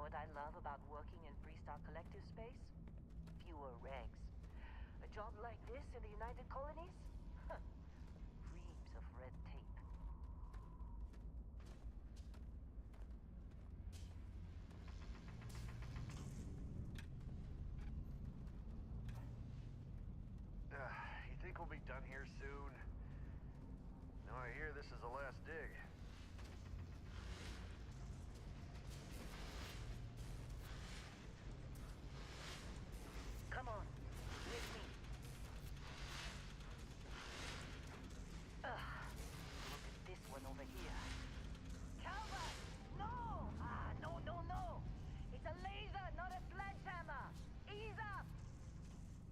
what I love about working in Freestar Collective space? Fewer regs. A job like this in the United Colonies? Huh. Reams of red tape. You think we'll be done here soon? Now I hear this is the last dig. Come on, with me. Look at this one over here. Calvert! No! No. It's a laser, not a sledgehammer. Ease up!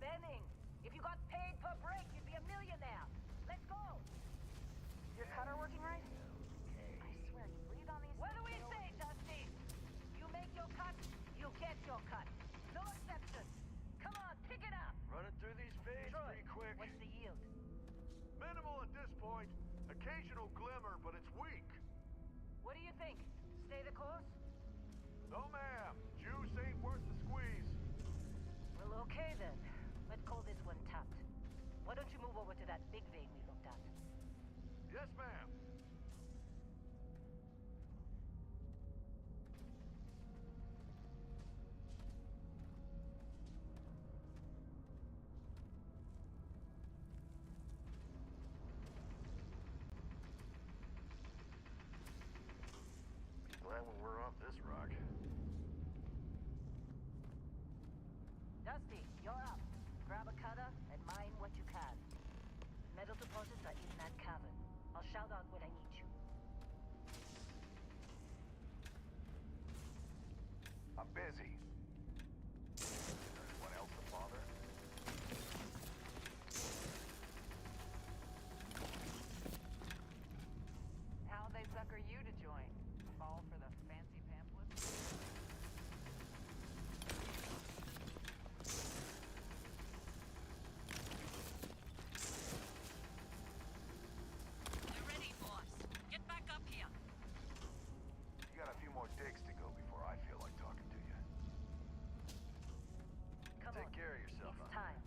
Benning, if you got paid per break, you'd be a millionaire. Let's go! Is your cutter working right? I swear, you breathe on these What things, do we they say, always- Dusty? You make your cut, you get your cut. No exceptions. Come on, pick it up. Running through these fades Troy, pretty quick. what's the yield? Minimal at this point. Occasional glimmer, but it's weak. What do you think? Stay the course? No, ma'am. Juice ain't worth the squeeze. Well, okay then. Let's call this one tapped. Why don't you move over to that big vein we looked at? Yes, ma'am. Glad when we're off this rock. Dusty, you're up. Grab a cutter and mine what you can. Metal deposits are in that cavern. I'll shout out when I need you. I'm busy. Anyone else to bother? How'd they sucker you to join? Fall for the fancy pamphlets? We're ready, boss. Get back up here. You got a few more digs to go before I feel like talking to you. Come Take on. care of yourself, It's huh? time.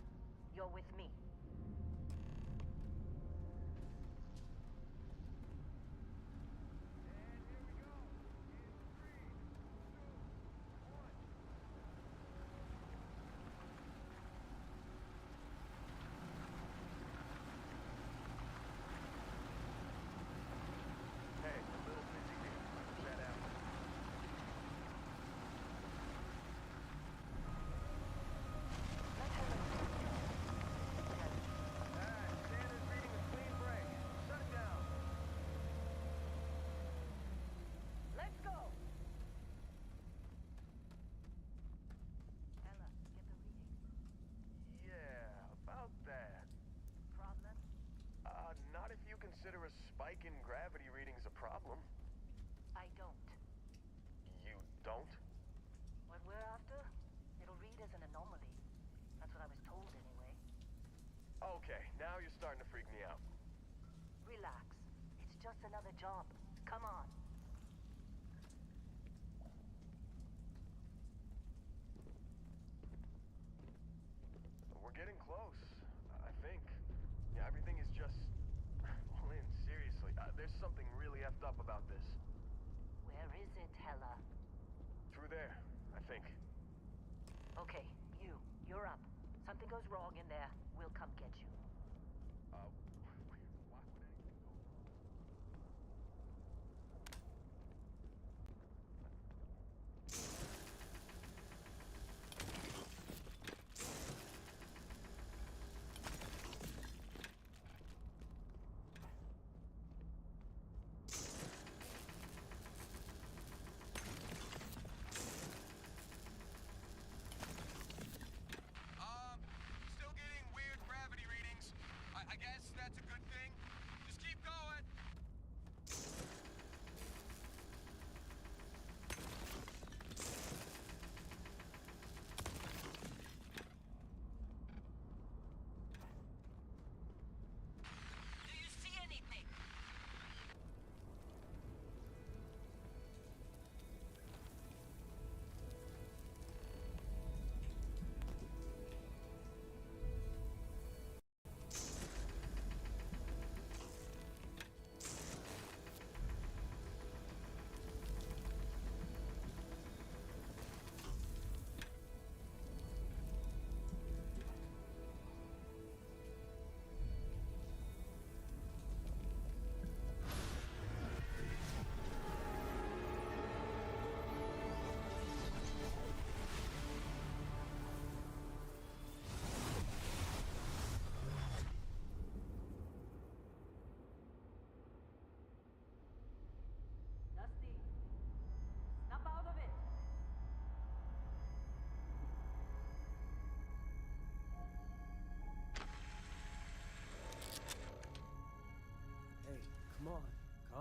You're with me. Hey, a little busy here. Set out. Standard reading a clean break. Shut it down. Let's go! Ella, get the reading. Yeah, about that. Problem? Not if you consider a spike in gravity readings a problem. I don't. You don't? What we're after, it'll read as an anomaly. That's what I was told anyway. Okay, now you're starting to freak me out. Relax. It's just another job. Come on. We're getting close, I think. Yeah, everything is just... Well, Lynn, seriously, there's something really effed up about this. Where is it, Hella? Through there, I think. Okay, you're up. Something goes wrong in there, we'll come get you. Why would anything go wrong? Still getting weird gravity readings. I guess that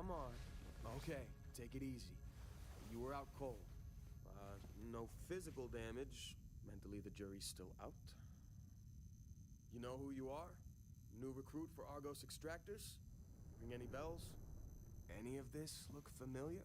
Come on. Okay, take it easy. You were out cold. No physical damage. Mentally, the jury's still out. You know who you are? New recruit for Argos Extractors? Ring any bells? Any of this look familiar?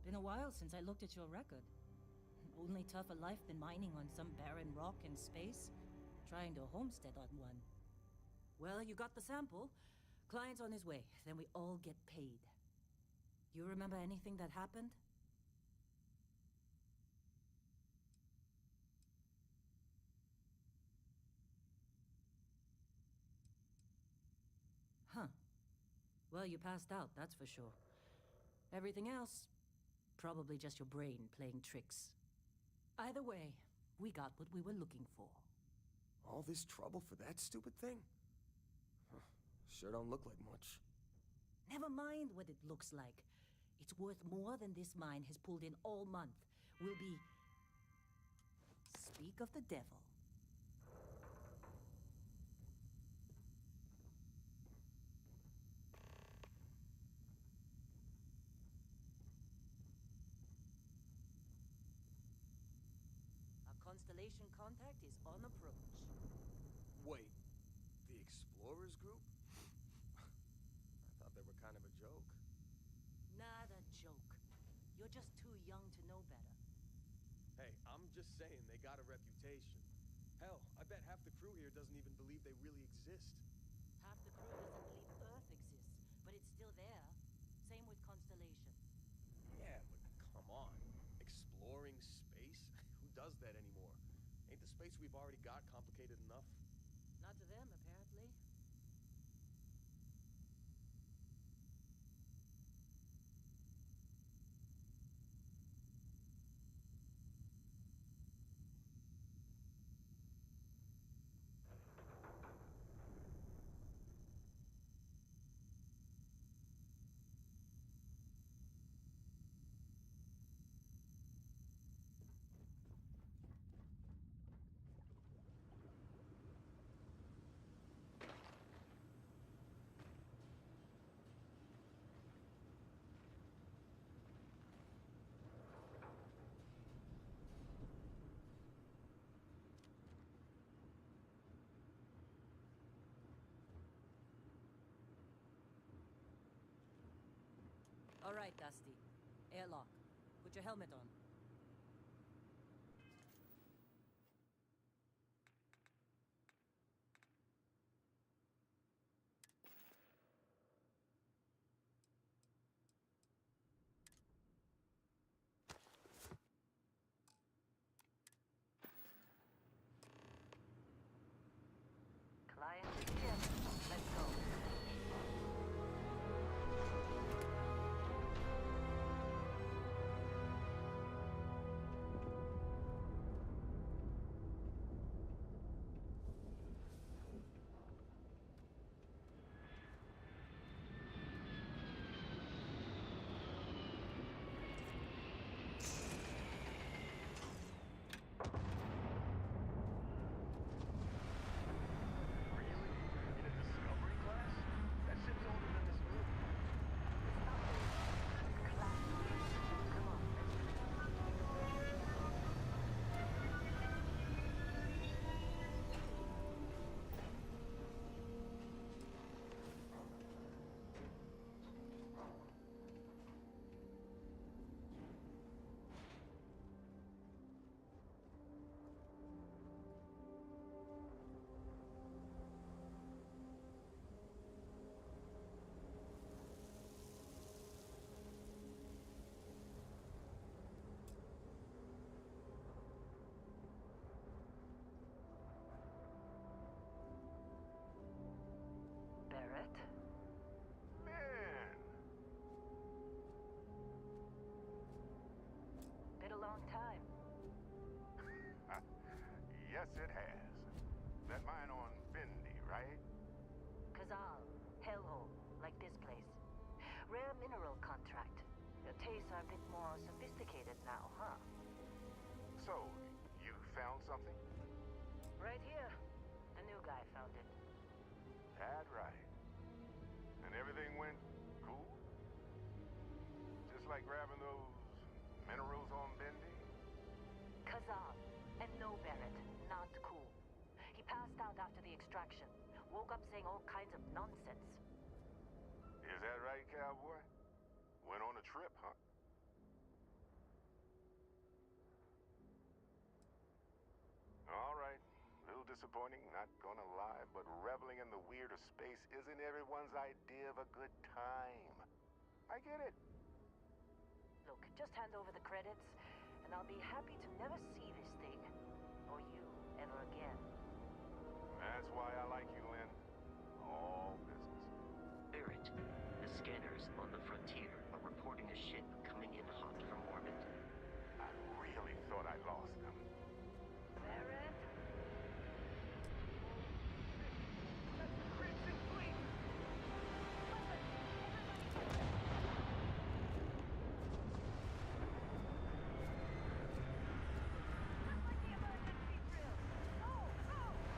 Been a while since I looked at your record. Only tougher life than mining on some barren rock in space. Trying to homestead on one. Well, you got the sample. Client's on his way. Then we all get paid. You remember anything that happened? Huh. Well, you passed out, that's for sure. Everything else, probably just your brain playing tricks. Either way, we got what we were looking for. All this trouble for that stupid thing? Huh, sure don't look like much. Never mind what it looks like. It's worth more than this mine has pulled in all month. We'll be... Speak of the devil. Our constellation contact is on approach. Wait, the Explorers group? I thought they were kind of a joke. Not a joke. You're just too young to know better. Hey, I'm just saying they got a reputation. Hell, I bet half the crew here doesn't even believe they really exist. Half the crew doesn't believe Earth exists, but it's still there. Same with Constellation. Yeah, but come on. Exploring space? Who does that anymore? Ain't the space we've already got complicated enough? Not to them, apparently. All right, Dusty. Airlock. Put your helmet on. Client is here. Let's go. Barrett? Man, Been a long time. yes it has. That mine on Bendy, right? Kazal, hellhole, like this place. Rare mineral contract. The tastes are a bit more sophisticated now, huh? So, you found something? Right here. The new guy found it. That right. And everything went cool? Just like grabbing those minerals on Bendy? Kazal, and no Barrett, not cool. He passed out after the extraction. Woke up saying all kinds of nonsense. Is that right, cowboy? Went on a trip, huh? disappointing, not gonna lie, but reveling in the weird of space isn't everyone's idea of a good time. I get it. Look, just hand over the credits, and I'll be happy to never see this thing, or you, ever again. That's why I like you, Lynn. All business. Barrett, the scanners on the frontier are reporting a ship coming in hot from orbit. I really thought I lost them. Barrett? That's the Crimson Fleet! Listen, everybody! Just like the emergency drill! Go! Go!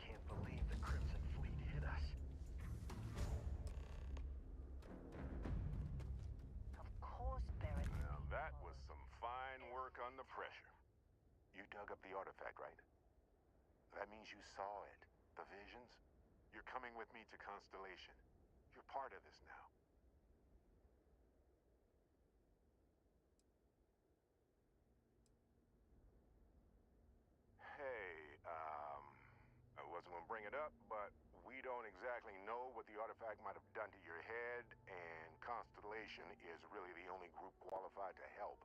Can't believe the Crimson Fleet hit us. Of course, Barrett. Now, that was some fine work under pressure. You dug up the artifact, right? That means you saw it. The visions? You're coming with me to Constellation. You're part of this now. Hey, I wasn't gonna bring it up, but we don't exactly know what the artifact might have done to your head, and Constellation is really the only group qualified to help.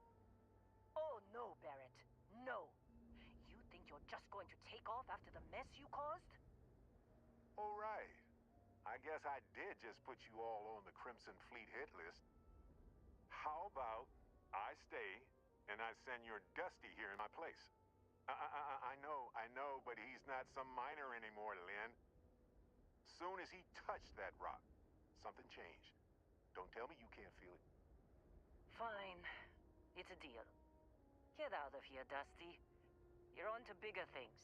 Oh, no, Barrett. No. You think you're just going to take off after the mess you caused? Oh, right. I guess I did just put you all on the Crimson Fleet hit list. How about I stay and I send your Dusty here in my place? I know, but he's not some miner anymore, Lynn. Soon as he touched that rock, something changed. Don't tell me you can't feel it. Fine. It's a deal. Get out of here, Dusty. You're on to bigger things.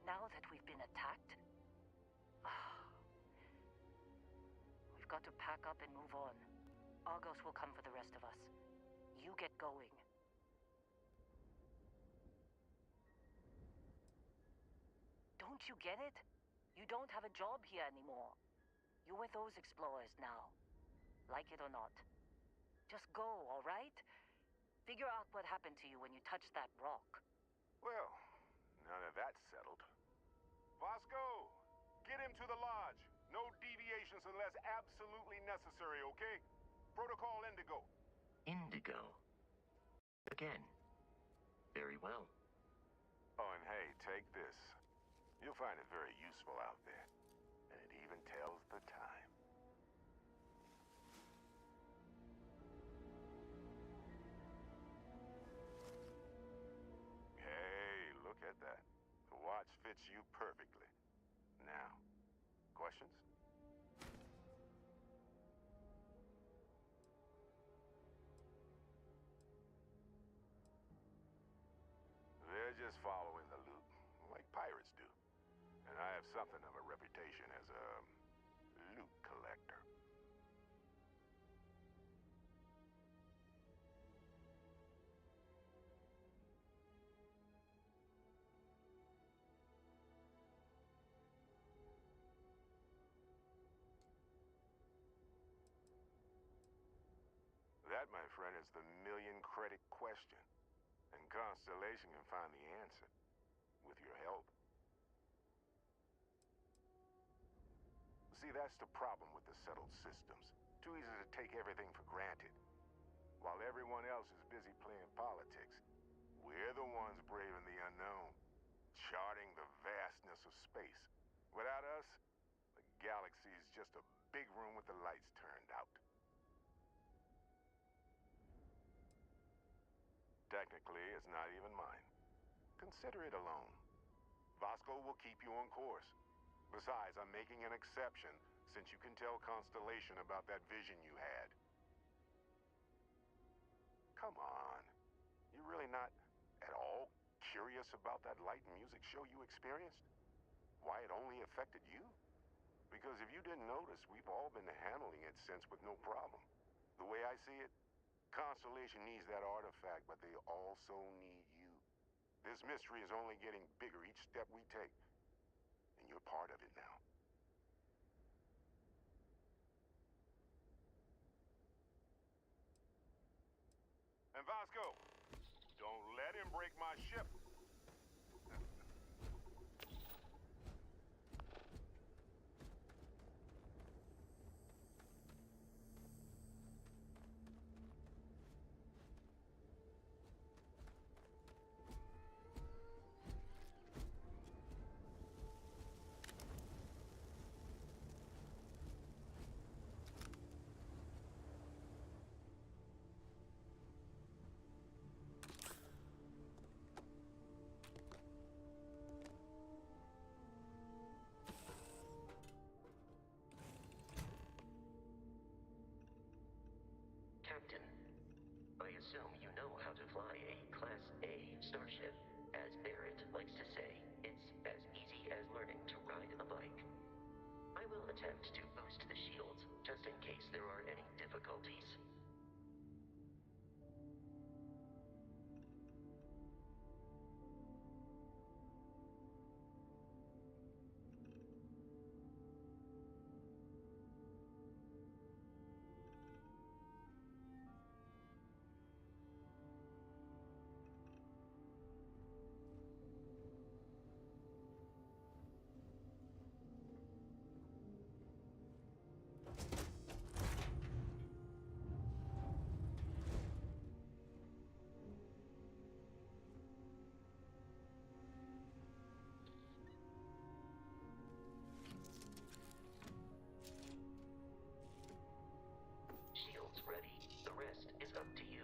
Now that we've been attacked, we've got to pack up and move on. Argos will come for the rest of us. You get going. Don't you get it? You don't have a job here anymore. You're with those explorers now. Like it or not. Just go, all right? Figure out what happened to you when you touched that rock. Well, now that that's settled. Vasco, get him to the lodge. No deviations unless absolutely necessary, okay? Protocol Indigo. Indigo. Again. Very well. Oh, and hey, take this. You'll find it very useful out there. And it even tells the time. Hey, look at that. The watch fits you perfectly. Now, questions? They're just following the loot, like pirates do. And I have something of a reputation as a loot collector. That, my friend, is the million credit question. And Constellation can find the answer. With your help. See, that's the problem with the settled systems. Too easy to take everything for granted. While everyone else is busy playing politics, we're the ones braving the unknown, charting the vastness of space. Without us, the galaxy is just a big room with the lights turned out. Technically, it's not even mine. Consider it a loan. Vasco will keep you on course. Besides, I'm making an exception since you can tell Constellation about that vision you had. Come on. You're really not at all curious about that light and music show you experienced? Why it only affected you? Because if you didn't notice, we've all been handling it since with no problem. The way I see it, Constellation needs that artifact, but they also need you. This mystery is only getting bigger each step we take. And you're part of it now. And Vasco, don't let him break my ship. Captain, I assume you know how to fly a Class A starship. As Barrett likes to say, it's as easy as learning to ride a bike. I will attempt to boost the shields, just in case there are any difficulties. Shields ready. The rest is up to you.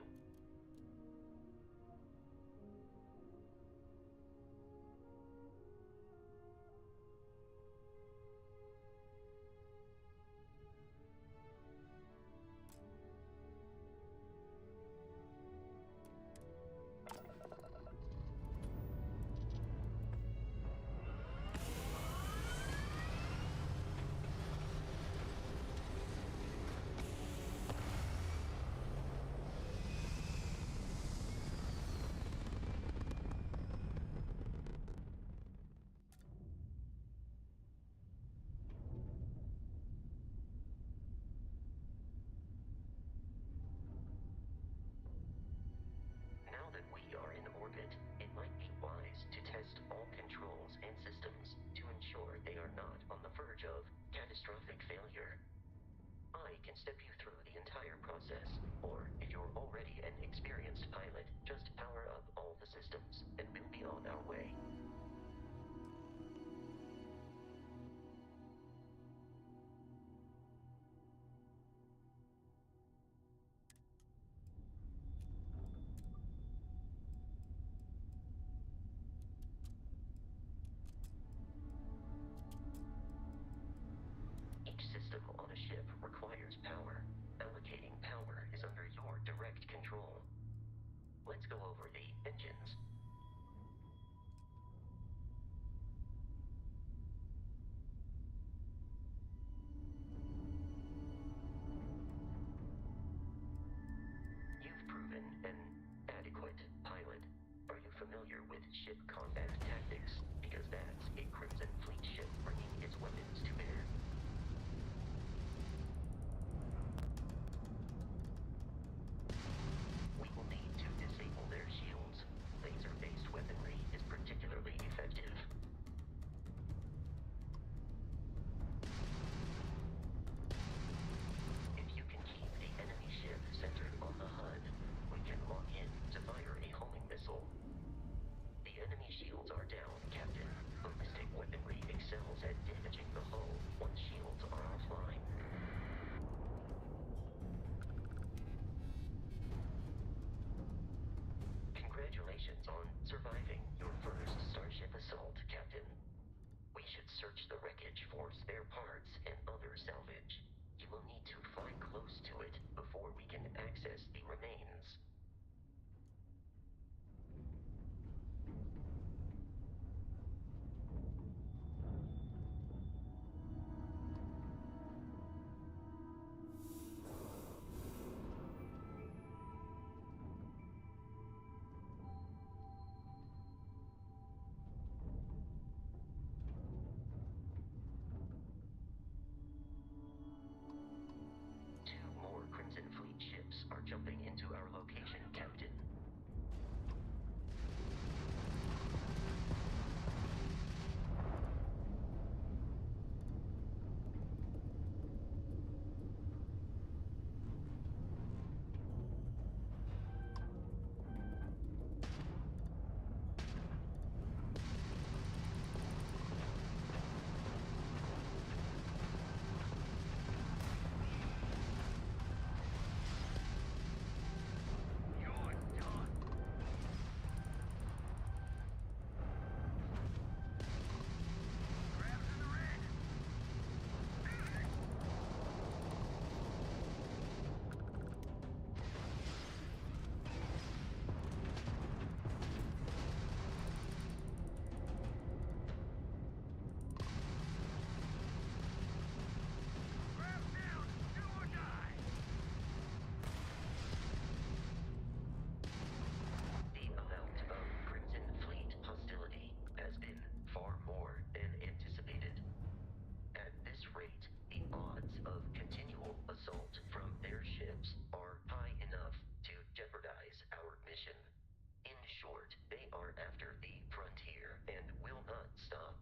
Now that we are in orbit, it might be wise to test all controls and systems to ensure they are not on the verge of catastrophic failure. I can step you through the entire process, or if you're already an experienced pilot, just power up all the systems, and we'll be on our way. Each system on a ship requires power. Allocating power is under your direct control. Let's go over the engines. You've proven an adequate pilot. Are you familiar with ship combat tactics? Because that's a Crimson Fleet ship bringing its weapons to bear. We will need to disable their shields. Laser-based weaponry is particularly effective. If you can keep the enemy ship centered on the HUD, we can lock in to fire a homing missile. The enemy shields are down, Captain. Ballistic weaponry excels at damaging the hull once shields are offline. Congratulations on surviving your first Starship assault, Captain. We should search the wreckage for spare parts and other salvage. You will need to fly close to it before we can access the remains. Two more Crimson Fleet ships are jumping into our location, Captain. The amount of Crimson Fleet hostility has been far more than anticipated. At this rate, the odds of continual assault from their ships are high enough to jeopardize our mission. In short, they are after the frontier and will not stop.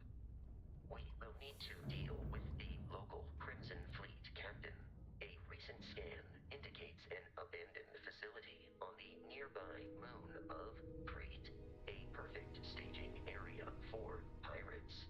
We will need to deal with the local Crimson Fleet captain. A recent scan indicates an abandoned facility on the nearby moon of Crete, a perfect staging area for pirates.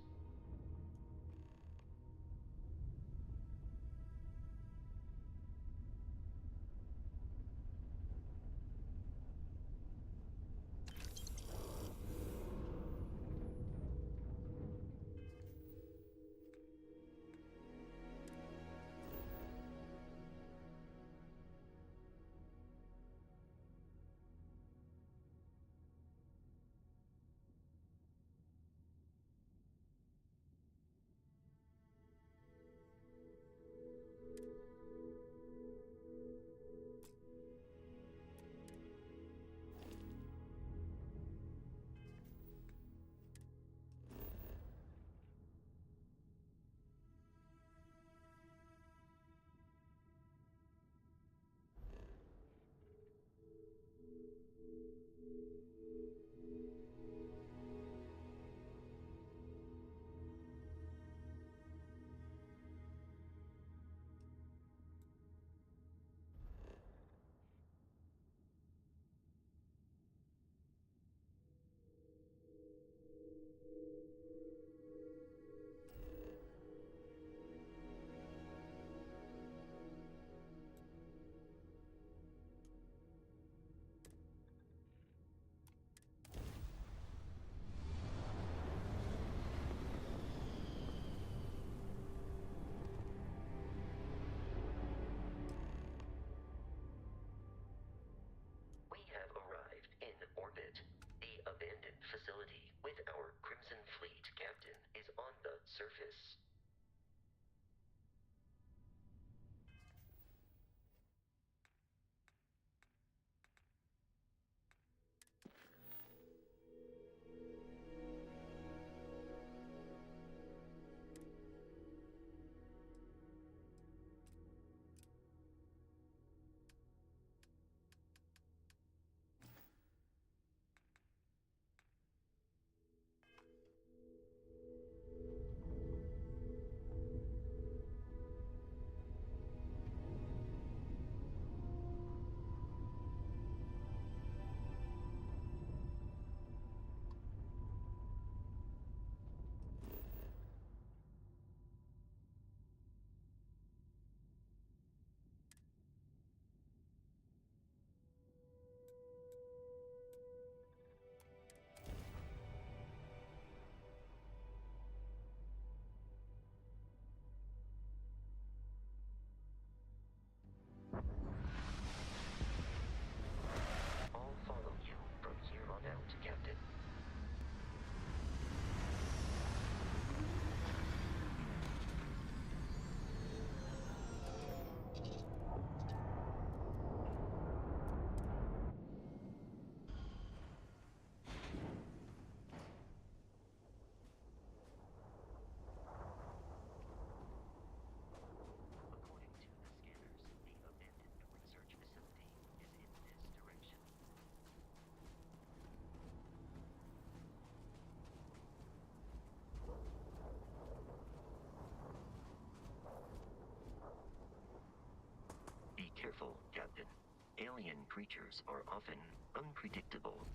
creatures are often unpredictable.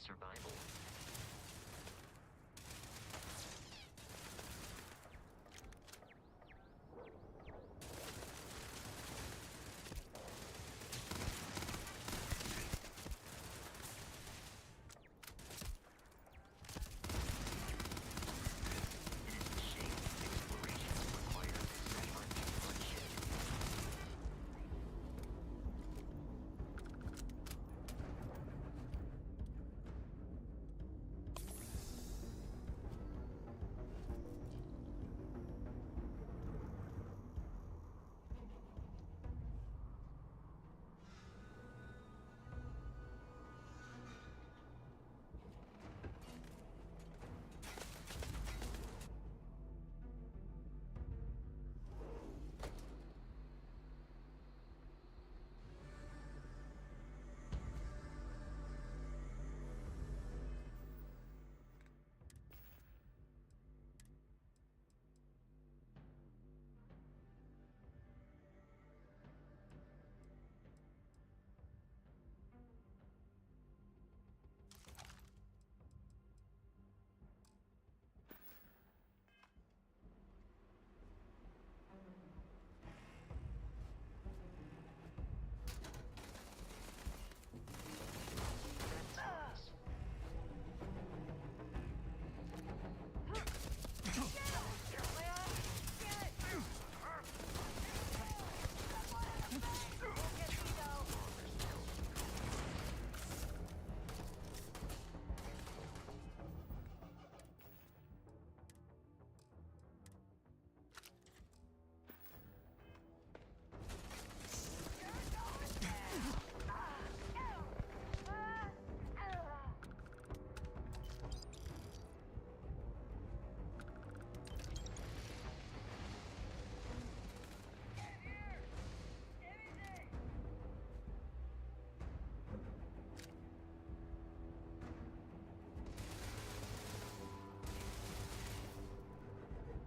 survival.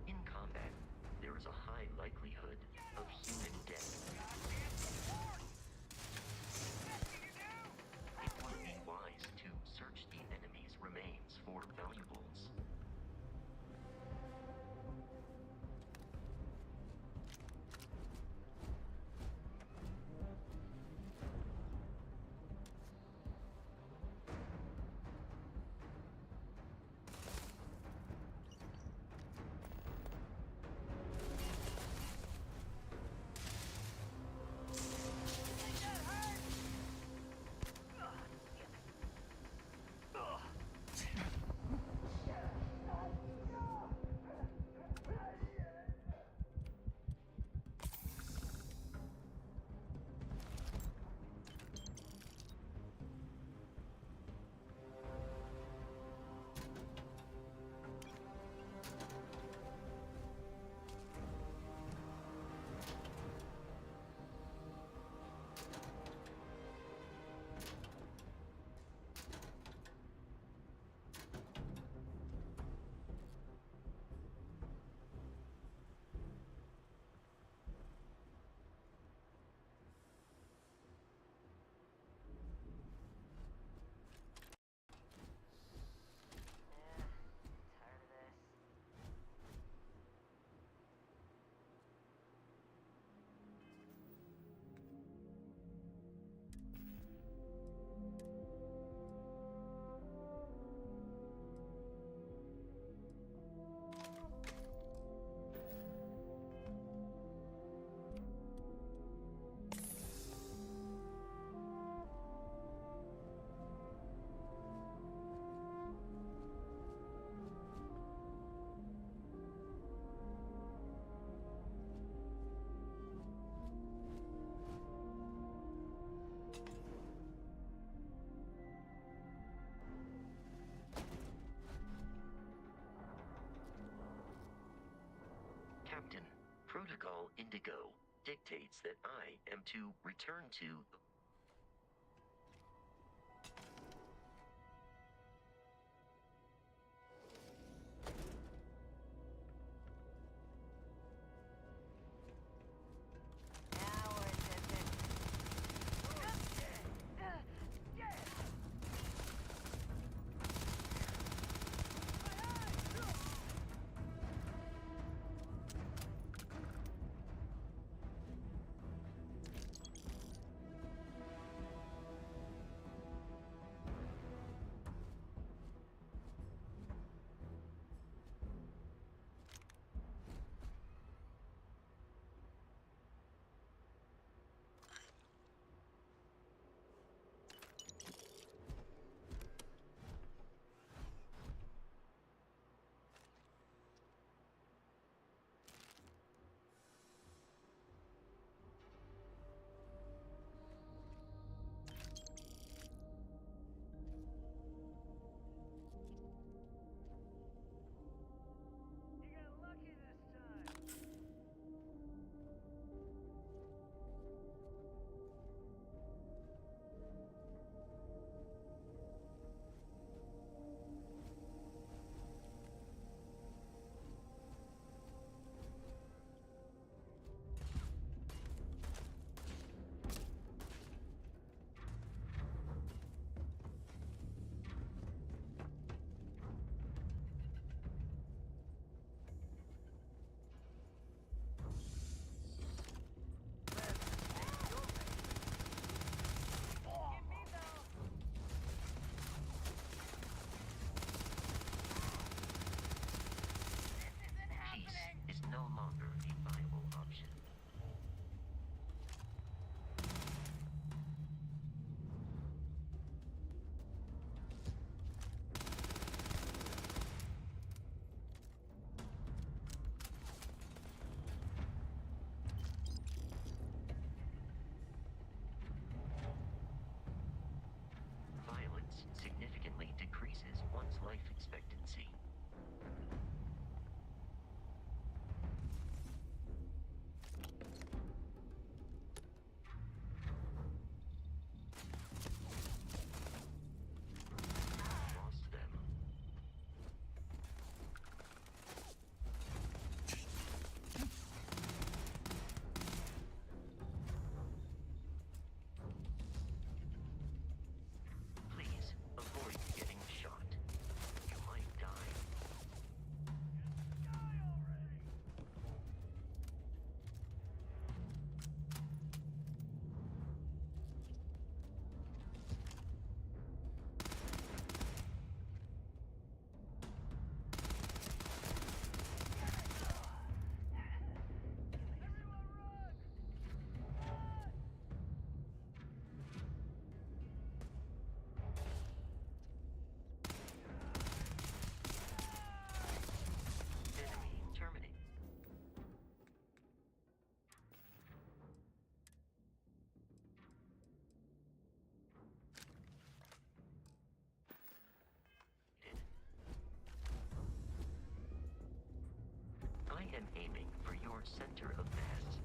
In combat, there is a high likelihood of human death. It would be wise to search the enemy's remains for valuables. Tired of this. Captain, Protocol Indigo dictates that I am to return to the your center of mass.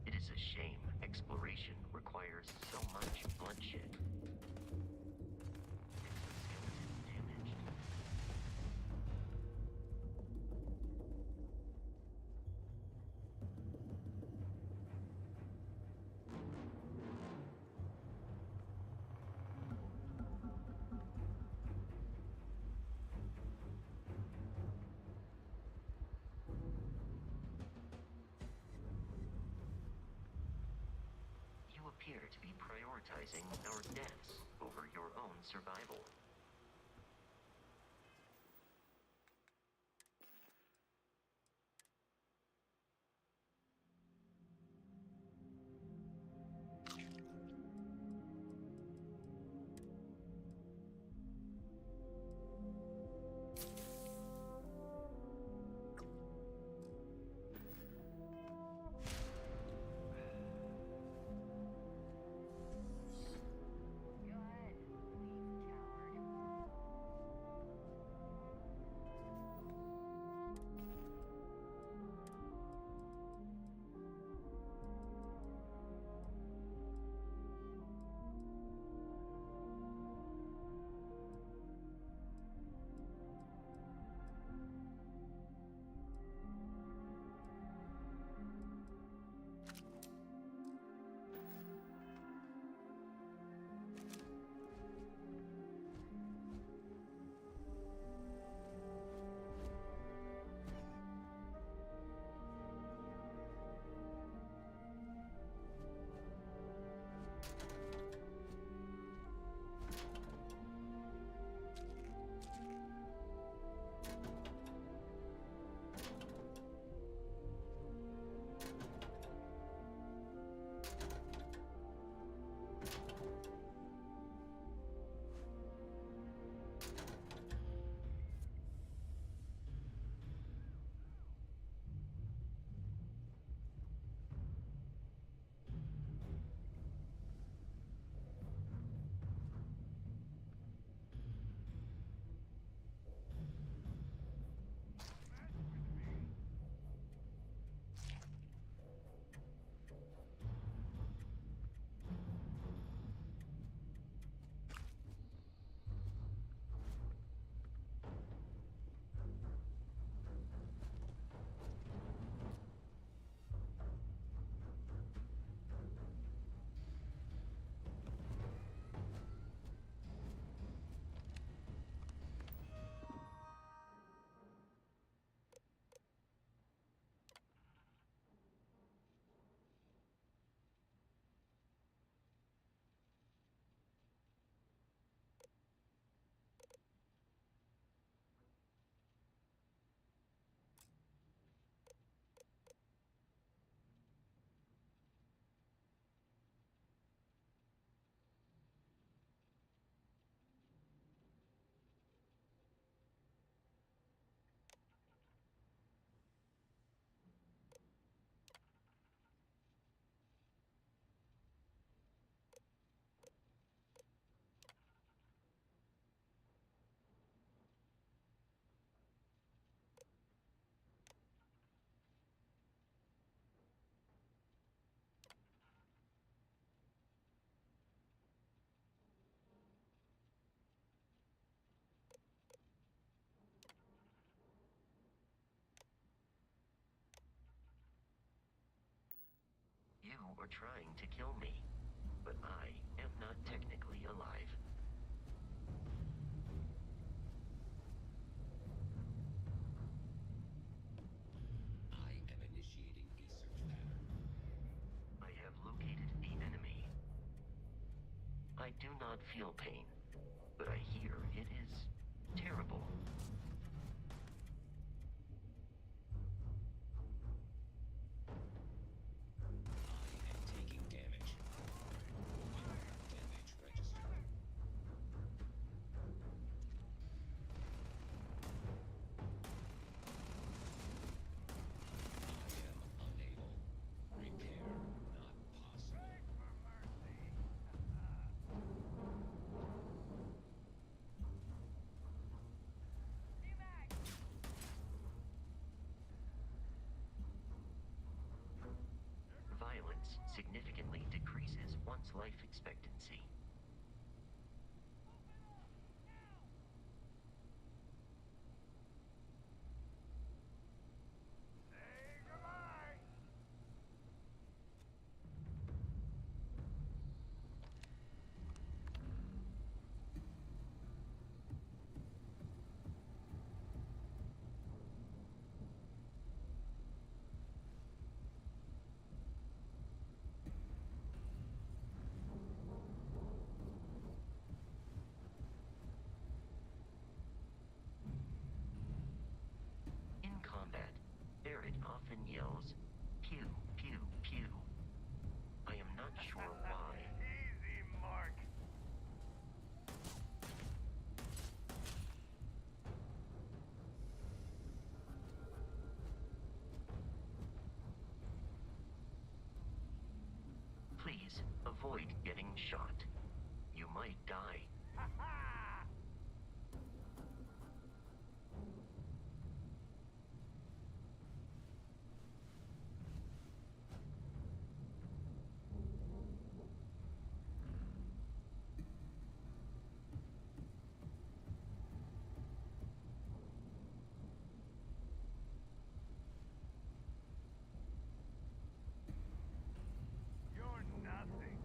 It is a shame exploration requires so much bloodshed. Damaged. You appear to be prioritizing our deaths over your own survival. Go ahead, thief coward. You are trying to kill me, but I am not technically alive. I am initiating a search pattern. I have located the enemy. I do not feel pain, but I hear it is terrible. I am taking damage. Damage registered. I am unable. Repair not possible. Violence significantly decreases one's life expectancy. In combat, Barrett often yells, pew, pew, pew. I am not sure why. Easy, Mark. Please avoid getting shot. You might die. Ha ha! You're nothing.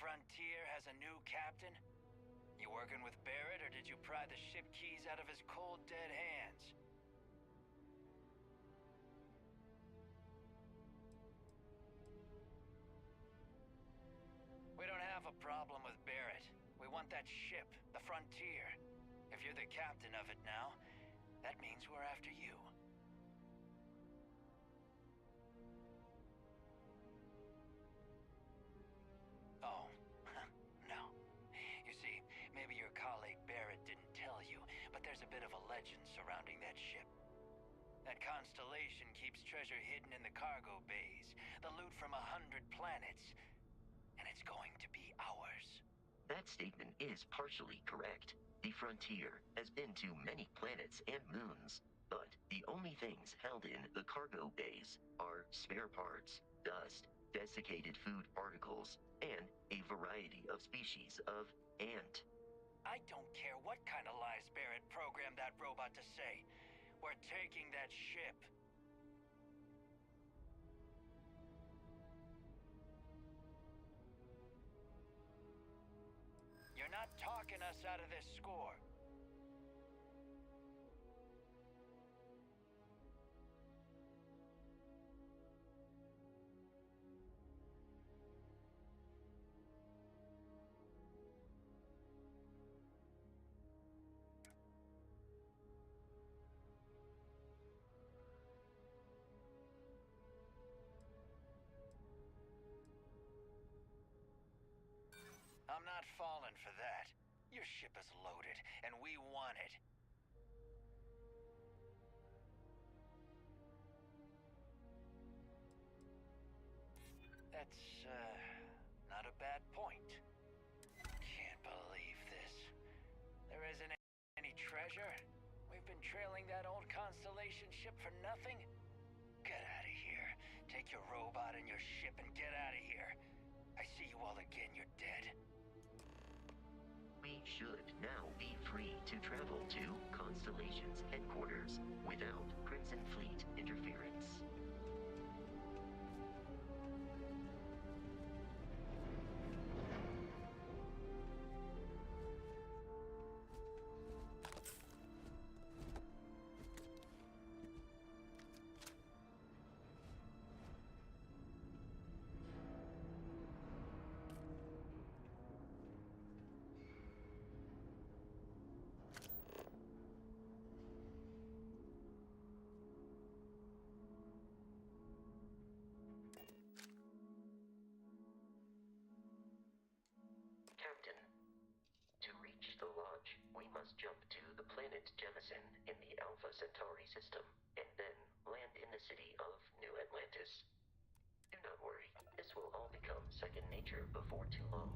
Frontier has a new captain? You working with Barrett, or did you pry the ship keys out of his cold, dead hands? We don't have a problem with Barrett. We want that ship, the Frontier. If you're the captain of it now, that means we're after you. Oh, no. You see, maybe your colleague Barrett didn't tell you, but there's a bit of a legend surrounding that ship. That constellation keeps treasure hidden in the cargo bays, the loot from 100 planets, and it's going to be ours. That statement is partially correct. The Frontier has been to many planets and moons, but the only things held in the cargo bays are spare parts, dust, desiccated food particles, and a variety of species of ant. I don't care what kind of lies Barrett programmed that robot to say. We're taking that ship. You're not talking us out of this score. I'm not falling for that. Your ship is loaded, and we want it. That's, not a bad point. Can't believe this. There isn't any treasure? We've been trailing that old Constellation ship for nothing? Get out of here. Take your robot and your ship and get out of here. I see you all again, you're dead. We should now be free to travel to Constellation's headquarters without Crimson Fleet interference. Captain, to reach the lodge, we must jump to the planet Jemison in the Alpha Centauri system, and then land in the city of New Atlantis. Do not worry, this will all become second nature before too long.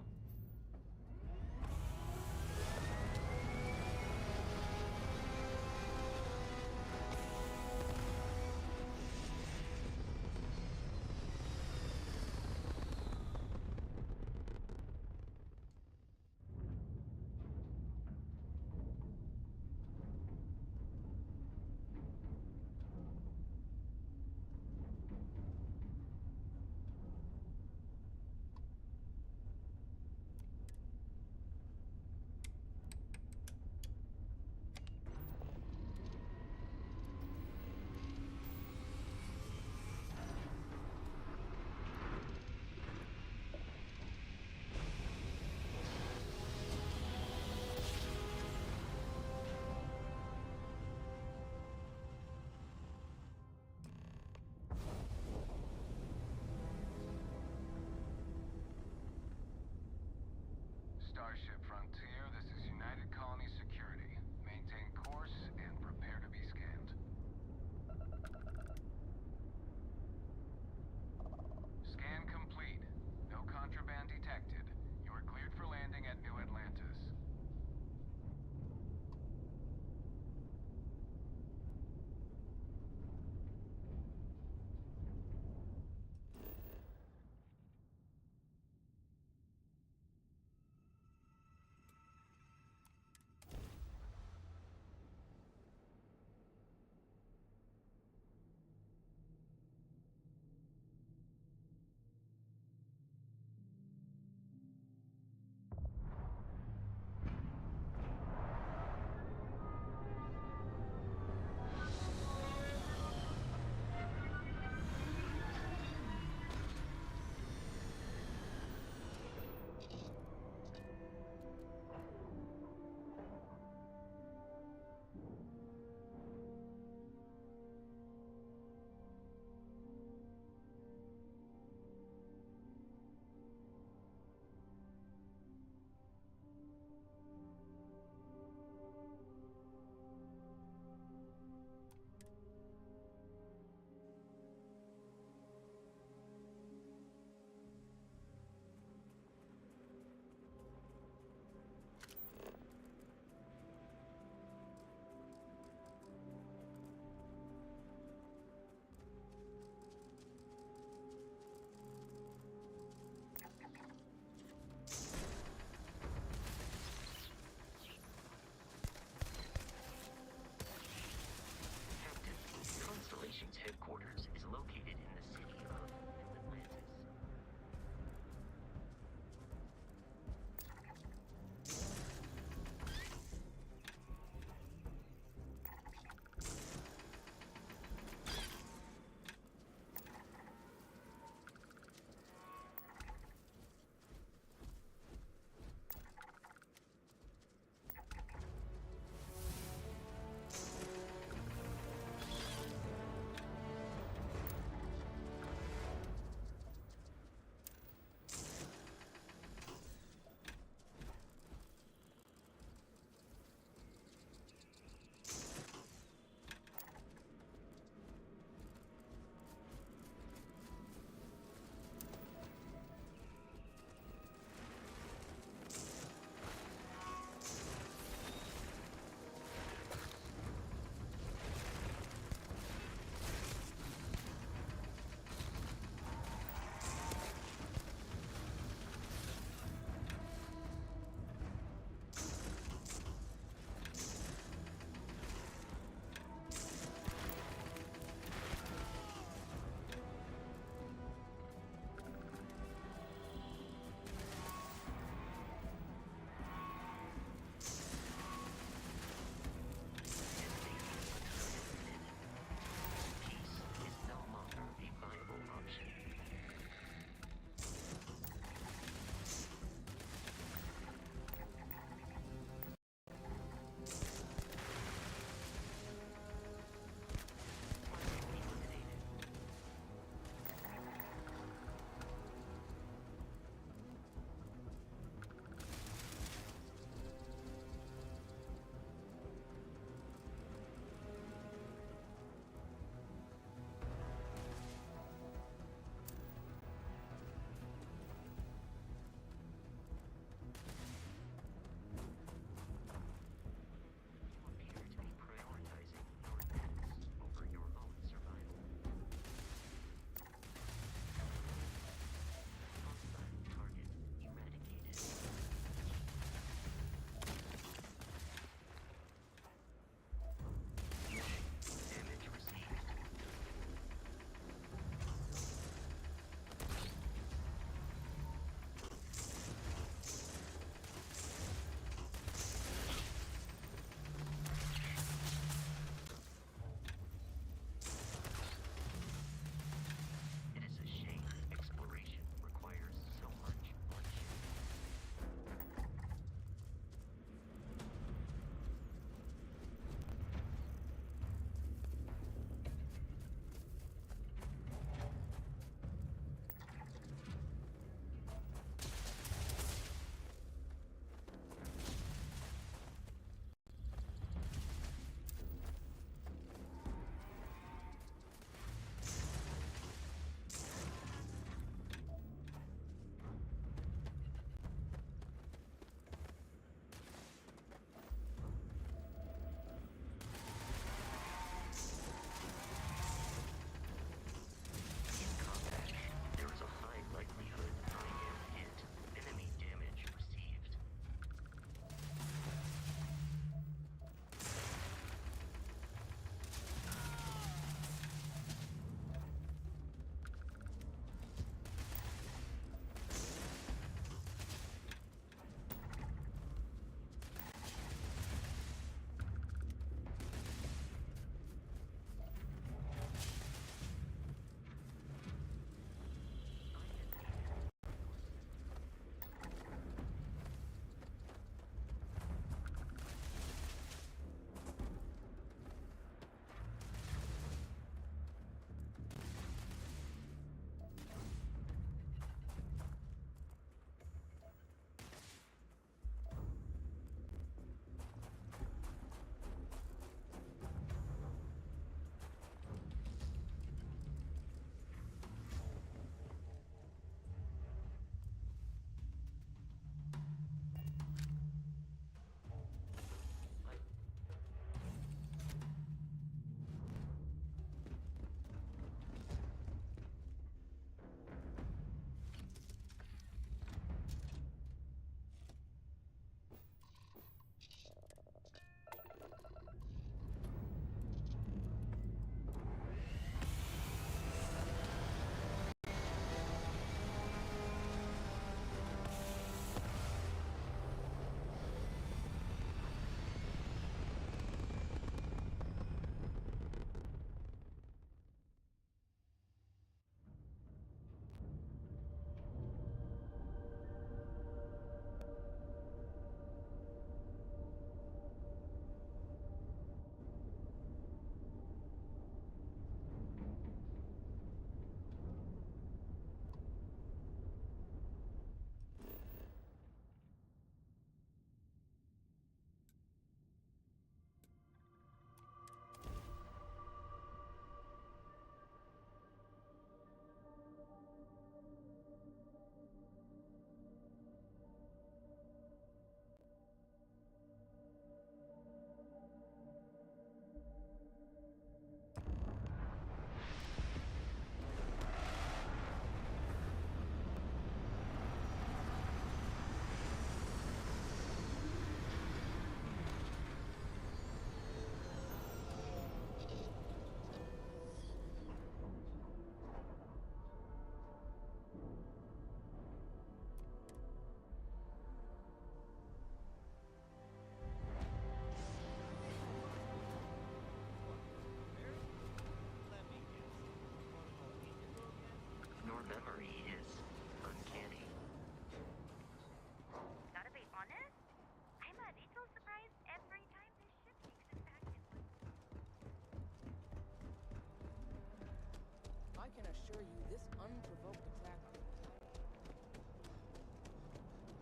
dare you this unprovoked attack on me?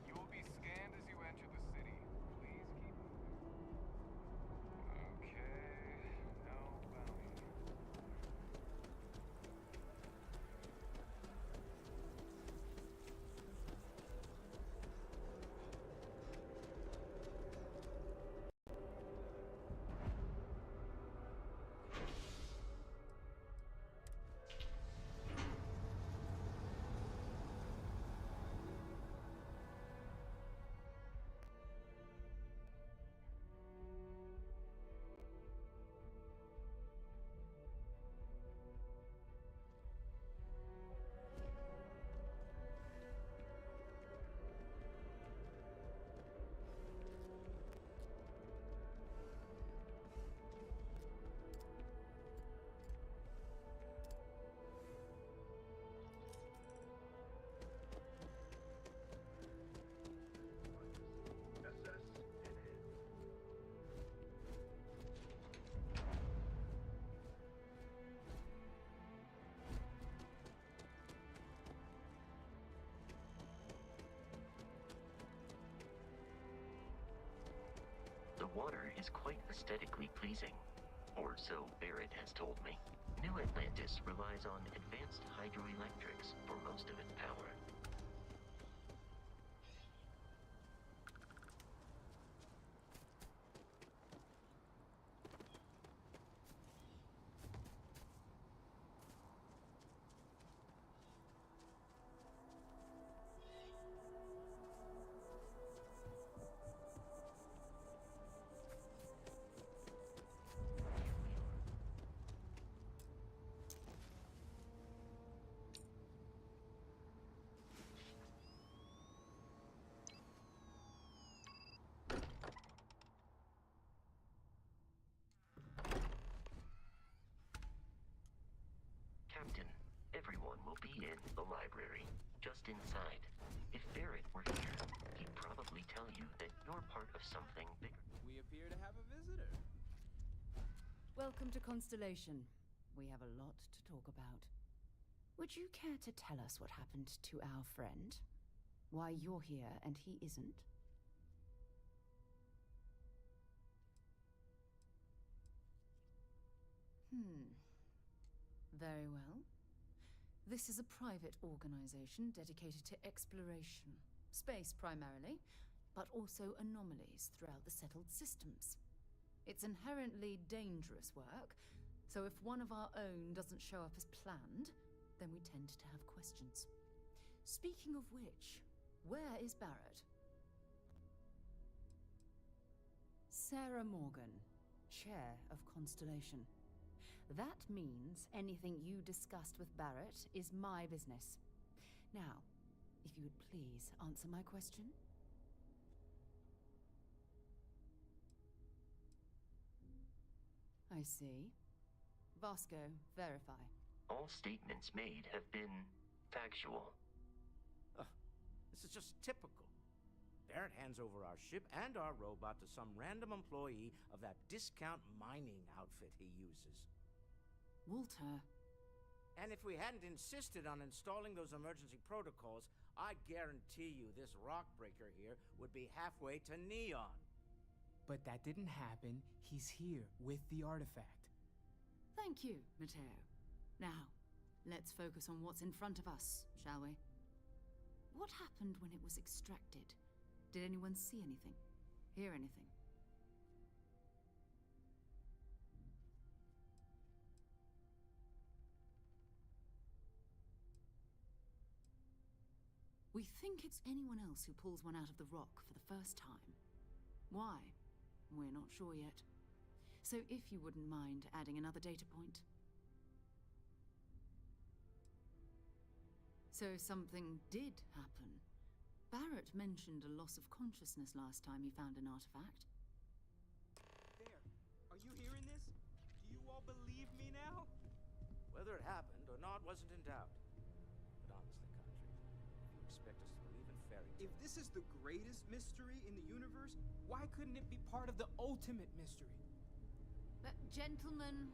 You will be scanned as you enter the city. Please keep moving. Okay, no bounty. The water is quite aesthetically pleasing, or so Barrett has told me. New Atlantis relies on advanced hydroelectrics for most of its power. Captain, everyone will be in the library, just inside. If Barrett were here, he'd probably tell you that you're part of something bigger. We appear to have a visitor. Welcome to Constellation. We have a lot to talk about. Would you care to tell us what happened to our friend? Why you're here and he isn't? Very well. This is a private organization dedicated to exploration. Space primarily, but also anomalies throughout the settled systems. It's inherently dangerous work, so if one of our own doesn't show up as planned, then we tend to have questions. Speaking of which, where is Barrett? Sarah Morgan, Chair of Constellation. That means anything you discussed with Barrett is my business. Now, if you would please answer my question. I see. Vasco, verify. All statements made have been factual. This is just typical. Barrett hands over our ship and our robot to some random employee of that discount mining outfit he uses. Walter. And if we hadn't insisted on installing those emergency protocols, I guarantee you this rock breaker here would be halfway to Neon. But that didn't happen. He's here with the artifact. Thank you, Matteo. Now, let's focus on what's in front of us, shall we? What happened when it was extracted? Did anyone see anything? Hear anything? We think it's anyone else who pulls one out of the rock for the first time. Why? We're not sure yet. So if you wouldn't mind adding another data point. So something did happen. Barrett mentioned a loss of consciousness last time he found an artifact. There. Are you hearing this? Do you all believe me now? Whether it happened or not wasn't in doubt. But honestly, Country, if you expect us to believe in fairy tales... If this is the greatest mystery in the universe, why couldn't it be part of the ultimate mystery? But, gentlemen...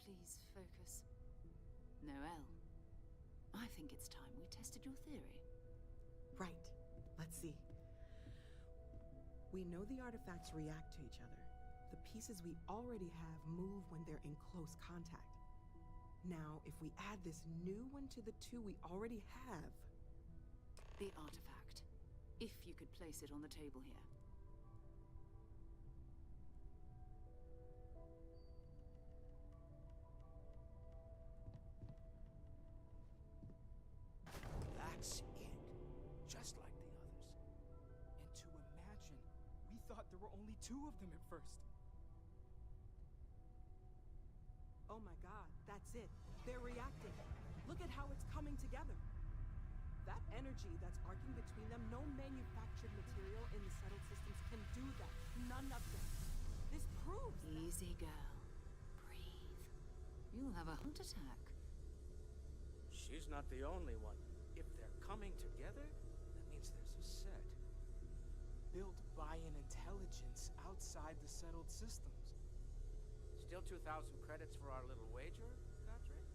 Please focus. Noel, I think it's time we tested your theory. Right. Let's see. We know the artifacts react to each other. The pieces we already have move when they're in close contact. Now, if we add this new one to the two we already have... The artifact. If you could place it on the table here. That's it. Just like the others. And to imagine, we thought there were only 2 of them at first. Oh my god, that's it. They're reacting. Look at how it's coming together. That energy that's arcing between them, no manufactured material in the settled systems can do that. None of them. This proves that... Easy, girl. Breathe. You'll have a heart attack. She's not the only one. If they're coming together, that means there's a set. Built by an intelligence outside the settled systems. Still 2,000 credits for our little wager, Patrick?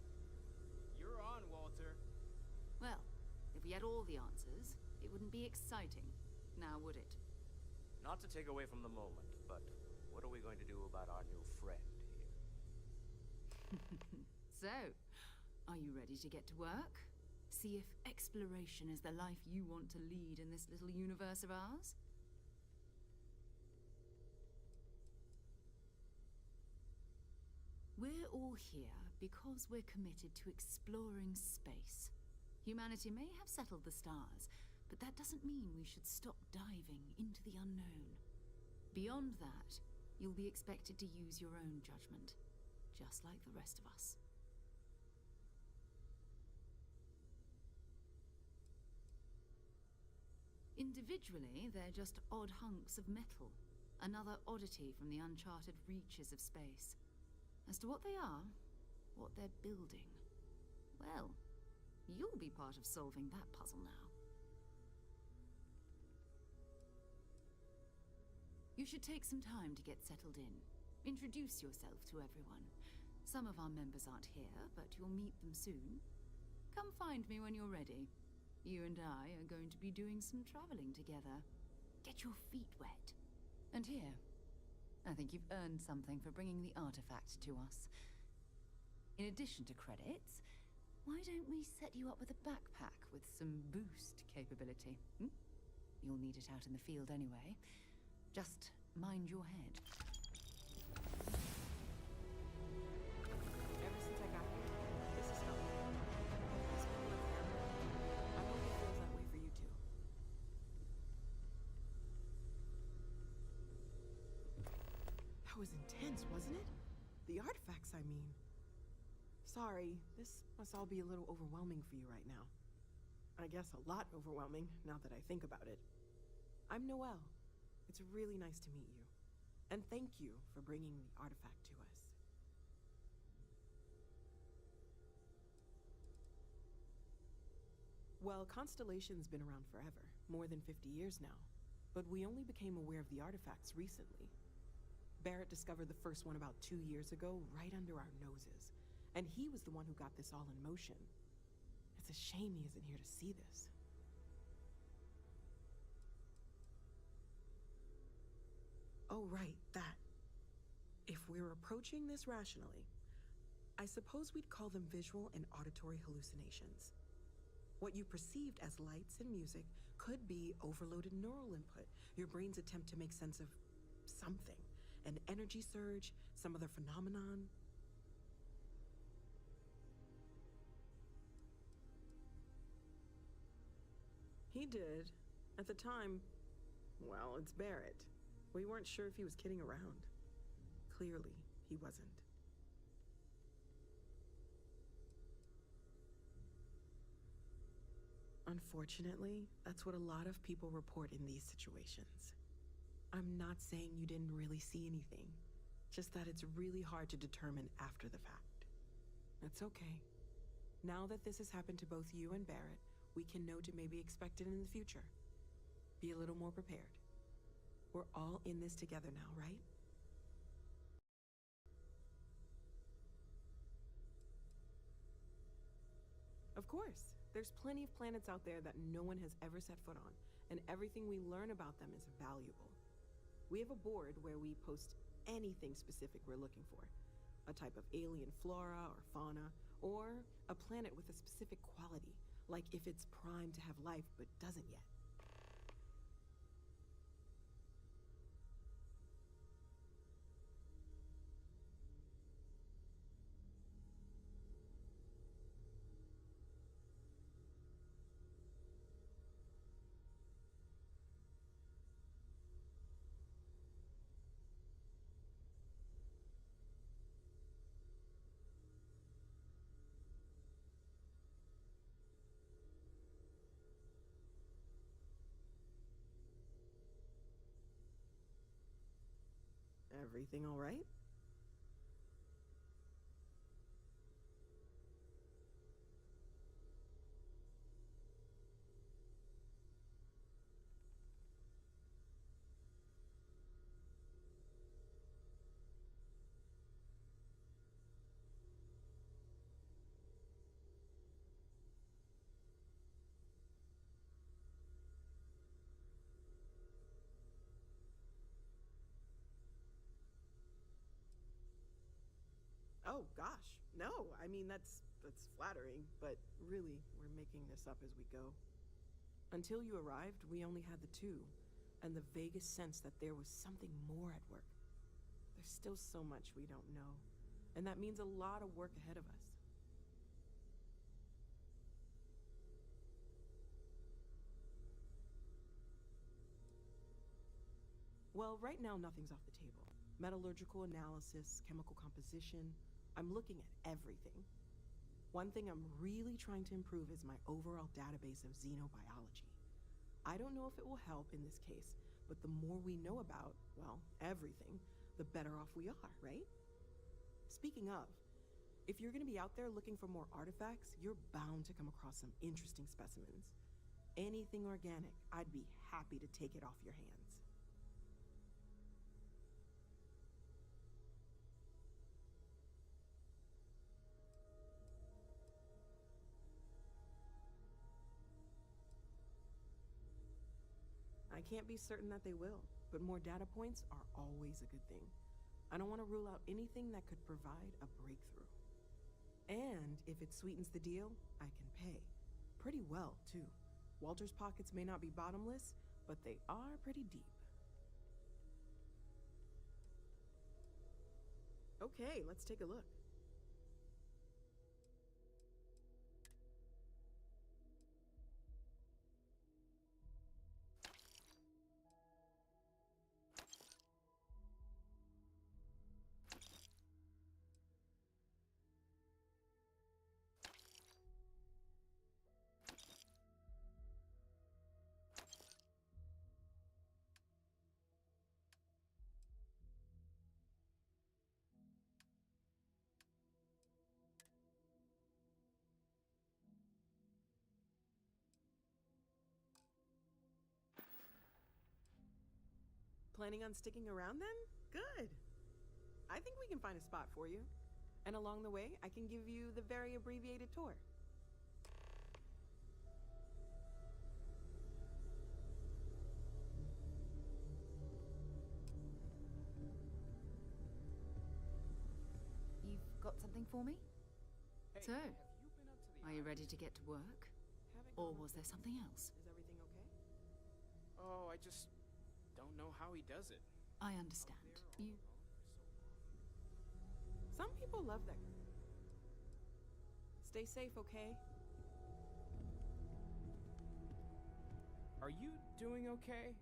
You're on, Walter. Well, if we had all the answers, it wouldn't be exciting, now would it? Not to take away from the moment, but what are we going to do about our new friend here? So, are you ready to get to work? See if exploration is the life you want to lead in this little universe of ours? We're all here because we're committed to exploring space. Humanity may have settled the stars, but that doesn't mean we should stop diving into the unknown. Beyond that, you'll be expected to use your own judgment, just like the rest of us. Individually, they're just odd hunks of metal, another oddity from the uncharted reaches of space. As to what they are, what they're building, well, you'll be part of solving that puzzle now. You should take some time to get settled in. Introduce yourself to everyone. Some of our members aren't here, but you'll meet them soon. Come find me when you're ready. You and I are going to be doing some traveling together. Get your feet wet. And here, I think you've earned something for bringing the artifact to us. In addition to credits, why don't we set you up with a backpack with some boost capability? You'll need it out in the field anyway. Just mind your head. Ever since I got here, this has felt like home. These people are family. I hope it feels that way for you too. That was intense, wasn't it? The artifacts, I mean. Sorry, this must all be a little overwhelming for you right now. I guess a lot overwhelming, now that I think about it. I'm Noelle. It's really nice to meet you. And thank you for bringing the artifact to us. Well, Constellation's been around forever, more than 50 years now. But we only became aware of the artifacts recently. Barrett discovered the first one about 2 years ago, right under our noses. And he was the one who got this all in motion. It's a shame he isn't here to see this. Oh, right, that. If we're approaching this rationally, I suppose we'd call them visual and auditory hallucinations. What you perceived as lights and music could be overloaded neural input, your brain's attempt to make sense of something. An energy surge, some other phenomenon. He did. At the time, well, it's Barrett. We weren't sure if he was kidding around. Clearly, he wasn't. Unfortunately, that's what a lot of people report in these situations. I'm not saying you didn't really see anything, just that it's really hard to determine after the fact. It's okay. Now that this has happened to both you and Barrett, we can know to maybe expect it in the future. Be a little more prepared. We're all in this together now, right? Of course. There's plenty of planets out there that no one has ever set foot on, and everything we learn about them is valuable. We have a board where we post anything specific we're looking for. A type of alien flora or fauna, or a planet with a specific quality, like if it's primed to have life but doesn't yet. Everything all right? Oh gosh, no. I mean, that's flattering, but really, we're making this up as we go. Until you arrived, we only had the two, and the vaguest sense that there was something more at work. There's still so much we don't know, and that means a lot of work ahead of us. Well, right now, nothing's off the table. Metallurgical analysis, chemical composition. I'm looking at everything. One thing I'm really trying to improve is my overall database of xenobiology. I don't know if it will help in this case, but the more we know about, well, everything, the better off we are, right? Speaking of, if you're gonna be out there looking for more artifacts, you're bound to come across some interesting specimens. Anything organic, I'd be happy to take it off your hands. I can't be certain that they will, but more data points are always a good thing. I don't want to rule out anything that could provide a breakthrough. And if it sweetens the deal, I can pay. Pretty well, too. Walter's pockets may not be bottomless, but they are pretty deep. Okay, let's take a look. Planning on sticking around then? Good. I think we can find a spot for you. And along the way, I can give you the very abbreviated tour. You've got something for me? Hey, So, have you been up to the are you ready to get to work? Or was there something else? Is everything okay? Oh, I just don't know how he does it. I understand. You... Some people love that. Stay safe, okay? Are you doing okay?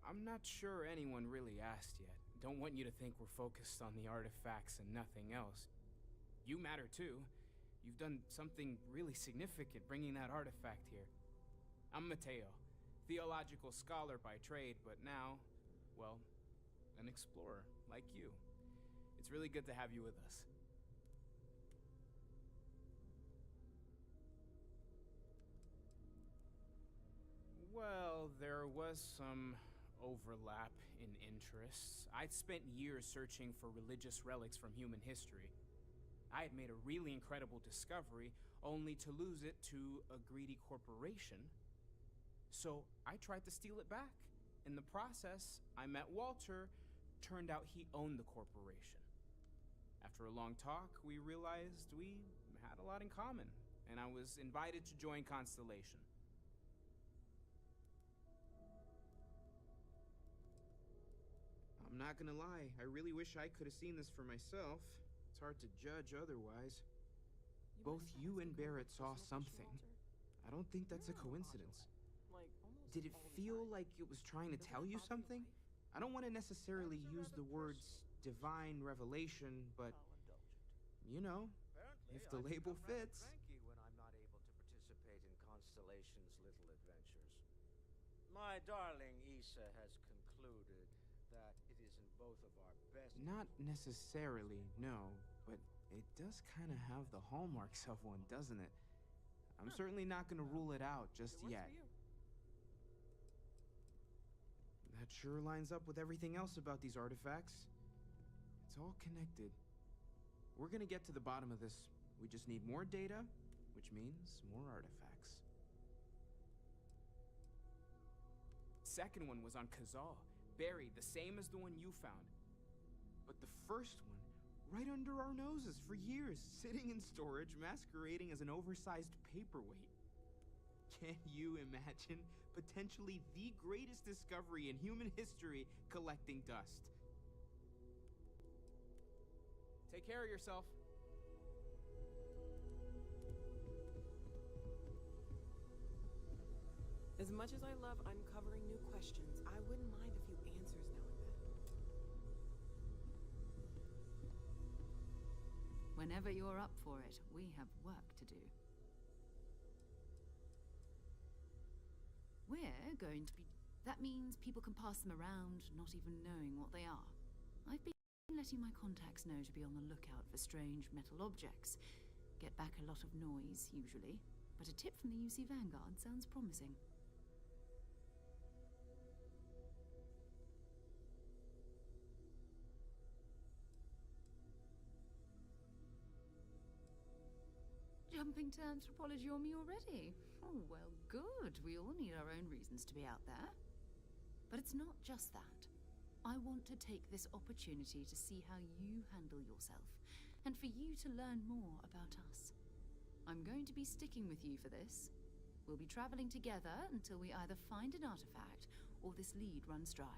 I'm not sure anyone really asked yet. Don't want you to think we're focused on the artifacts and nothing else. You matter too. You've done something really significant bringing that artifact here. I'm Mateo, theological scholar by trade, but now, well, an explorer like you. It's really good to have you with us. Well, there was some overlap in interests. I'd spent years searching for religious relics from human history. I had made a really incredible discovery, only to lose it to a greedy corporation. So I tried to steal it back. In the process, I met Walter. Turned out he owned the corporation. After a long talk, we realized we had a lot in common, and I was invited to join Constellation. I'm not gonna lie, I really wish I could have seen this for myself. It's hard to judge otherwise. Both you and Barrett saw something. I don't think that's a coincidence. Did it feel like it was trying to tell you something? I don't want to necessarily use the words divine revelation, but you know, if the label fits. Cranky when I'm not able to participate in Constellation's little adventures. My darling Issa has concluded that it is in both of our best. Not necessarily, no, but it does kind of have the hallmarks of one, doesn't it? I'm certainly not going to rule it out just yet. That sure lines up with everything else about these artifacts. It's all connected. We're gonna get to the bottom of this. We just need more data, which means more artifacts. Second one was on Kazal, buried, the same as the one you found. But the first one, right under our noses for years, sitting in storage, masquerading as an oversized paperweight. Can you imagine potentially the greatest discovery in human history collecting dust? Take care of yourself. As much as I love uncovering new questions, I wouldn't mind a few answers now and then. Whenever you're up for it, we have work to do. We're going to be... That means people can pass them around, not even knowing what they are. I've been letting my contacts know to be on the lookout for strange metal objects. Get back a lot of noise, usually. But a tip from the UC Vanguard sounds promising. Jumping to anthropology on me already? Oh, well, good. We all need our own reasons to be out there. But it's not just that. I want to take this opportunity to see how you handle yourself, and for you to learn more about us. I'm going to be sticking with you for this. We'll be traveling together until we either find an artifact or this lead runs dry.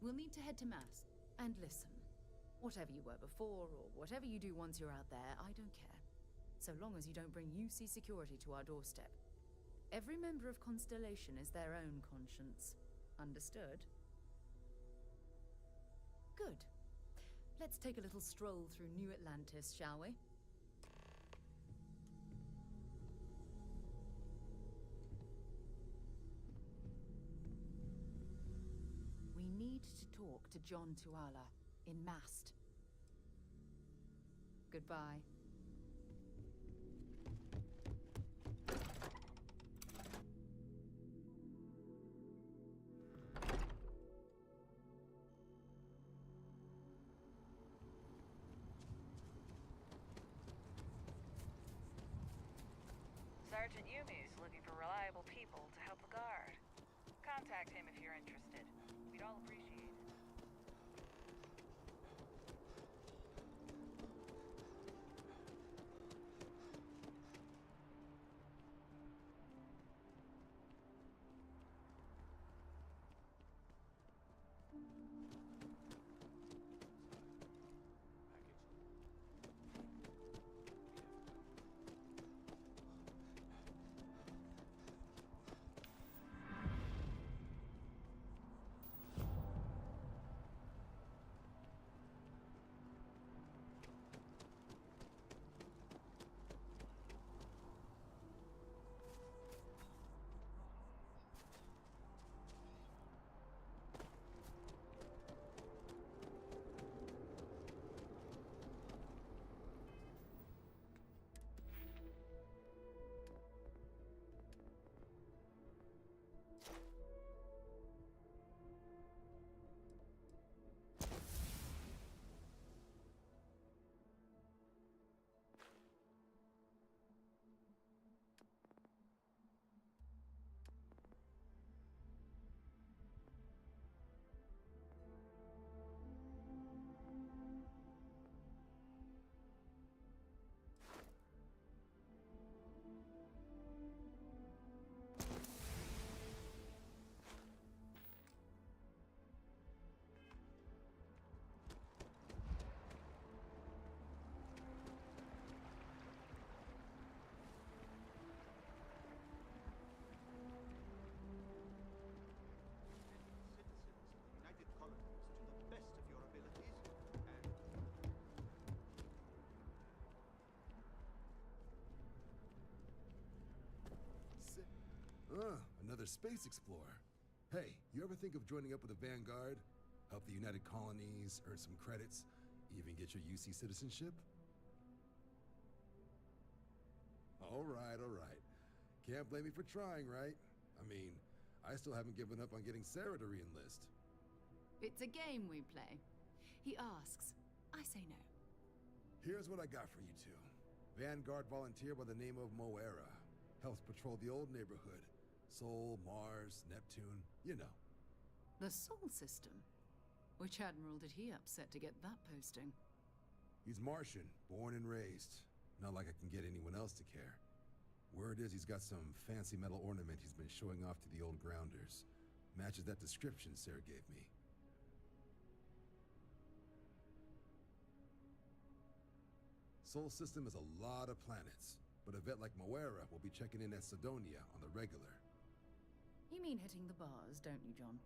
We'll need to head to Mass. And listen, whatever you were before, or whatever you do once you're out there, I don't care. So long as you don't bring UC security to our doorstep. Every member of Constellation is their own conscience. Understood? Good. Let's take a little stroll through New Atlantis, shall we? We need to talk to John Tuala in Mast. Goodbye. Sergeant Yumi's looking for reliable people to help the guard. Contact him if you're interested. We'd all appreciate it. Another space explorer. Hey, you ever think of joining up with the Vanguard? Help the United Colonies, earn some credits, even get your UC citizenship? All right, all right. Can't blame me for trying, right? I mean, I still haven't given up on getting Sarah to re-enlist. It's a game we play. He asks, I say no. Here's what I got for you two. Vanguard volunteer by the name of Moera. Helps patrol the old neighborhood. Sol, Mars, Neptune, you know. The Sol system? Which admiral did he upset to get that posting? He's Martian, born and raised. Not like I can get anyone else to care. Word is he's got some fancy metal ornament he's been showing off to the old grounders. Matches that description Sarah gave me. Sol system is a lot of planets, but a vet like Moera will be checking in at Sidonia on the regular. You mean hitting the bars, don't you, John?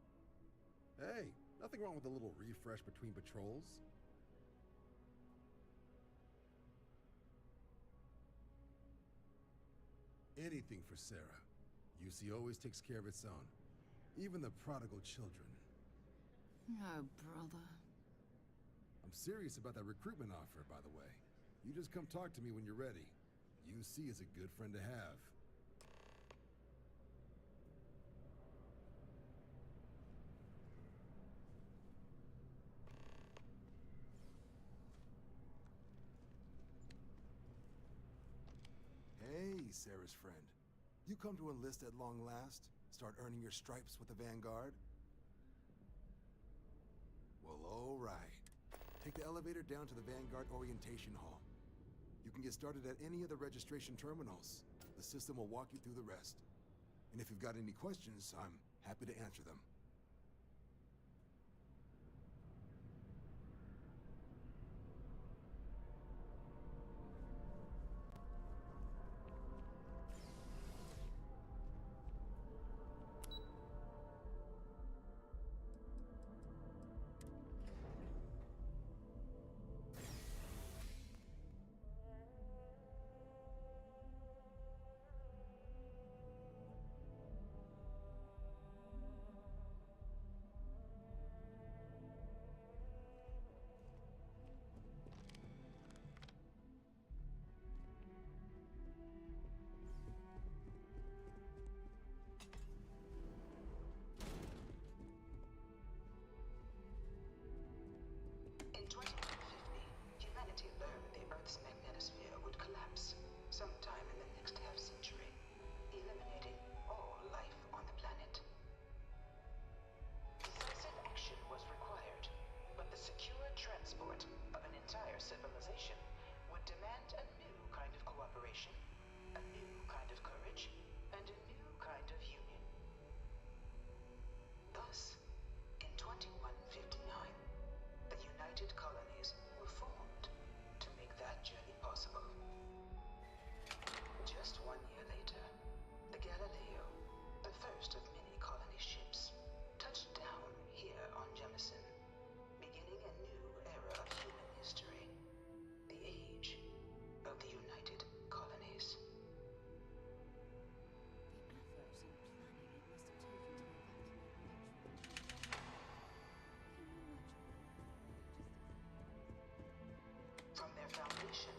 Hey, nothing wrong with a little refresh between patrols. Anything for Sarah. UC always takes care of its own. Even the prodigal children. Oh, brother. I'm serious about that recruitment offer, by the way. You just come talk to me when you're ready. UC is a good friend to have. Hey, Sarah's friend. You come to enlist at long last? Start earning your stripes with the Vanguard? Well, all right. Take the elevator down to the Vanguard Orientation Hall. You can get started at any of the registration terminals. The system will walk you through the rest. And if you've got any questions, I'm happy to answer them. In 2150, humanity learned the Earth's magnetosphere would collapse sometime in the next half-century, eliminating all life on the planet. Decisive action was required, but the secure transport of an entire civilization would demand a new kind of cooperation, a new kind of courage, and a new kind of union. Thus, in 2159, the United Colonies were formed to make that journey possible. Just 1 year later, the Galileo, the first of many colony ships, touched down here on Jemison, beginning a new era of human history, the age of the United Colonies. The effort and planning it must have taken to evacuate Can you imagine? From their foundation,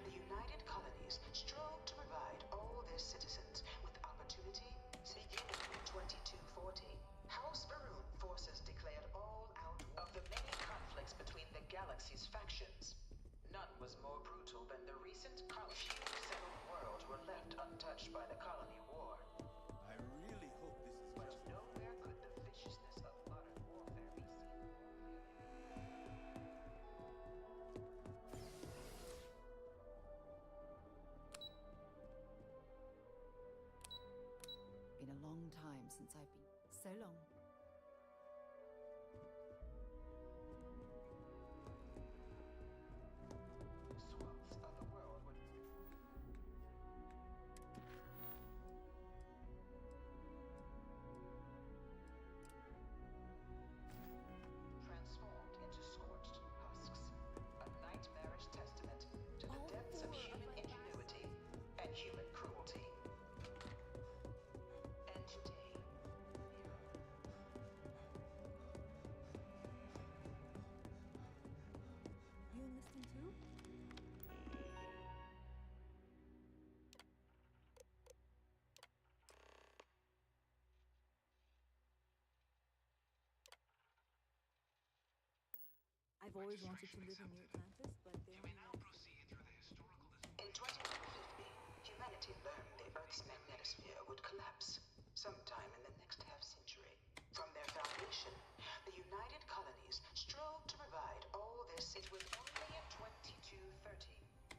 the United Colonies strove to provide all their citizens with opportunity. Beginning in 2240, House Baroon forces declared all out of the many conflicts between the galaxy's factions. None was more brutal than the recent few settled worlds were left untouched by the colony war. I really hope this is But nowhere could the viciousness of modern warfare be seen. Been a long time since I've been. So long. Swaths of the world were transformed into scorched husks, a nightmarish testament to the depths of human ingenuity and human cruelty. And I've always wanted to live in New Atlantis, but they only let In 2250, humanity learned the Earth's magnetosphere would collapse sometime in the next half-century. From their foundation, the United Colonies strove to provide all this. It was only in 2230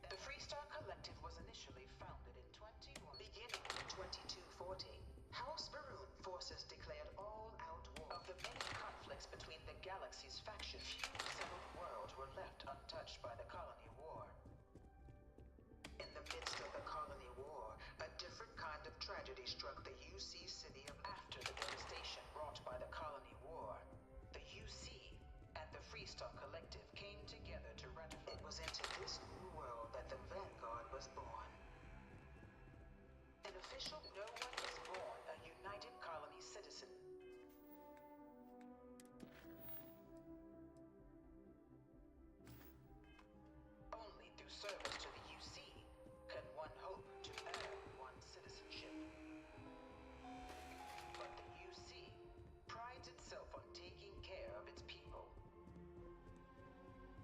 that the Freestar Collective was initially founded in 21. Beginning in 2240, House Baroon forces declared all-out war. Of the many conflicts between the galaxy's factions, few settled worlds were left untouched by the colony war. In the midst of the colony war, a different kind of tragedy struck the UC city of after the devastation wrought by the colony war. The UC and the Freestar Collective came together to ratify. It was into this new world that the Vanguard was born. An official, no one is born a United Colony citizen. Only through service to the UC can one hope to earn one's citizenship. But the UC prides itself on taking care of its people.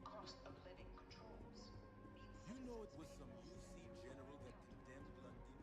Cost of living controls means You know it was some UC general that condemned Londini?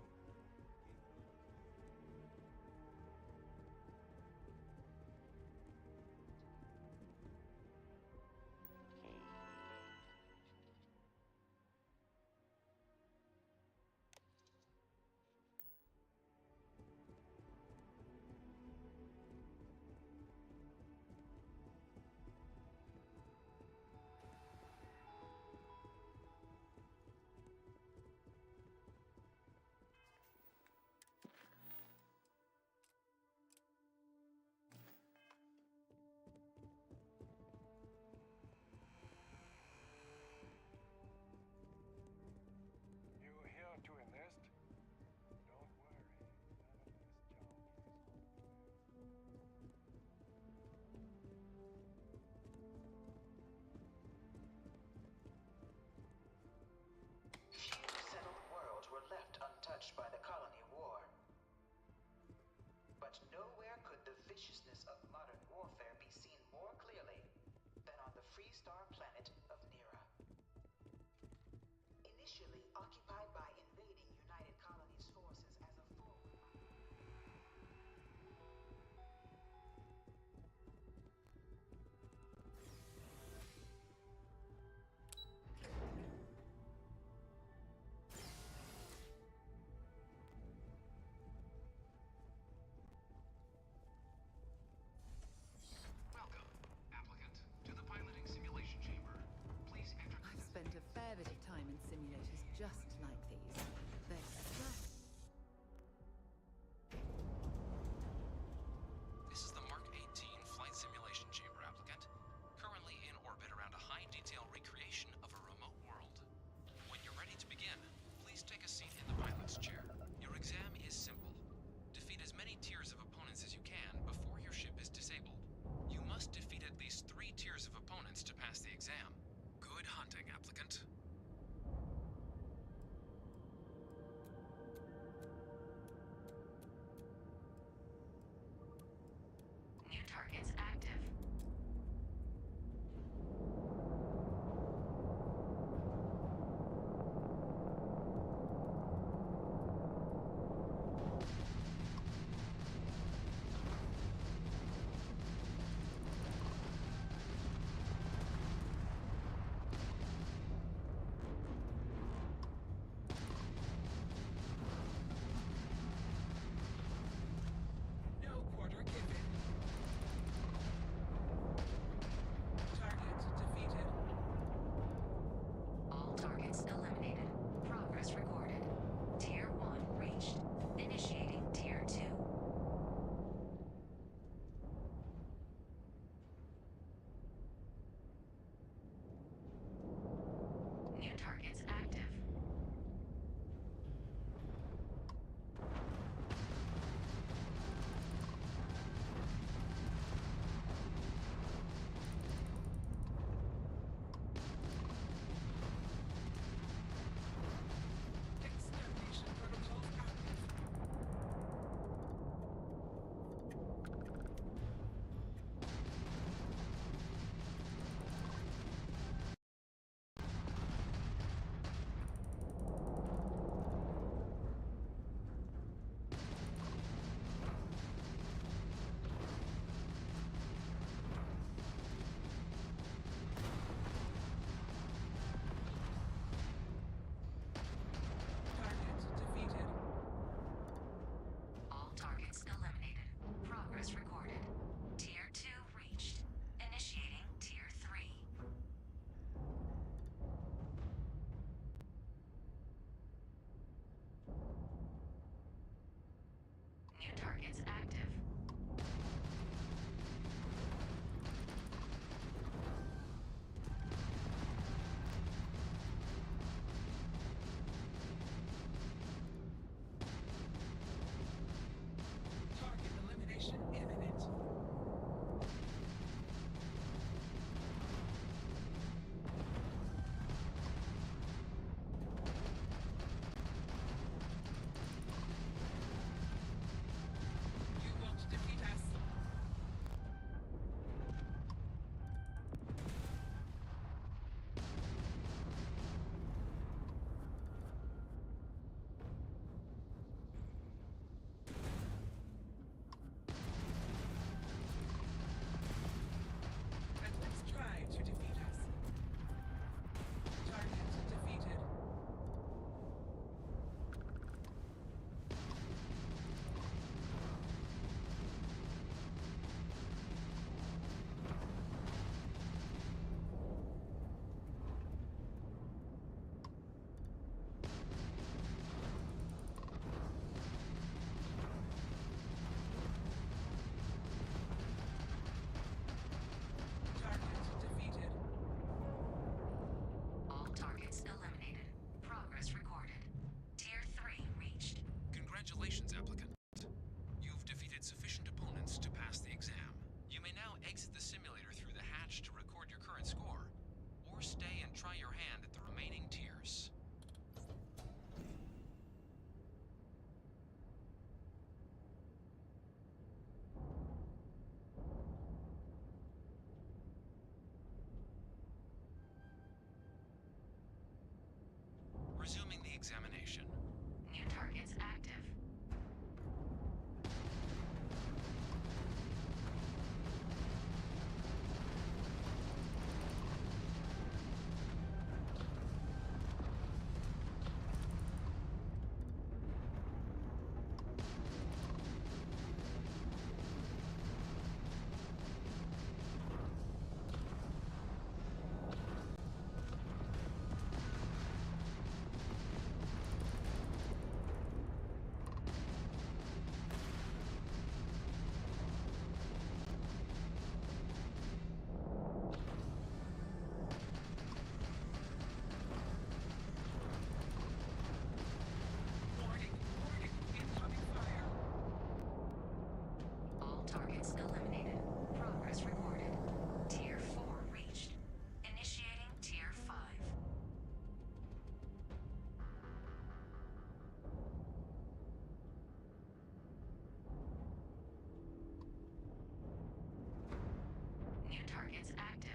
You here to enlist? Don't worry, none of this junk is few settled worlds were left untouched by the colony war. But nowhere could the viciousness of modern warfare be seen more clearly than on the Freestar planet of Nera. Initially occupied by invading United Colonies forces as a forward. Welcome, applicant, to the piloting simulation chamber. Please enter. I've spent a fair bit of time in simulators just like these. They're just... This is the Mark 18 Flight Simulation Chamber, applicant. Currently in orbit around a high-detail recreation of a remote world. When you're ready to begin, please take a seat in the pilot's chair. Your exam is simple. Defeat as many tiers of opponents as you can before your ship is disabled. You must defeat at least 3 tiers of opponents to pass the exam. Good hunting, applicant. New targets active. No quarter given. Resuming the examination. New targets active. All targets eliminated. Progress reported. Tier 4 reached. Initiating Tier 5. New targets active.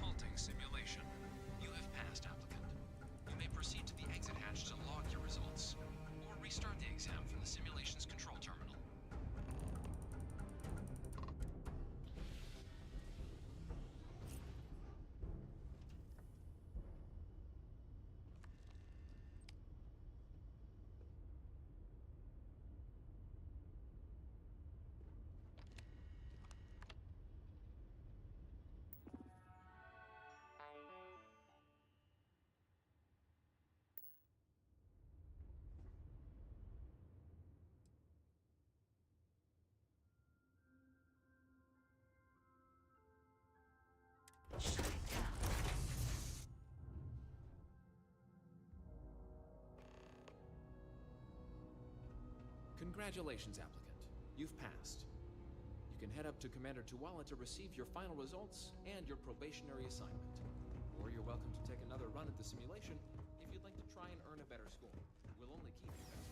Halting simulation. You have passed, applicant. You may proceed to the exit hatch to log your results, or restart the exam from the simulation's control terminal. Shutting down. Congratulations, applicant. You've passed. You can head up to Commander Tuwala to receive your final results and your probationary assignment. Or you're welcome to take another run at the simulation if you'd like to try and earn a better score. We'll only keep you best run.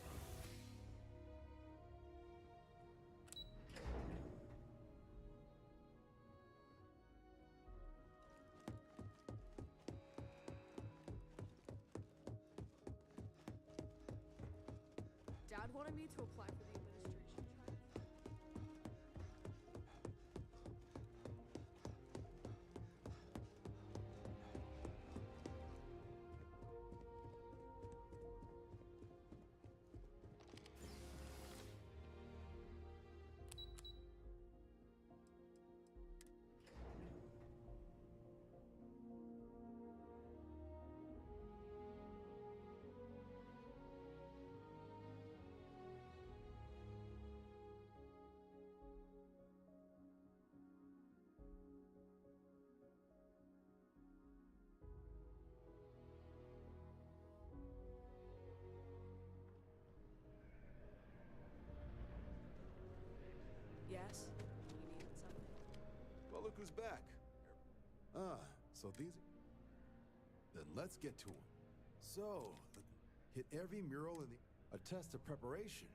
Dad wanted me to apply for the administration job. Yes? You needed something? Well, look who's back. Ah, so these... Then let's get to them. So, hit every mural in the... A test of preparation.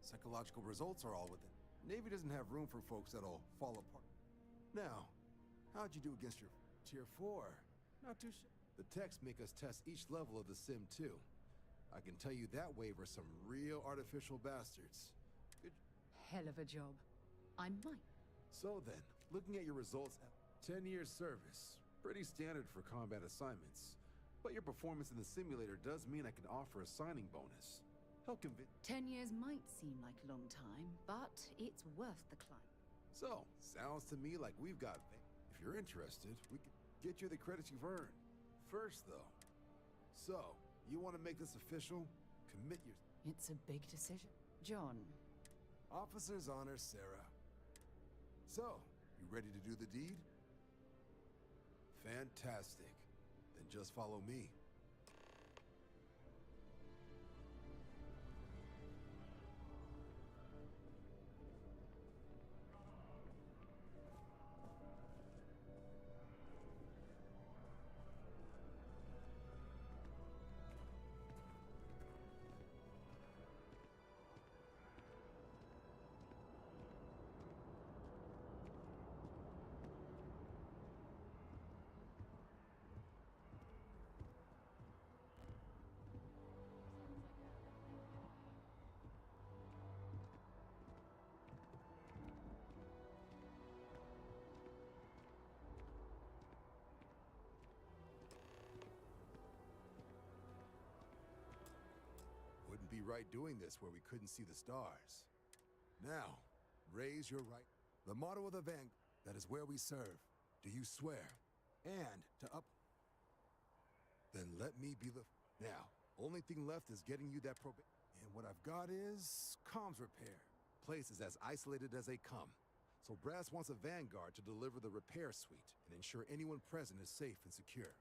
Psychological results are all within. Navy doesn't have room for folks that'll fall apart. Now, how'd you do against your Tier 4? Not too sure. The techs make us test each level of the sim, too. I can tell you that wave are some real artificial bastards. Good. Hell of a job. I might. So then, looking at your results at 10 years service, pretty standard for combat assignments. But your performance in the simulator does mean I can offer a signing bonus. Help convince... 10 years might seem like a long time, but it's worth the climb. So, sounds to me like we've got... If you're interested, we can get you the credits you've earned. First, though. So, you want to make this official? Commit your... It's a big decision. John. Officer's honor, Sarah. So, you ready to do the deed? Fantastic. Then just follow me. Wouldn't be right doing this where we couldn't see the stars. Now, raise your right. The motto of the Vanguard, that is where we serve. Do you swear? And to up... Then let me be the... Now, only thing left is getting you that And what I've got is... comms repair. Place is as isolated as they come. So Brass wants a Vanguard to deliver the repair suite and ensure anyone present is safe and secure.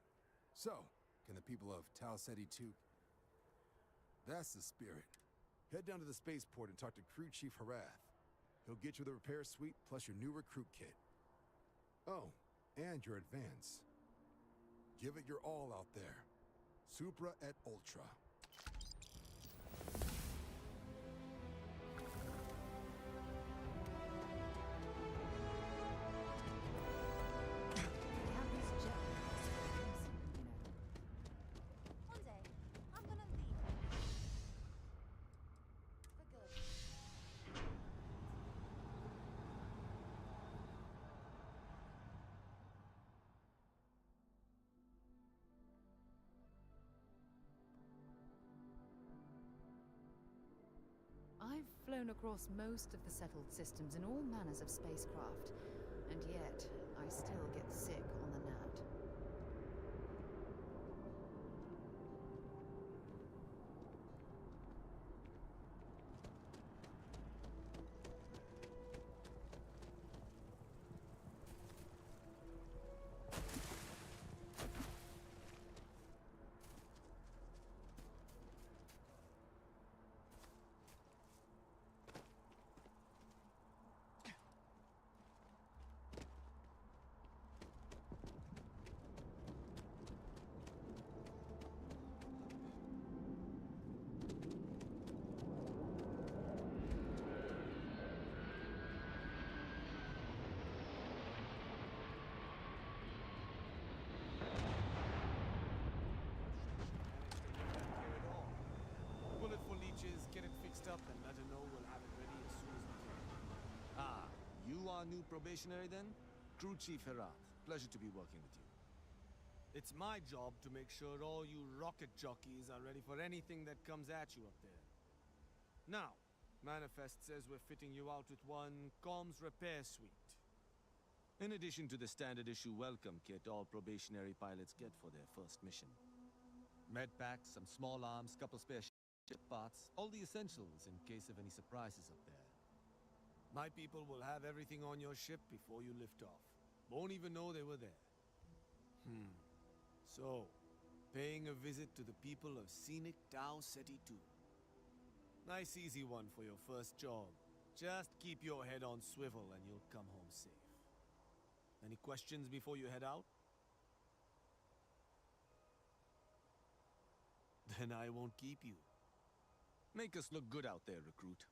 So, can the people of Tau Ceti 2... That's the spirit. Head down to the spaceport and talk to Crew Chief Harath. He'll get you the repair suite plus your new recruit kit. Oh, and your advance. Give it your all out there. Supra et Ultra. One day, I'm gonna leave. For good. I've flown across most of the settled systems in all manners of spacecraft, and yet I still get sick on the nat. Bullet for leeches, get it fixed up, and let her know we'll have it ready as soon as we can. Ah, you are new probationary then? Crew Chief Herath. Pleasure to be working with you. It's my job to make sure all you rocket jockeys are ready for anything that comes at you up there. Now, Manifest says we're fitting you out with one comms repair suite. In addition to the standard issue welcome kit all probationary pilots get for their first mission. Med packs, some small arms, couple spare ship parts, all the essentials in case of any surprises up there. My people will have everything on your ship before you lift off. Won't even know they were there. So, paying a visit to the people of scenic Tau Ceti 2. Nice easy one for your first job. Just keep your head on swivel and you'll come home safe. Any questions before you head out? Then I won't keep you. Make us look good out there, recruit.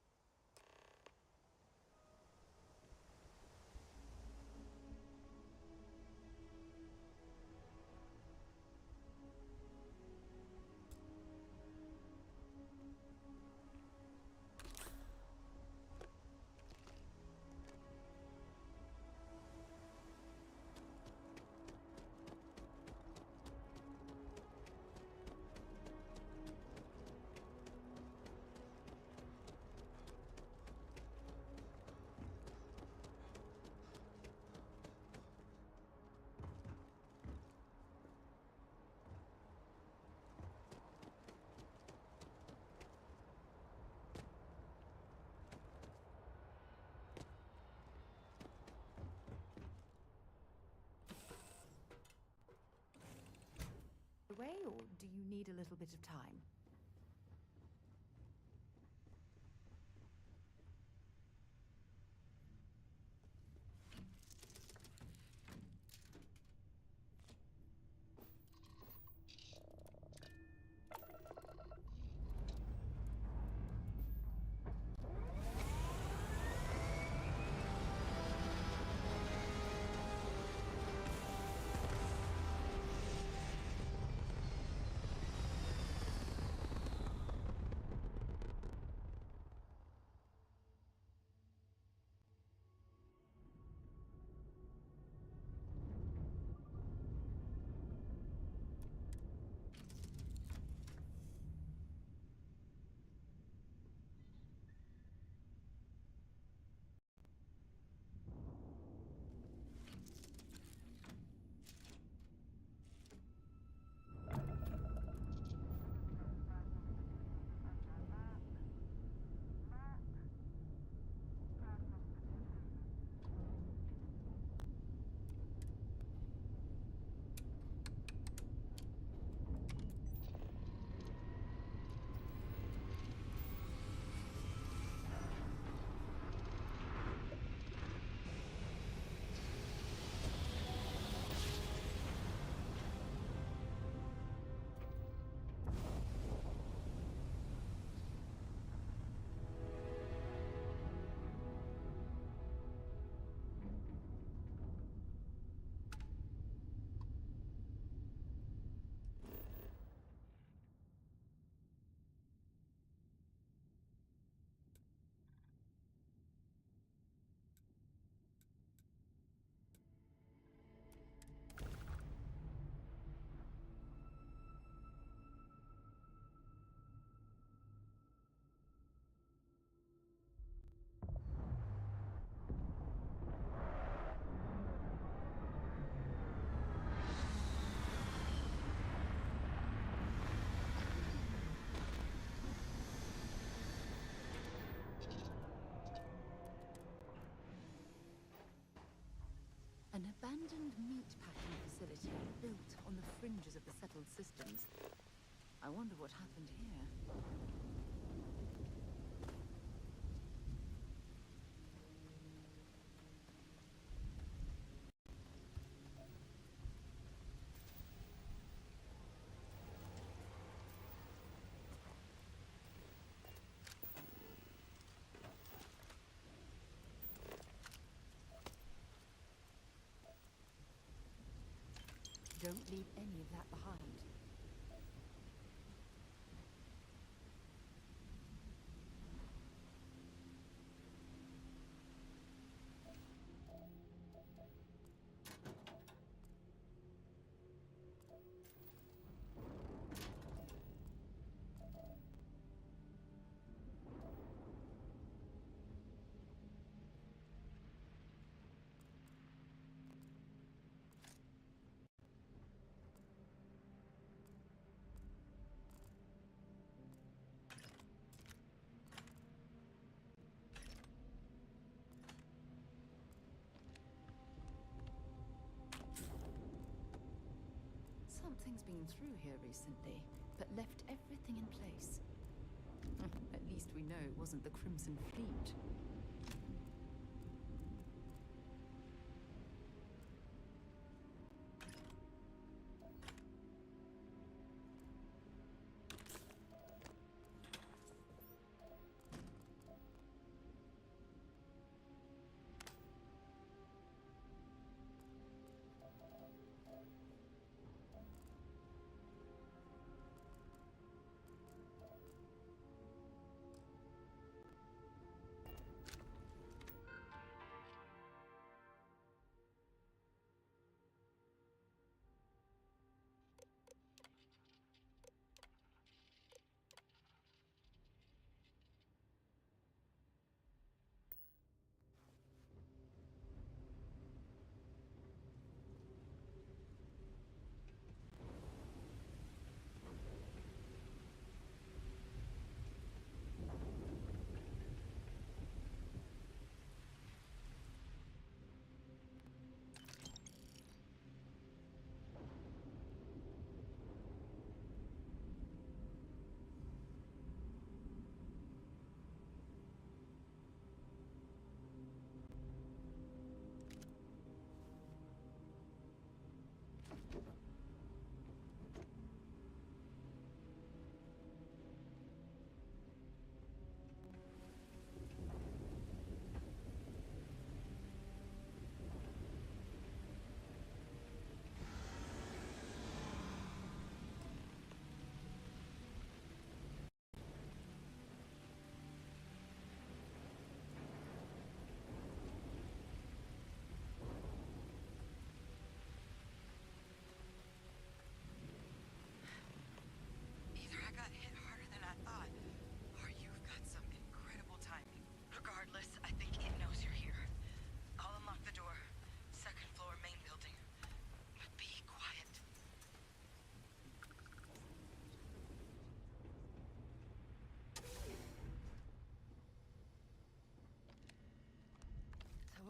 Away, or do you need a little bit of time? An abandoned meat-packing facility built on the fringes of the settled systems. I wonder what happened here. Don't leave any of that behind. Something's been through here recently, but left everything in place. At least we know it wasn't the Crimson Fleet.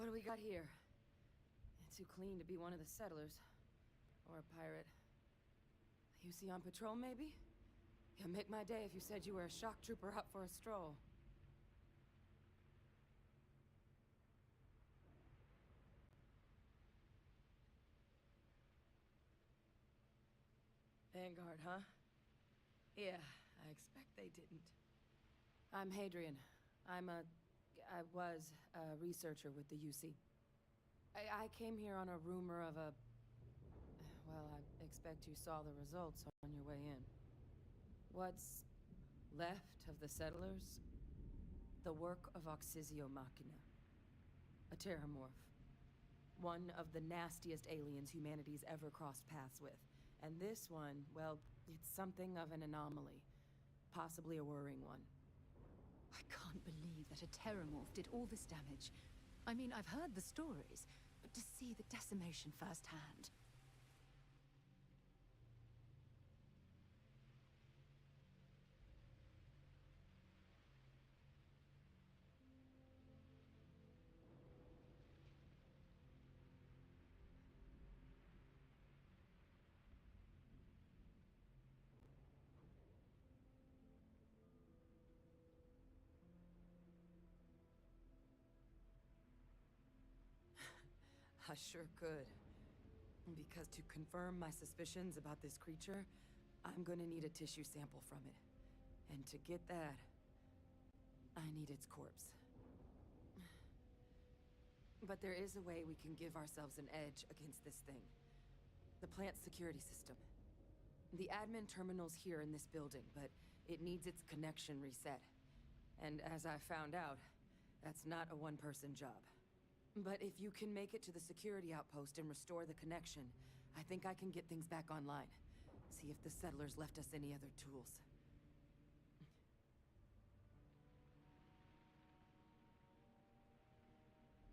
What do we got here? Too clean to be one of the settlers. Or a pirate. You see on patrol, maybe? You'll make my day if you said you were a shock trooper up for a stroll. Vanguard, huh? Yeah, I expect they didn't. I'm Hadrian. I was a researcher with the UC. I came here on a rumor of a... Well, I expect you saw the results on your way in. What's left of the settlers? The work of Oxysio Machina. A terramorph. One of the nastiest aliens humanity's ever crossed paths with. And this one, well, it's something of an anomaly. Possibly a worrying one. I can't believe that a terramorph did all this damage. I mean, I've heard the stories, but to see the decimation firsthand... I sure could. Because to confirm my suspicions about this creature, I'm gonna need a tissue sample from it. And to get that, I need its corpse. But there is a way we can give ourselves an edge against this thing. The plant security system. The admin terminal's here in this building, but it needs its connection reset. And as I found out, that's not a one-person job. But if you can make it to the security outpost and restore the connection, I think I can get things back online. See if the settlers left us any other tools.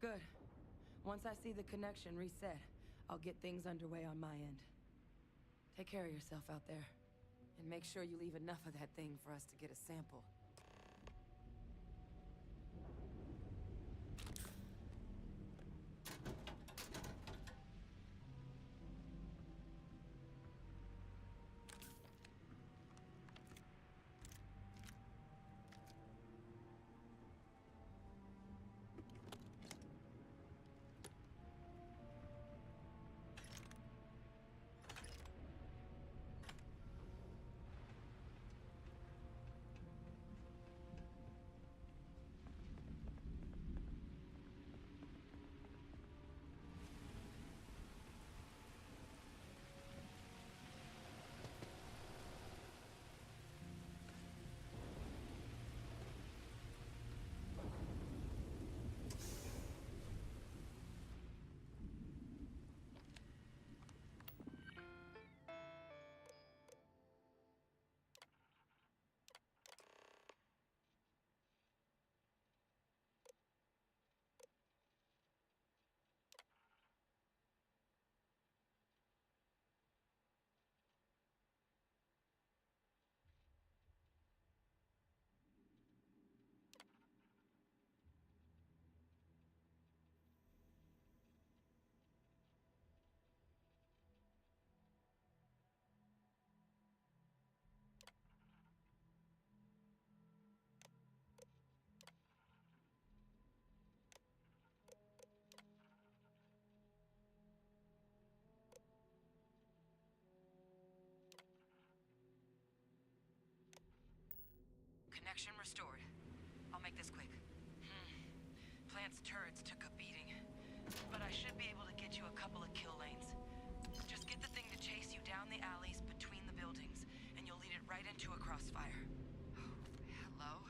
Good. Once I see the connection reset, I'll get things underway on my end. Take care of yourself out there. And make sure you leave enough of that thing for us to get a sample. Connection restored. I'll make this quick. Plant's turrets took a beating, but I should be able to get you a couple of kill lanes. Just get the thing to chase you down the alleys between the buildings, and you'll lead it right into a crossfire. Hello?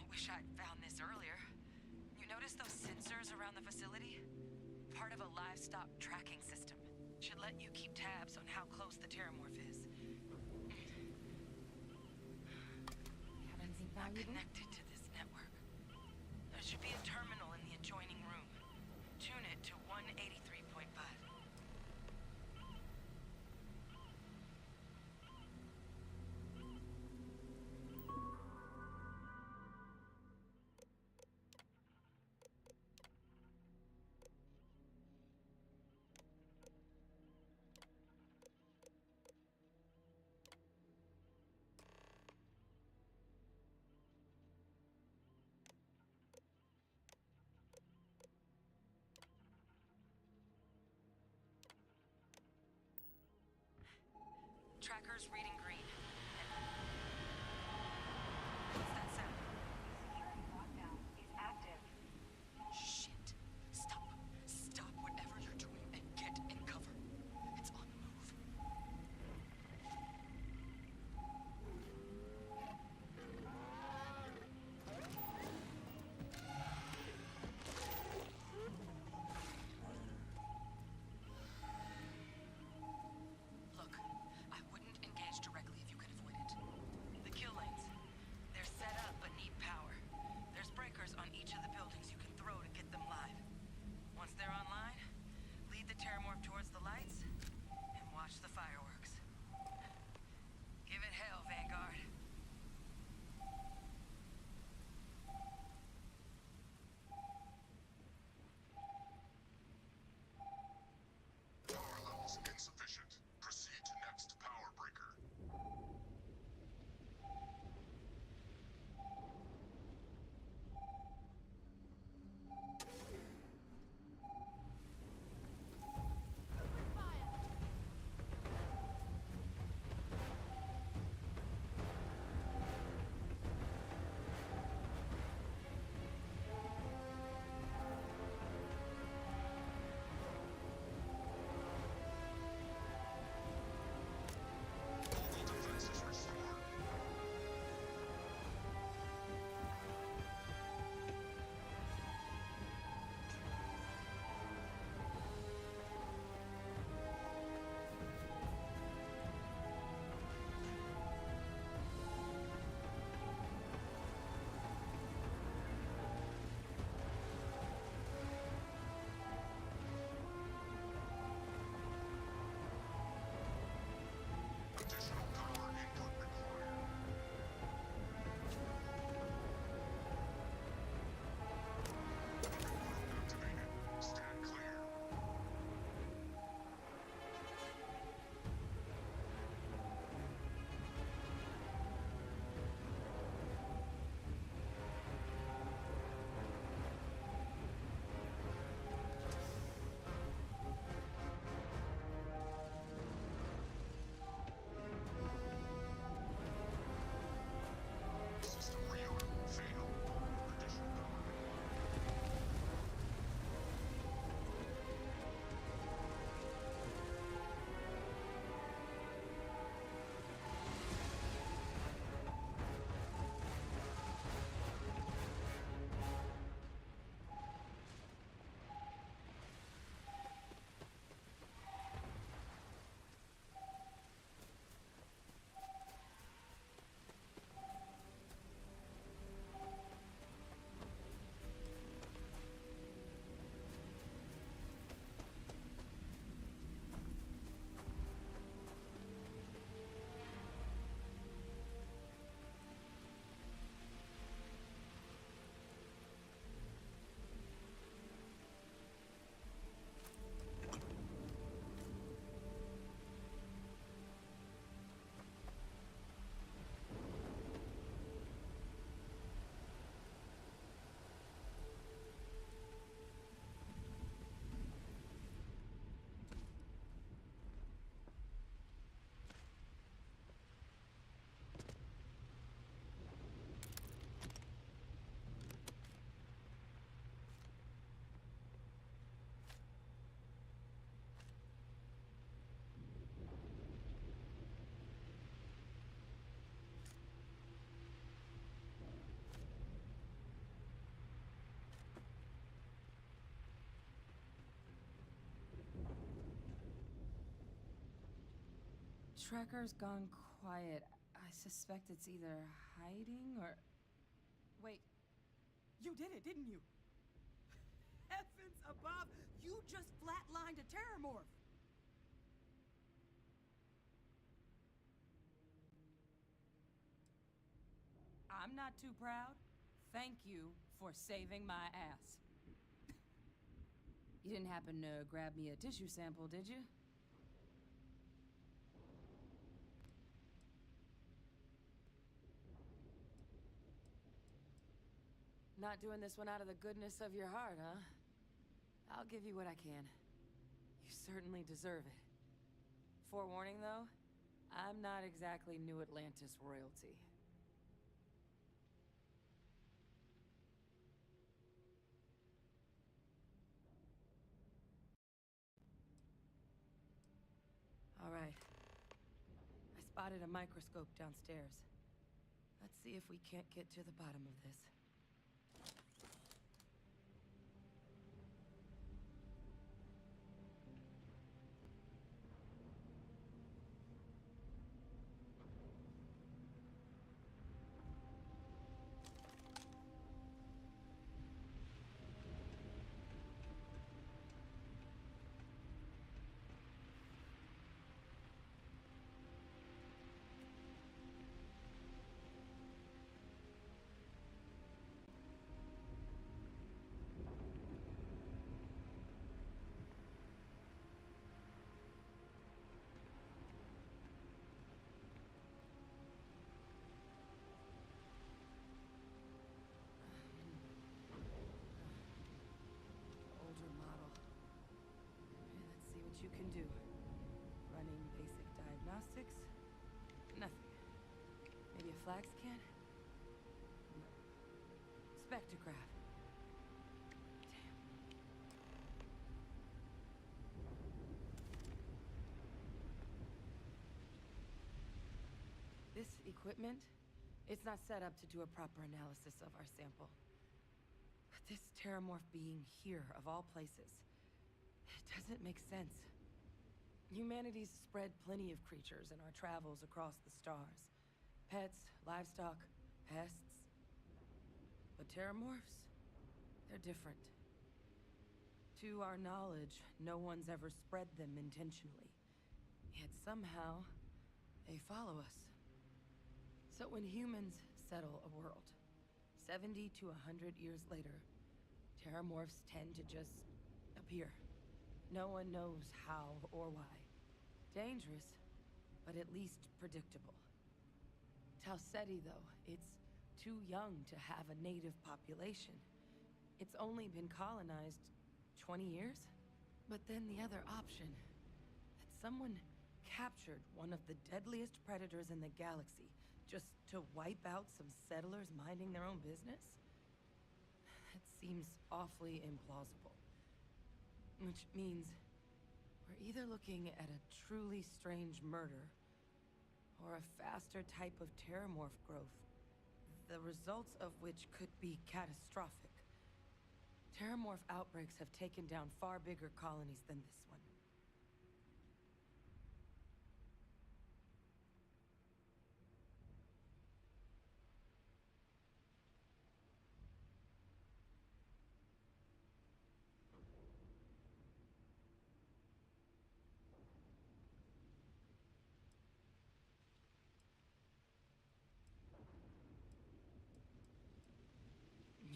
Wish I'd found this earlier. You notice those sensors around the facility? Part of a livestock tracking system. Should let you keep tabs on how close the terramorph is. Not connected to this network. There should be a terminal in the adjoining room. Tune it to 183.5. tracker's gone quiet. I suspect it's either hiding or... Wait. You did it, didn't you? Heavens above! You just flatlined a terramorph! I'm not too proud. Thank you for saving my ass. You didn't happen to grab me a tissue sample, did you? Not doing this one out of the goodness of your heart, huh? I'll give you what I can. You certainly deserve it. Forewarning, though, I'm not exactly New Atlantis royalty. All right. I spotted a microscope downstairs. Let's see if we can't get to the bottom of this. You can do. Running basic diagnostics? Nothing. Maybe a flag scan? No. Spectrograph. Damn. This equipment, it's not set up to do a proper analysis of our sample. But this terramorph being here, of all places, it doesn't make sense. Humanity's spread plenty of creatures in our travels across the stars. Pets, livestock, pests. But terramorphs? They're different. To our knowledge, no one's ever spread them intentionally. Yet somehow, they follow us. So when humans settle a world, 70 to 100 years later, terramorphs tend to just appear. No one knows how or why. Dangerous, but at least predictable. Tau Ceti, though, it's too young to have a native population. It's only been colonized 20 years? But then the other option, that someone captured one of the deadliest predators in the galaxy just to wipe out some settlers minding their own business? That seems awfully implausible. Which means we're either looking at a truly strange murder or a faster type of terramorph growth, the results of which could be catastrophic. Terramorph outbreaks have taken down far bigger colonies than this one.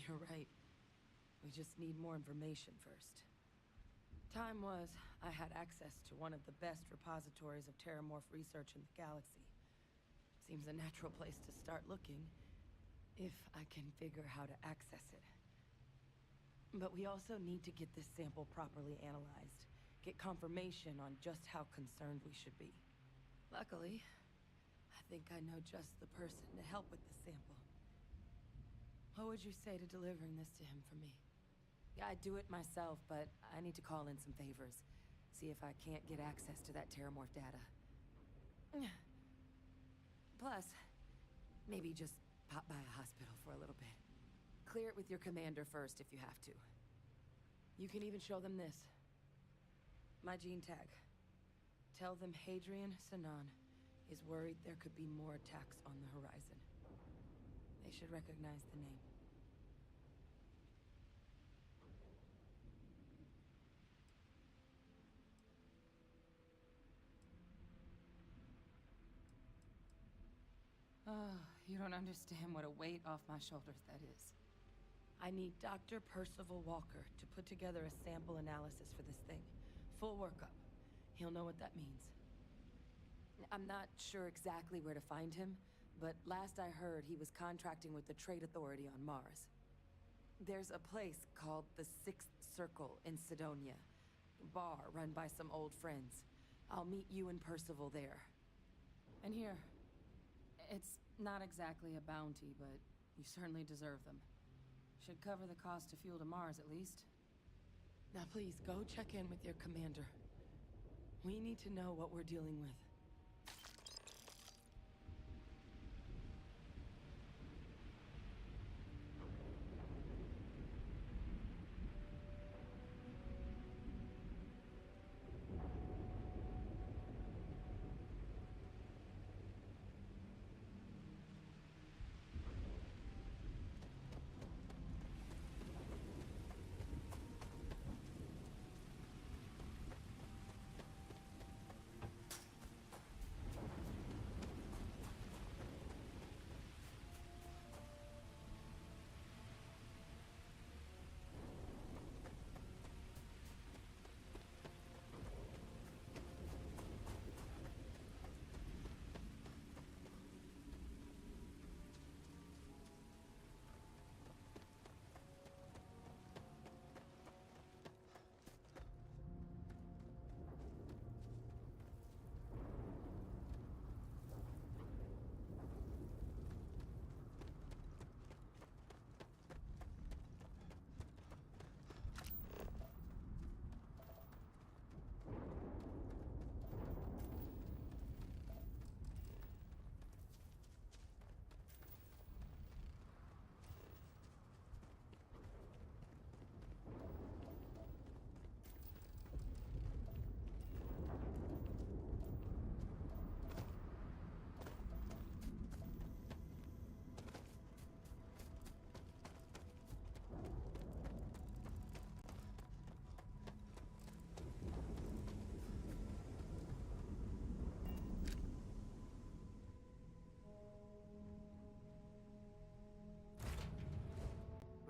You're right. We just need more information first. Time was, I had access to one of the best repositories of terramorph research in the galaxy. Seems a natural place to start looking, if I can figure how to access it. But we also need to get this sample properly analyzed, get confirmation on just how concerned we should be. Luckily, I think I know just the person to help with the sample. What would you say to delivering this to him for me? I'd do it myself, but I need to call in some favors. See if I can't get access to that terramorph data. Plus, maybe just pop by a hospital for a little bit. Clear it with your commander first if you have to. You can even show them this. My gene tag. Tell them Hadrian Sinan is worried there could be more attacks on the horizon. They should recognize the name. Oh, you don't understand what a weight off my shoulders that is. I need Dr. Percival Walker to put together a sample analysis for this thing. Full workup. He'll know what that means. I'm not sure exactly where to find him, but last I heard he was contracting with the Trade Authority on Mars. There's a place called the Sixth Circle in Sidonia. A bar run by some old friends. I'll meet you and Percival there. And here. It's not exactly a bounty, but you certainly deserve them. Should cover the cost to fuel to Mars, at least. Now please, go check in with your commander. We need to know what we're dealing with.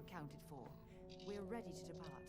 Accounted for. We're ready to depart.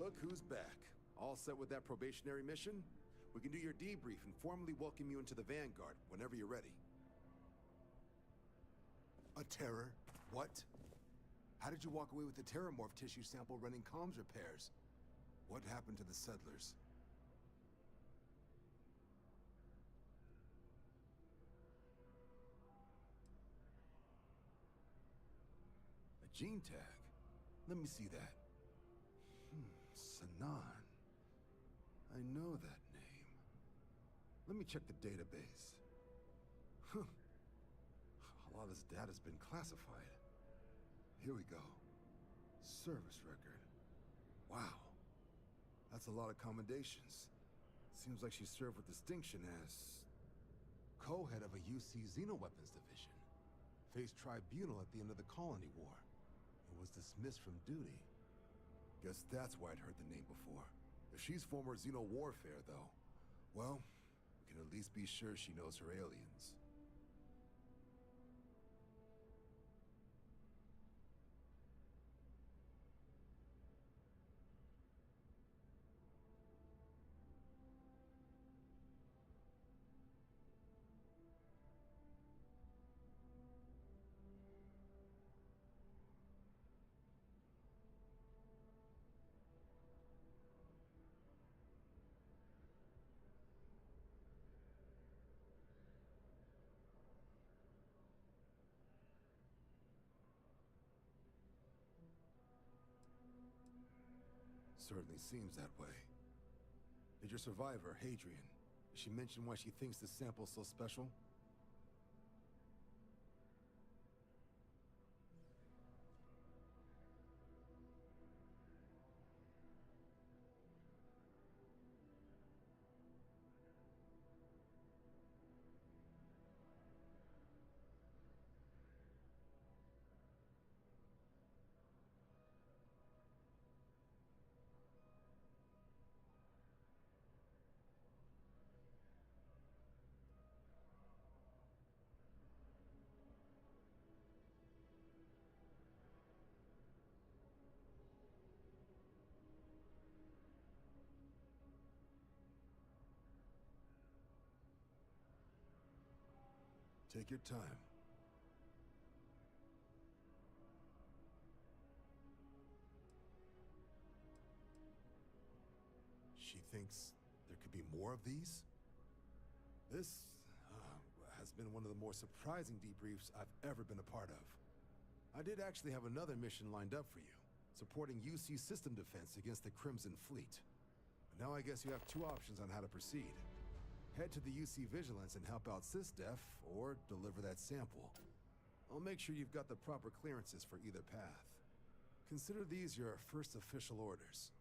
Look who's back. All set with that probationary mission? We can do your debrief and formally welcome you into the Vanguard whenever you're ready. A terror? What? How did you walk away with the terramorph tissue sample running comms repairs? What happened to the settlers? A gene tag? Let me see that. Sanan. I know that name. Let me check the database. Huh. A lot of this data's been classified. Here we go. Service record. Wow. That's a lot of commendations. Seems like she served with distinction as co-head of a UC Xenoweapons division. Faced tribunal at the end of the Colony War. And was dismissed from duty. Guess that's why I'd heard the name before. If she's former Xeno warfare, though, well, we can at least be sure she knows her aliens. Certainly seems that way. Did your survivor, Hadrian, did she mention why she thinks this sample's so special? Take your time. She thinks there could be more of these? This has been one of the more surprising debriefs I've ever been a part of. I did actually have another mission lined up for you, supporting UC system defense against the Crimson Fleet. But now I guess you have two options on how to proceed. Head to the UC Vigilance and help out SysDef, or deliver that sample. I'll make sure you've got the proper clearances for either path. Consider these your first official orders.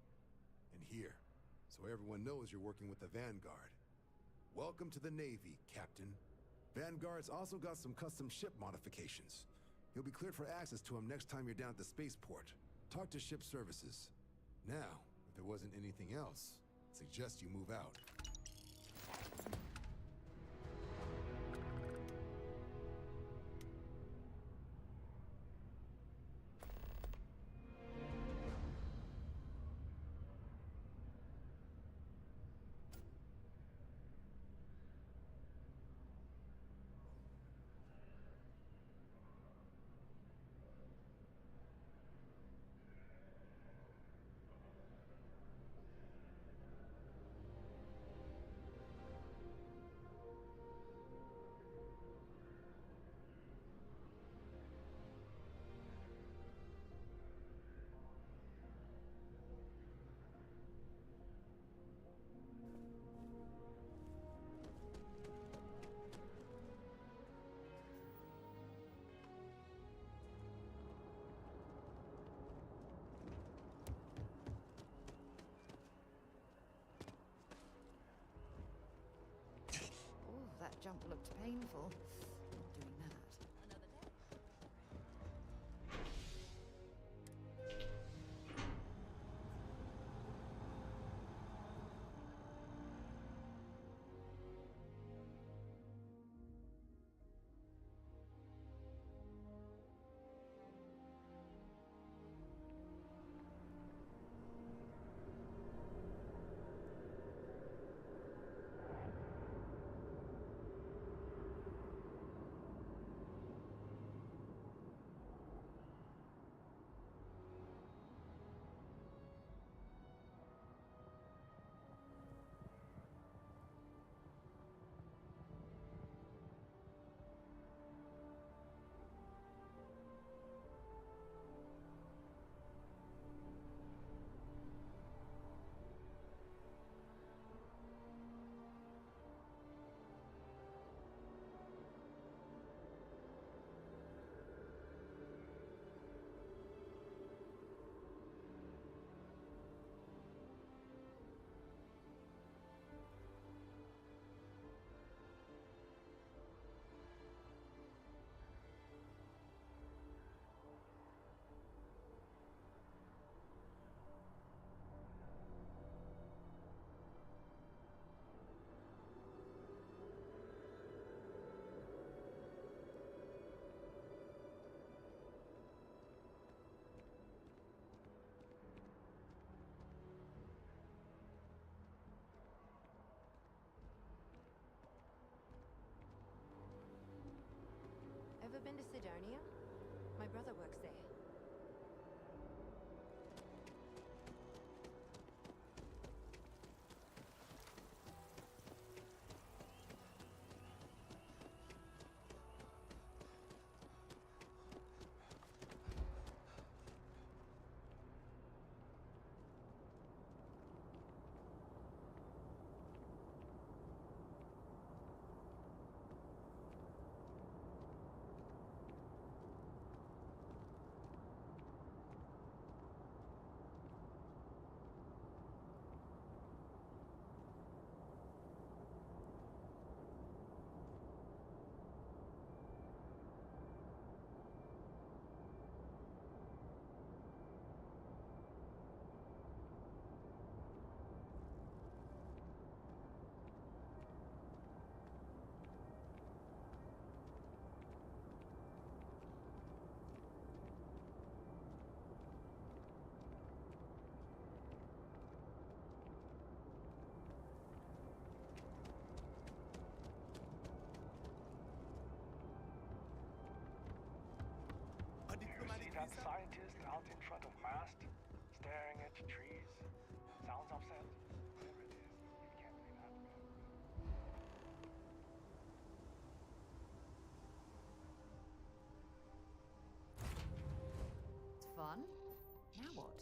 And here, so everyone knows you're working with the Vanguard. Welcome to the Navy, Captain. Vanguard's also got some custom ship modifications. You'll be cleared for access to them next time you're down at the spaceport. Talk to ship services. Now, if there wasn't anything else, I suggest you move out. That jump looked painful. Not doing that. Ever been to Sidonia? My brother works there. Do you see that scientist out in front of mast, staring at trees? Sounds upset. Whatever it is, it can't be that bad. It's fun. Now what?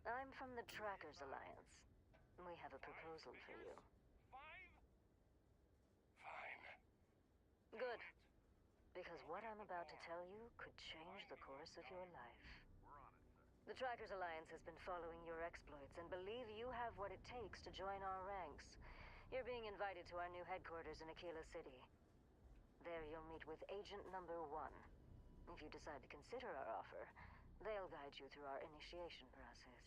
I'm from the Trackers Alliance. We have a proposal for you. Fine. Good. Because what I'm about to tell you could change the course of your life. The Trackers Alliance has been following your exploits and believe you have what it takes to join our ranks. You're being invited to our new headquarters in Aquila City. There you'll meet with Agent Number 1. If you decide to consider our offer, they'll guide you through our initiation process.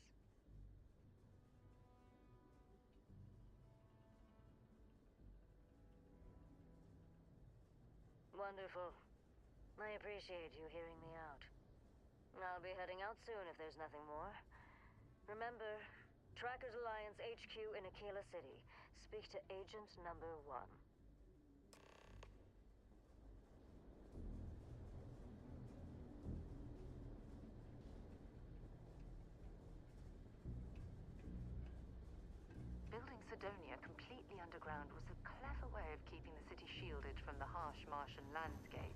Wonderful. I appreciate you hearing me out. I'll be heading out soon if there's nothing more. Remember, Trackers Alliance HQ in Aquila City. Speak to Agent Number 1. Building Sidonia completely underground was a clever way of keeping the city shielded from the harsh Martian landscape.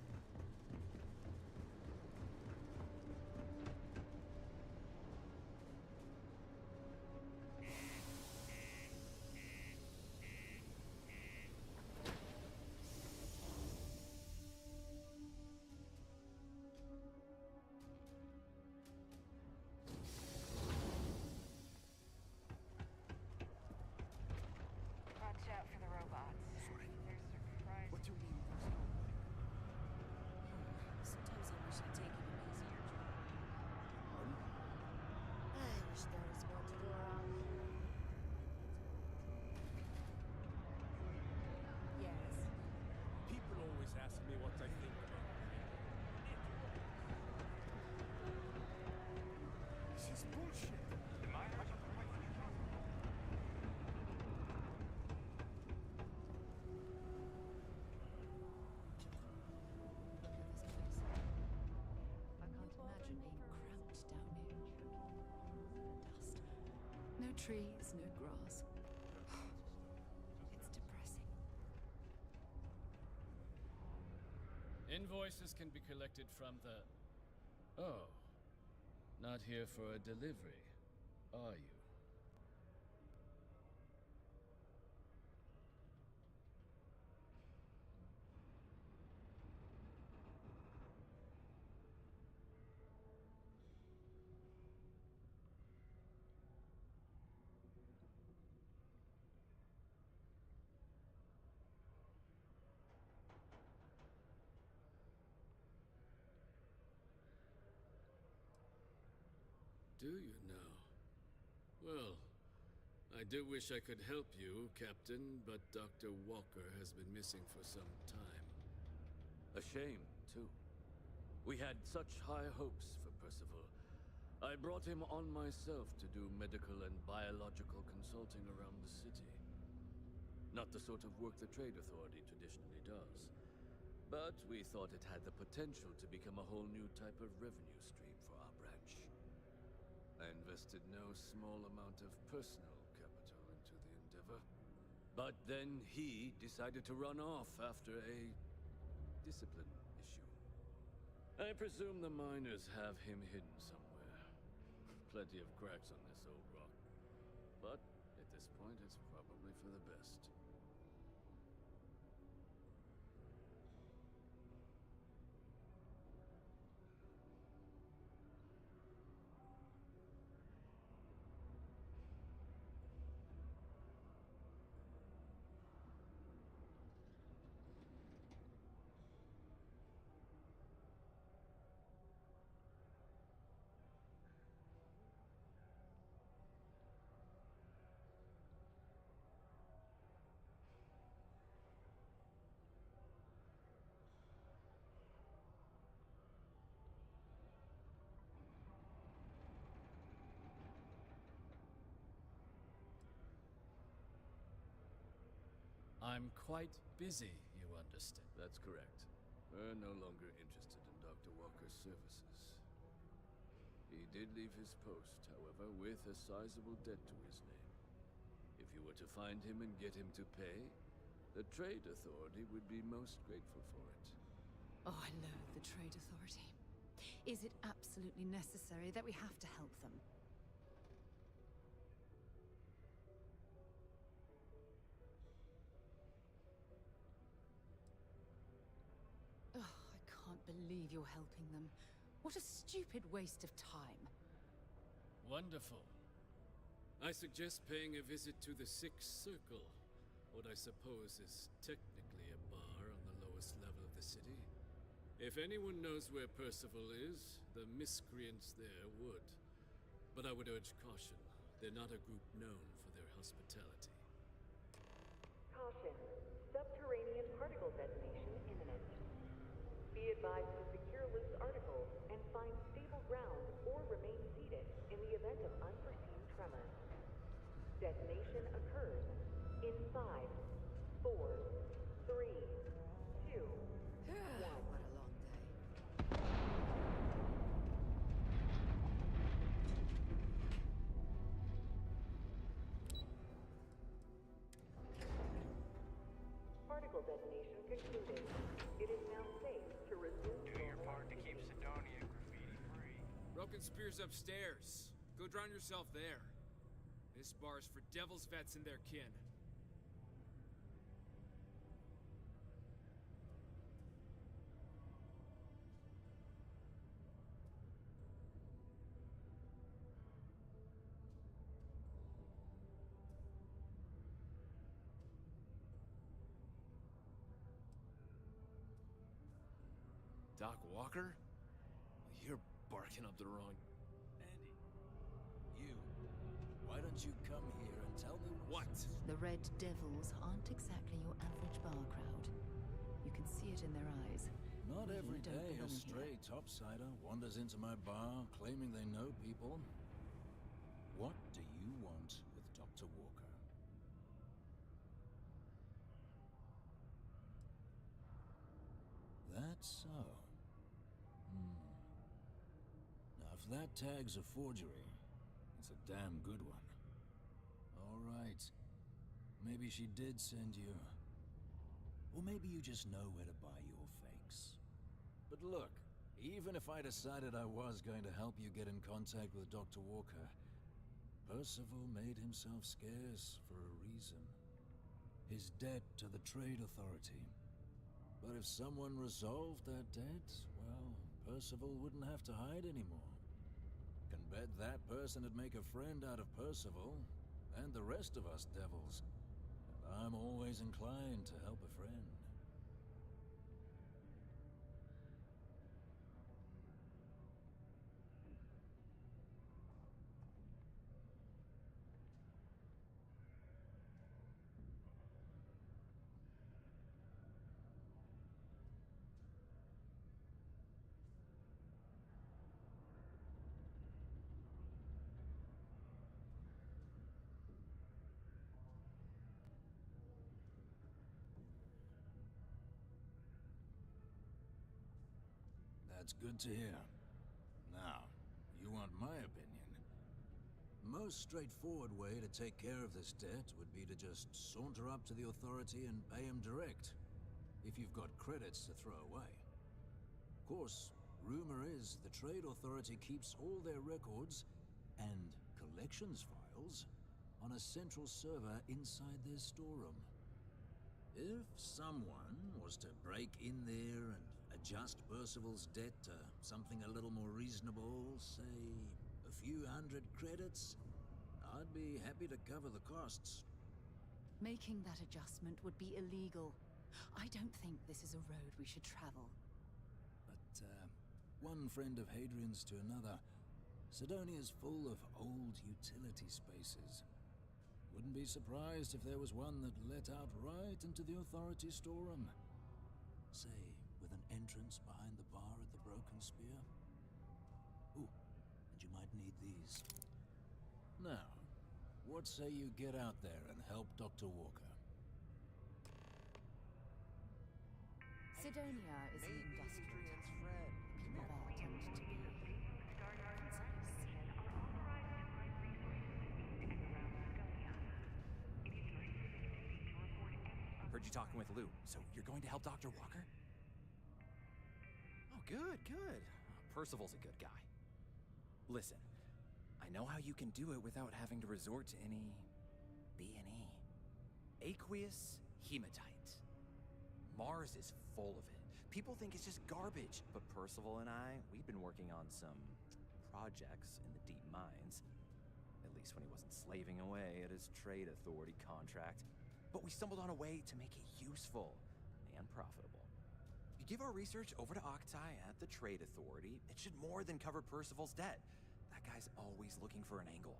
Watch out for the robots. They're surprised. What do you mean there's no Sometimes I wish I'd taken an easier job. Pardon? I wish there was more to do around here. Yes. People always ask me what I think about This is bullshit. Am I right? I can't imagine being cramped down here. The dust. No trees, no grass. It's depressing. Invoices can be collected from the... Oh. Not here for a delivery, are you? Do you now? Well, I do wish I could help you, Captain, but Dr. Walker has been missing for some time. A shame, too. We had such high hopes for Percival. I brought him on myself to do medical and biological consulting around the city. Not the sort of work the Trade Authority traditionally does. But we thought it had the potential to become a whole new type of revenue stream for our branch. I invested no small amount of personal capital into the endeavor. But then he decided to run off after a discipline issue. I presume the miners have him hidden somewhere. Plenty of cracks on this old rock. But at this point, it's probably for the best. I'm quite busy, you understand. That's correct. We're no longer interested in Dr. Walker's services. He did leave his post, however, with a sizable debt to his name. If you were to find him and get him to pay, the Trade Authority would be most grateful for it. Oh, I loathe the Trade Authority. Is it absolutely necessary that we have to help them? believe you're helping them. What a stupid waste of time. Wonderful. I suggest paying a visit to the Sixth Circle, what I suppose is technically a bar on the lowest level of the city. If anyone knows where Percival is, the miscreants there would. But I would urge caution. They're not a group known for their hospitality. Caution. Subterranean particle detonation imminent. Be advised to secure loose articles and find stable ground or remain seated in the event of unforeseen tremors. Detonation occurs in 5, 4, 3, 2, 1. What a long day. Particle detonation concluded. It is now safe to resume. Do your part to keep Sidonia graffiti-free. Broken Spear's upstairs. Go drown yourself there. This bar's for Devil's Vets and their kin. Doc Walker? You're barking up the wrong... Andy, you. Why don't you come here and tell me what? The Red Devils aren't exactly your average bar crowd. You can see it in their eyes. Not You every don't day a belong here. stray topsider wanders into my bar claiming they know people. What do you want with Dr. Walker? That's so. Now, if that tag's a forgery, it's a damn good one. All right. Maybe she did send you. Or maybe you just know where to buy your fakes. But look, even if I decided I was going to help you get in contact with Dr. Walker, Percival made himself scarce for a reason. His debt to the Trade Authority. But if someone resolved that debt, well, Percival wouldn't have to hide anymore. Can bet that person would make a friend out of Percival, and the rest of us devils. And I'm always inclined to help a friend. That's good to hear. Now, you want my opinion? Most straightforward way to take care of this debt would be to just saunter up to the authority and pay him direct, if you've got credits to throw away. Of course, rumor is the Trade Authority keeps all their records and collections files on a central server inside their storeroom. If someone was to break in there and adjust Percival's debt to something a little more reasonable, say a few hundred credits, I'd be happy to cover the costs. Making that adjustment would be illegal. I don't think this is a road we should travel. But, one friend of Hadrian's to another, Sidonia's full of old utility spaces. Wouldn't be surprised if there was one that let out right into the authority storeroom. Say, with an entrance behind the bar at the Broken Spear. Ooh, and you might need these. Now, what say you get out there and help Dr. Walker? Sidonia is an industrial town. People there tend to be concise. Heard you talking with Lou, so you're going to help Dr. Walker? Oh, good, good. Percival's a good guy. Listen, I know how you can do it without having to resort to any... B&E. Aqueous hematite. Mars is full of it. People think it's just garbage, but Percival and I, we've been working on some projects in the deep mines. At least when he wasn't slaving away at his trade authority contract. But we stumbled on a way to make it useful and profitable. If you give our research over to Octai at the trade authority, it should more than cover Percival's debt. That guy's always looking for an angle.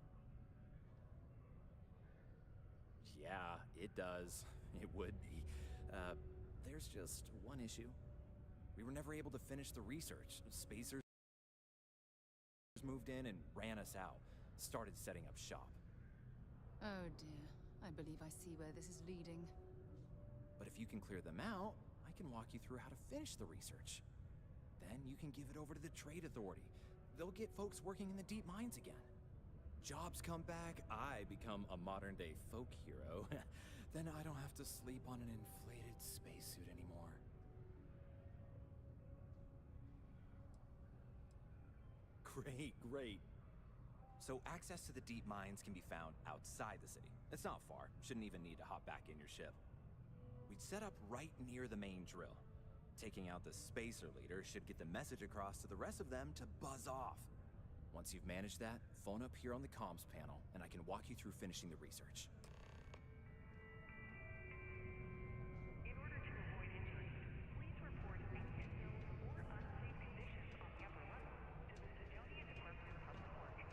Yeah, it does. It would be. There's just one issue. We were never able to finish the research. Spacers moved in and ran us out. Started setting up shop. Oh dear. I believe I see where this is leading. But if you can clear them out, I can walk you through how to finish the research. Then you can give it over to the trade authority. They'll get folks working in the deep mines again. Jobs come back, I become a modern-day folk hero. Then I don't have to sleep on an inflated spacesuit anymore. Great, great. So access to the deep mines can be found outside the city. It's not far. Shouldn't even need to hop back in your ship. We'd set up right near the main drill. Taking out the spacer leader should get the message across to the rest of them to buzz off. Once you've managed that, phone up here on the comms panel, and I can walk you through finishing the research. In order to avoid injuries, please report any unknown or unsafe conditions on the upper level to the Sidonian Department of Public Works.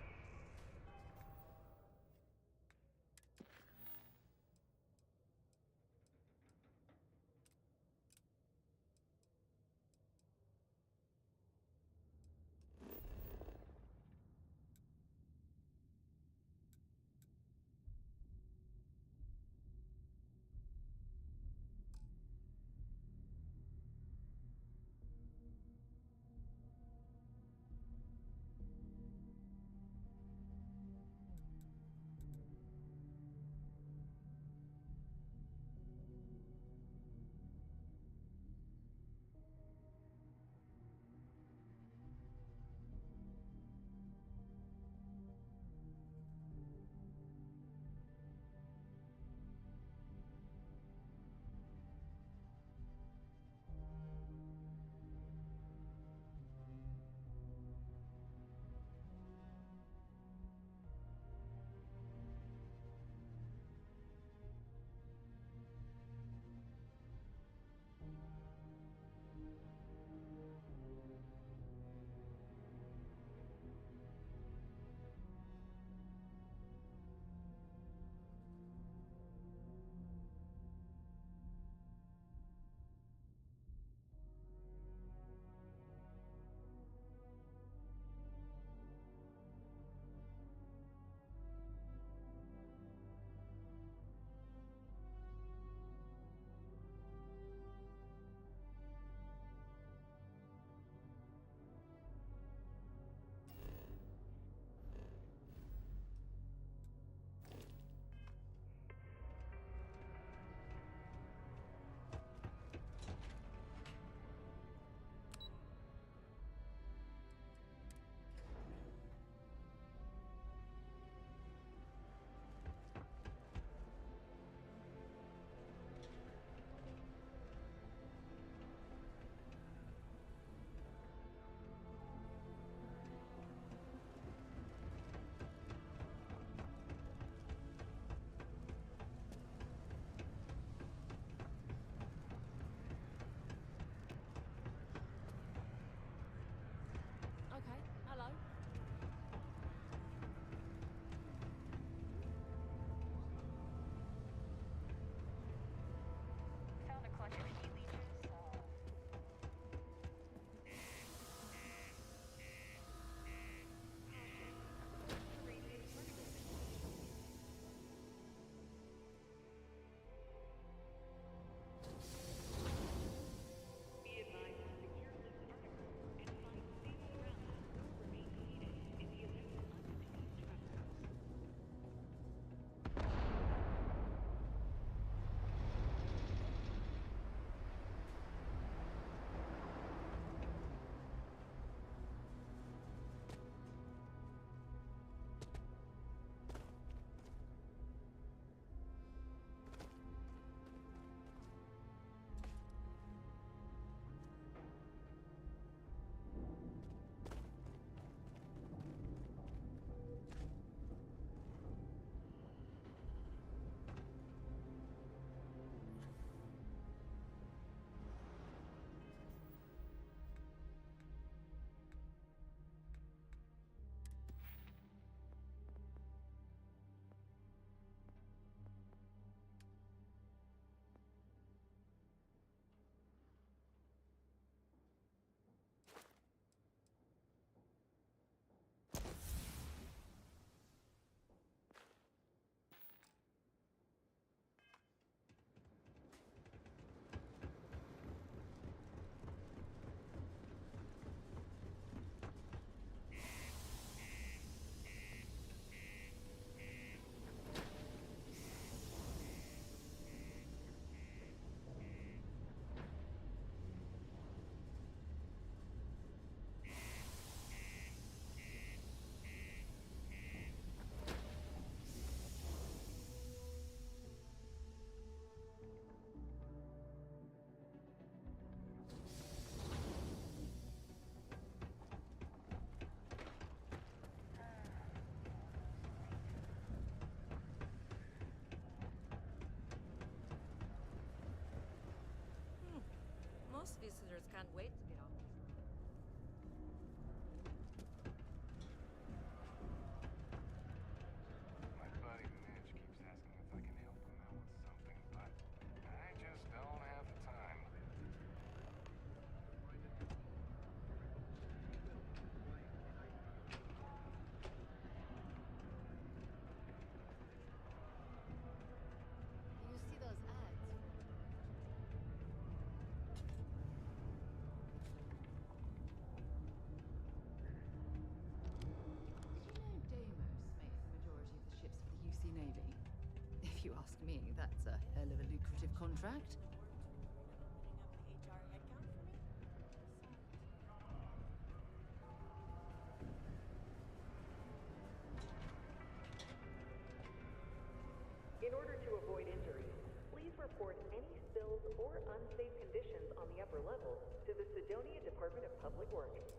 visitors can't wait to get off these roads. My buddy Mitch keeps asking if I can help him out with something, but I just don't have the time. You see those ads? Did you know Deimos makes the majority of the ships for the UC Navy? If you ask me, that's a hell of a lucrative contract. In order to avoid injuries, please report any spills or unsafe conditions on the upper levels to the Sidonia Department of Public Works.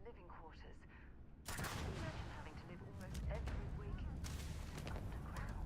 living quarters. I can't imagine having to live almost every week underground.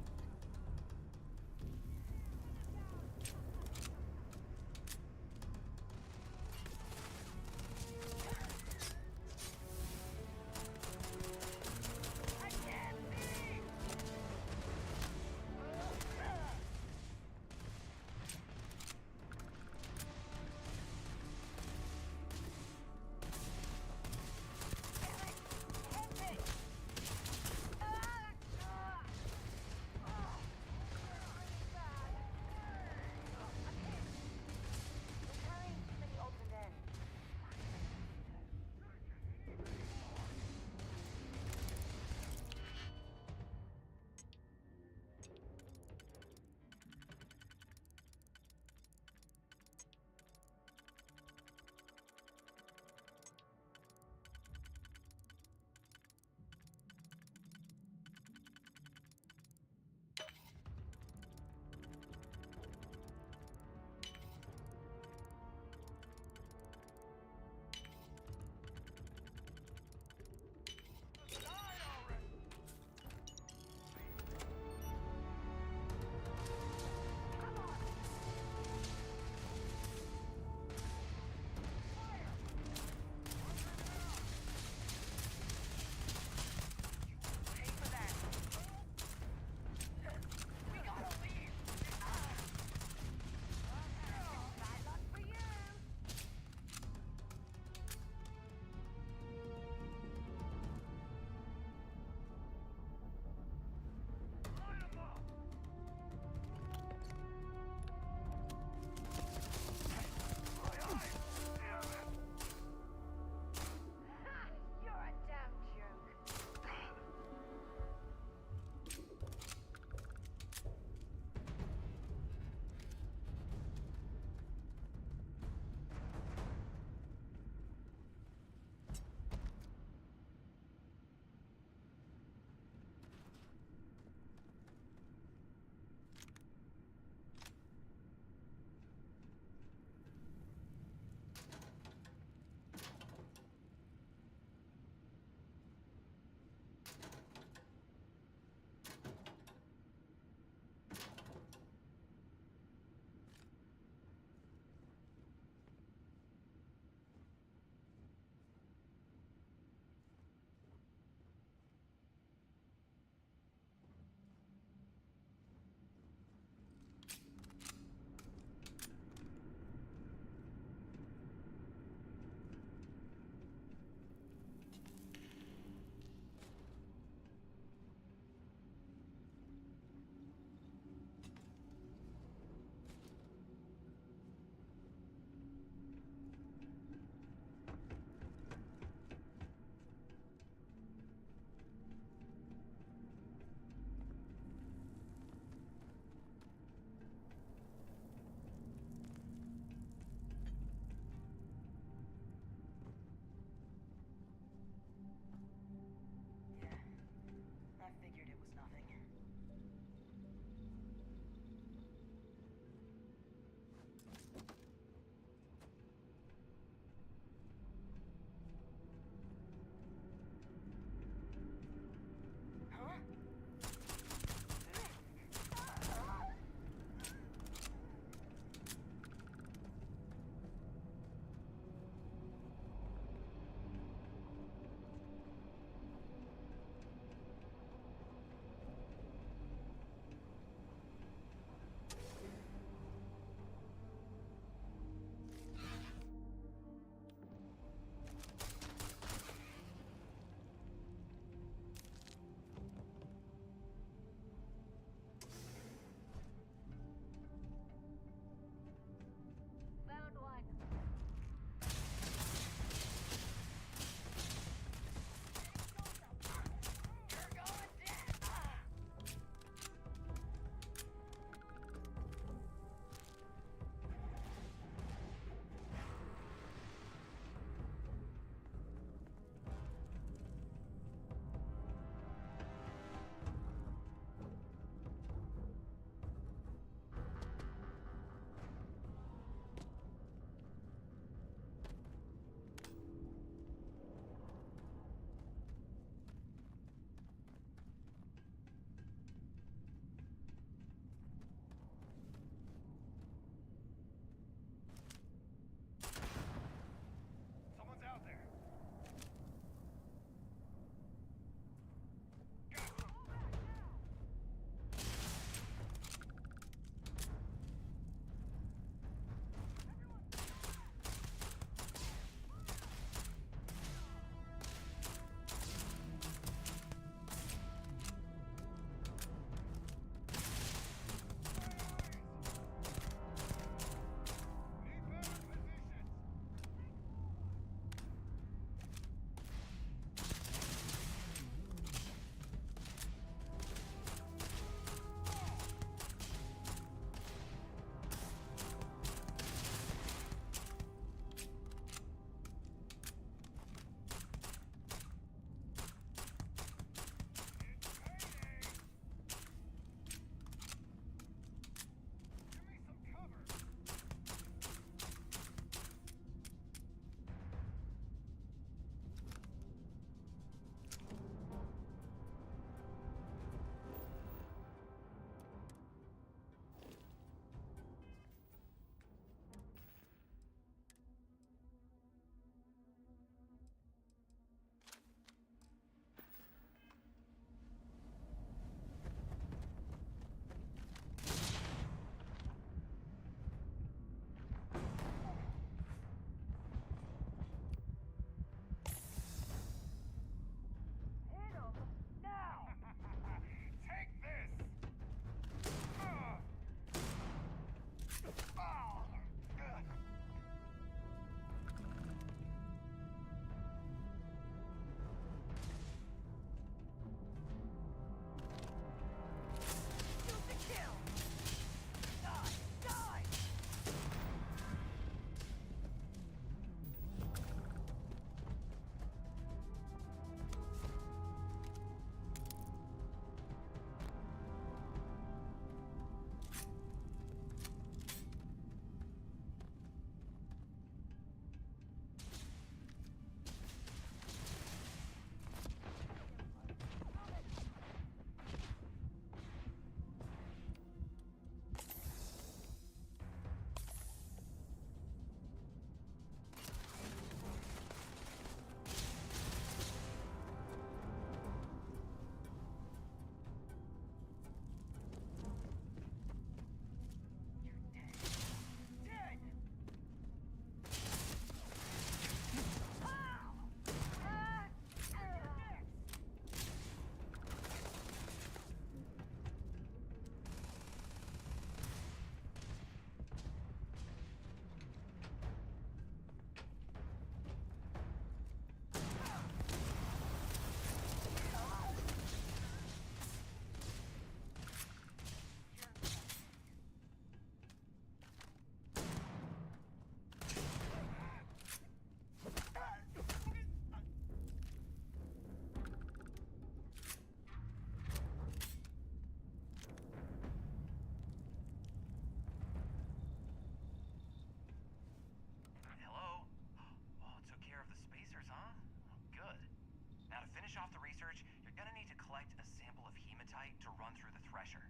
tight to run through the thresher.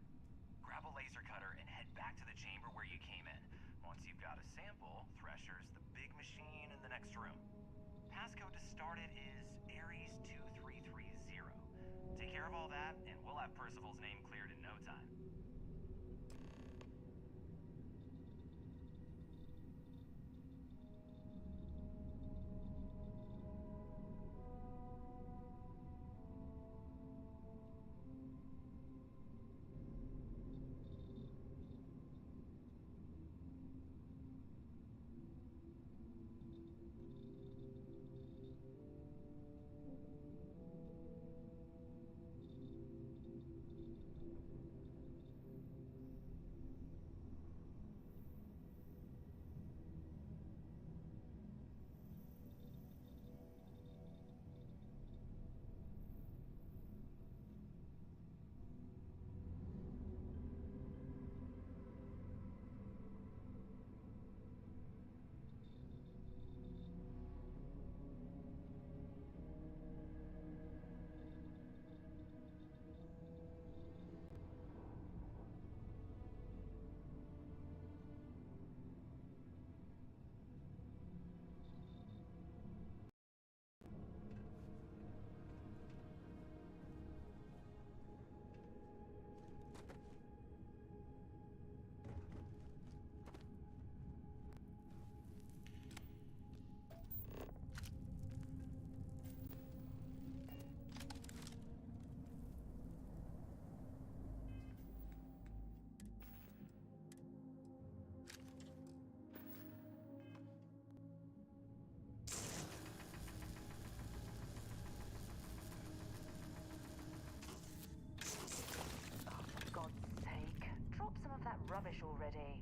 Grab a laser cutter and head back to the chamber where you came in. Once you've got a sample, Thresher's the big machine in the next room. Passcode to start it is Ares 2330. Take care of all that, and we'll have Percival's name cleared in no time. Drop some of that rubbish already.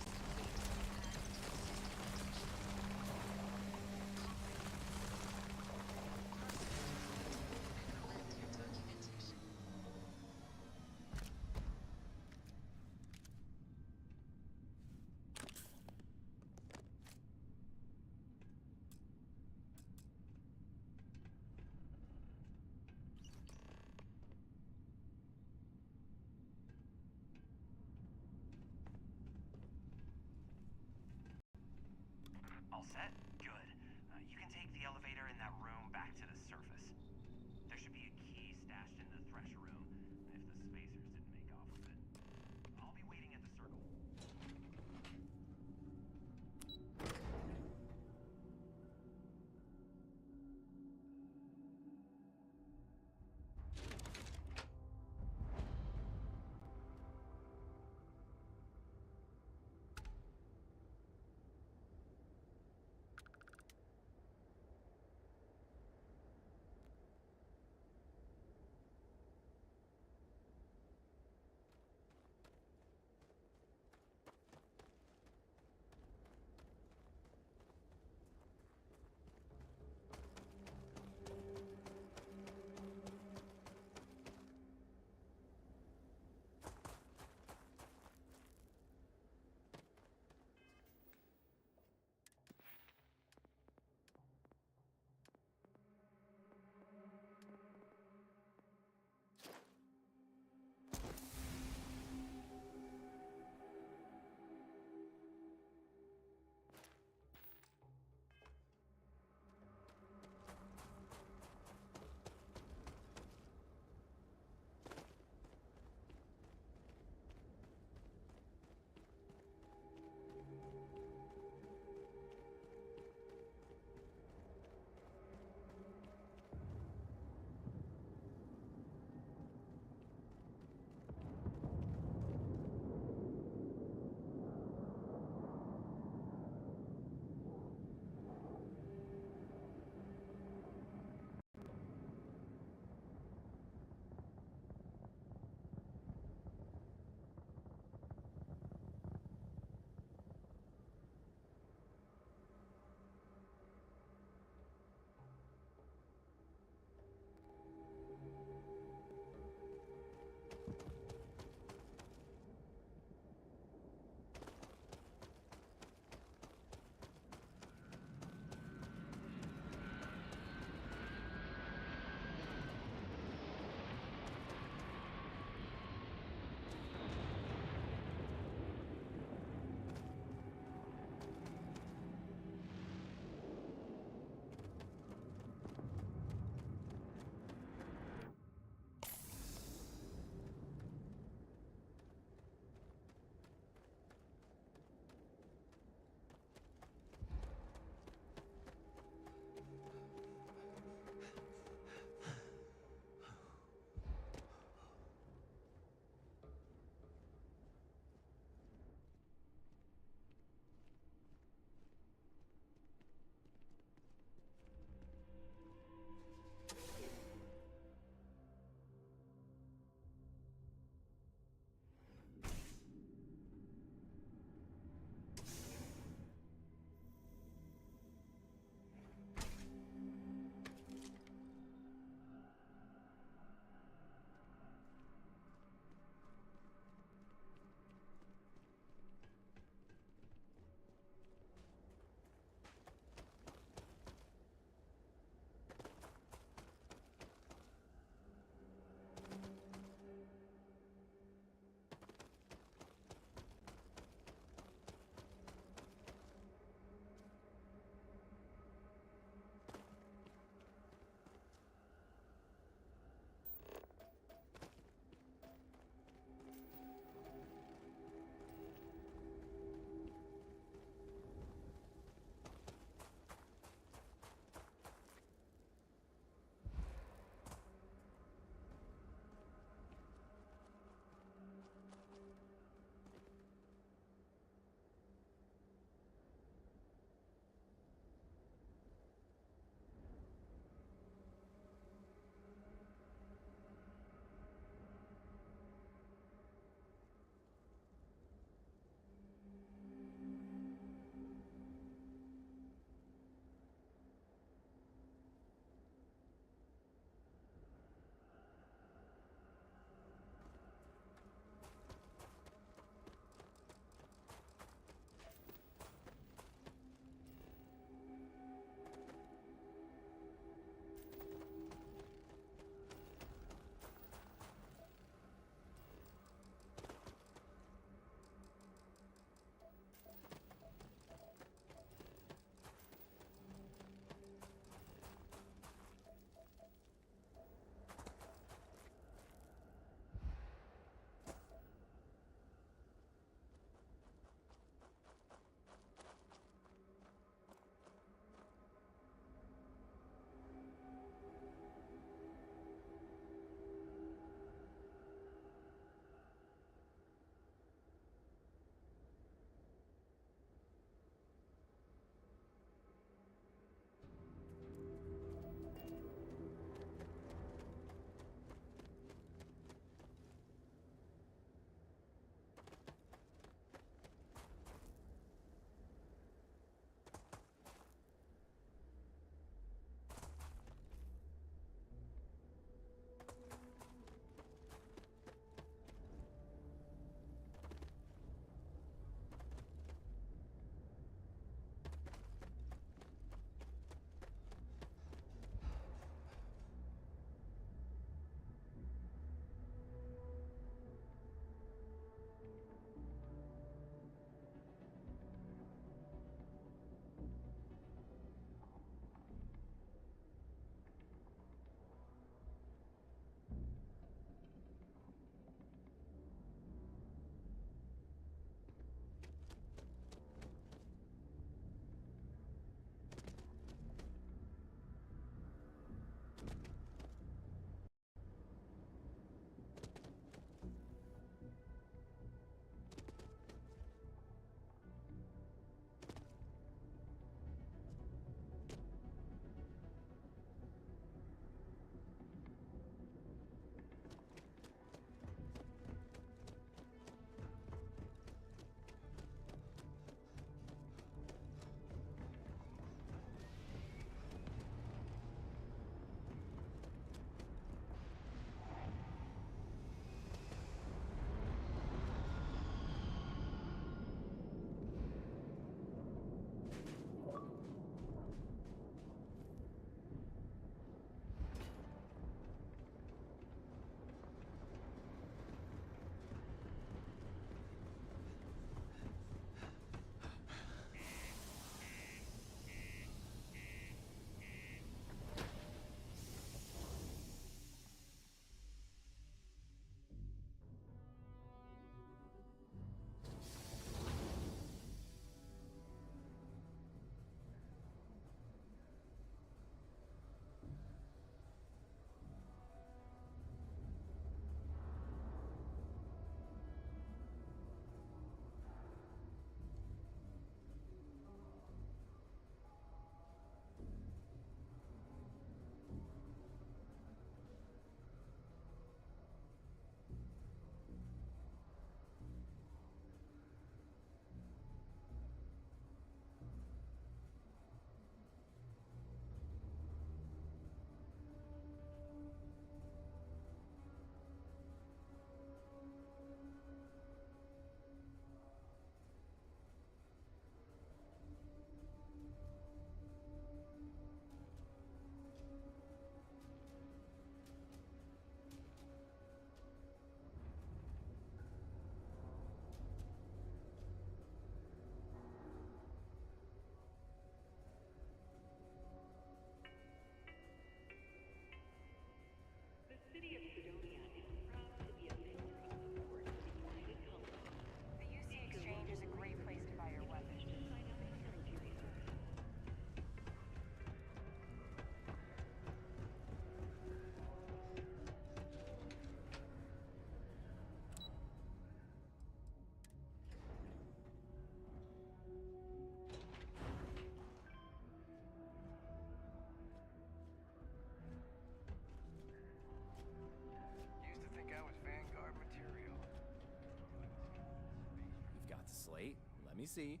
me see.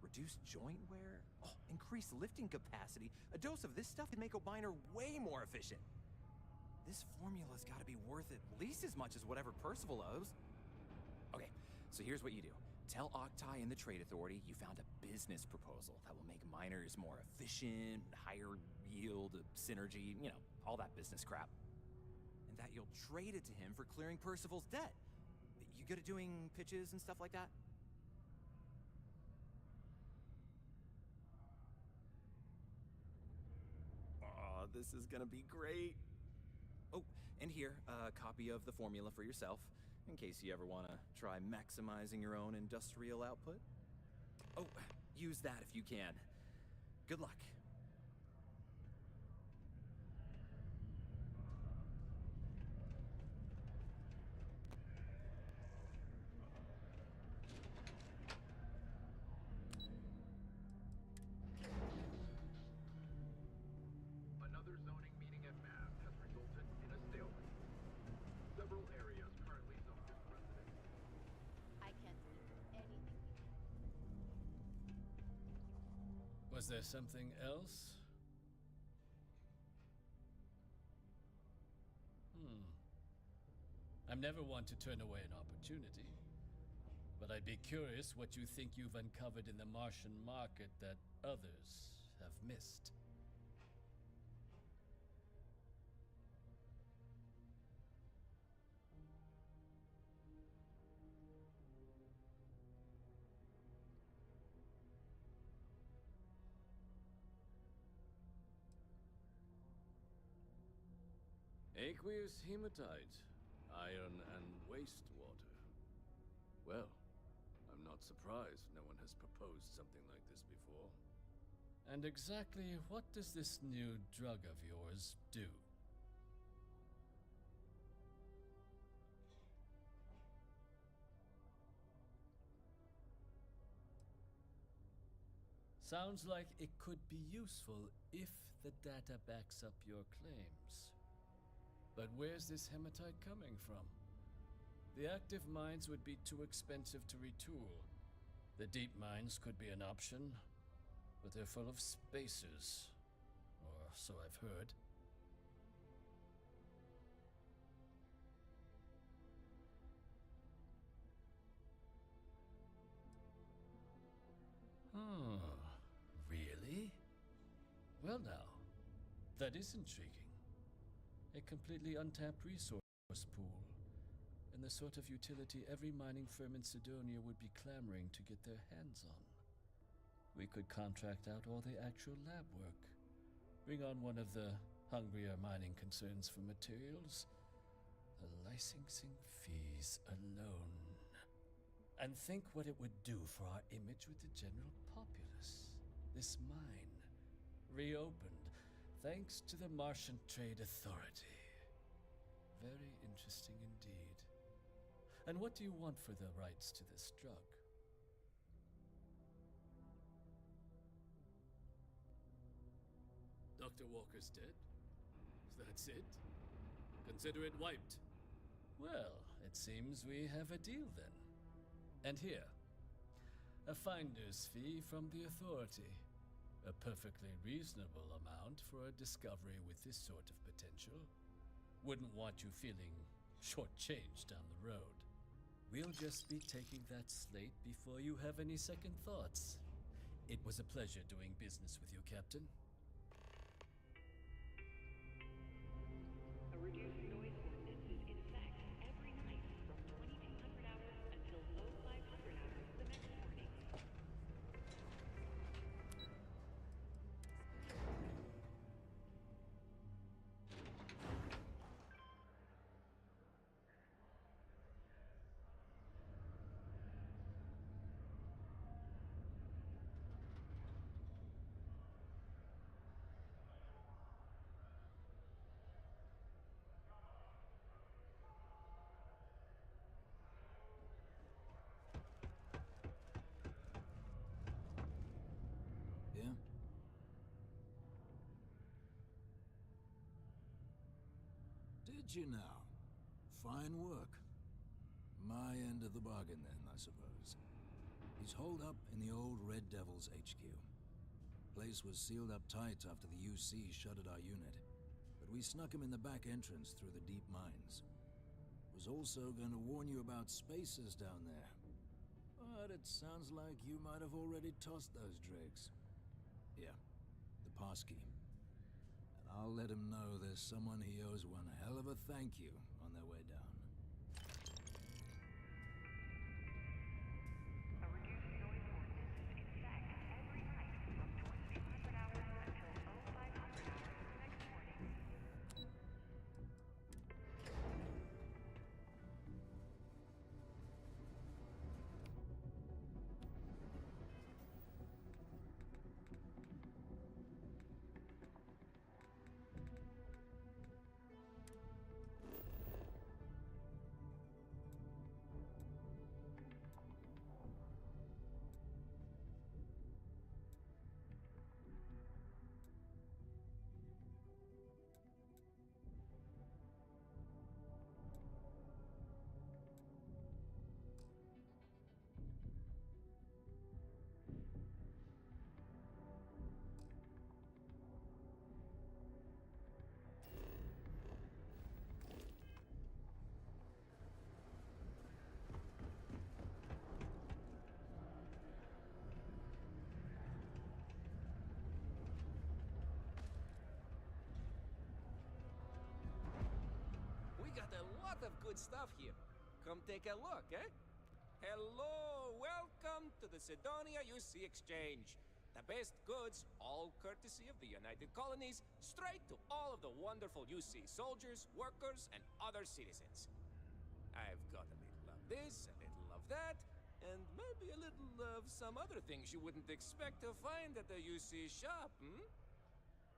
Reduce joint wear? Oh, increase lifting capacity. A dose of this stuff could make a miner way more efficient. This formula's gotta be worth at least as much as whatever Percival owes. Okay, so here's what you do. Tell Octai and the Trade Authority you found a business proposal that will make miners more efficient, higher yield, synergy, you know, all that business crap. And that you'll trade it to him for clearing Percival's debt. You good at doing pitches and stuff like that? Oh, this is gonna be great. Oh, and here, a copy of the formula for yourself, in case you ever want to try maximizing your own industrial output. Oh, use that if you can. Good luck. Another zoning meeting at MAB has resulted in a stalemate. Several areas currently zoned as residential. I can't think of anything. Was there something else? I'm never one to turn away an opportunity. But I'd be curious what you think you've uncovered in the Martian market that others have missed. Aqueous hematite, iron and wastewater. Well, I'm not surprised no one has proposed something like this before. And exactly what does this new drug of yours do? Sounds like it could be useful if the data backs up your claims. But where's this hematite coming from? The active mines would be too expensive to retool. The deep mines could be an option, but they're full of spacers. Or so I've heard. Really? Well now, that is intriguing. A completely untapped resource pool, and the sort of utility every mining firm in Sidonia would be clamoring to get their hands on. We could contract out all the actual lab work, bring on one of the hungrier mining concerns for materials, the licensing fees alone. And think what it would do for our image with the general populace. This mine, reopened, thanks to the Martian Trade Authority. Very interesting indeed. And what do you want for the rights to this drug? Dr. Walker's dead? That's it? Consider it wiped. Well, it seems we have a deal then. And here, a finder's fee from the Authority. A perfectly reasonable amount for a discovery with this sort of potential. Wouldn't want you feeling shortchanged down the road. We'll just be taking that slate before you have any second thoughts. It was a pleasure doing business with you, Captain. A reduced noise ordinance is in effect every night from 2200 hours until 0500 hours the next morning. Yeah? Did you now? Fine work. My end of the bargain then, I suppose. He's holed up in the old Red Devil's HQ. Place was sealed up tight after the UC shuttered our unit, but we snuck him in the back entrance through the deep mines. Was also going to warn you about spacers down there, but it sounds like you might have already tossed those dregs. Yeah, the passkey. And I'll let him know there's someone he owes one hell of a thank you on their way down. A reduced noise ordinance is in effect every night from 2200 hours until 0500 hours the next morning. We got a lot of good stuff here. Come take a look, eh? Hello, welcome to the Sidonia UC Exchange. The best goods, all courtesy of the United Colonies, straight to all of the wonderful UC soldiers, workers, and other citizens. I've got a little of this, a little of that, and maybe a little of some other things you wouldn't expect to find at the UC shop,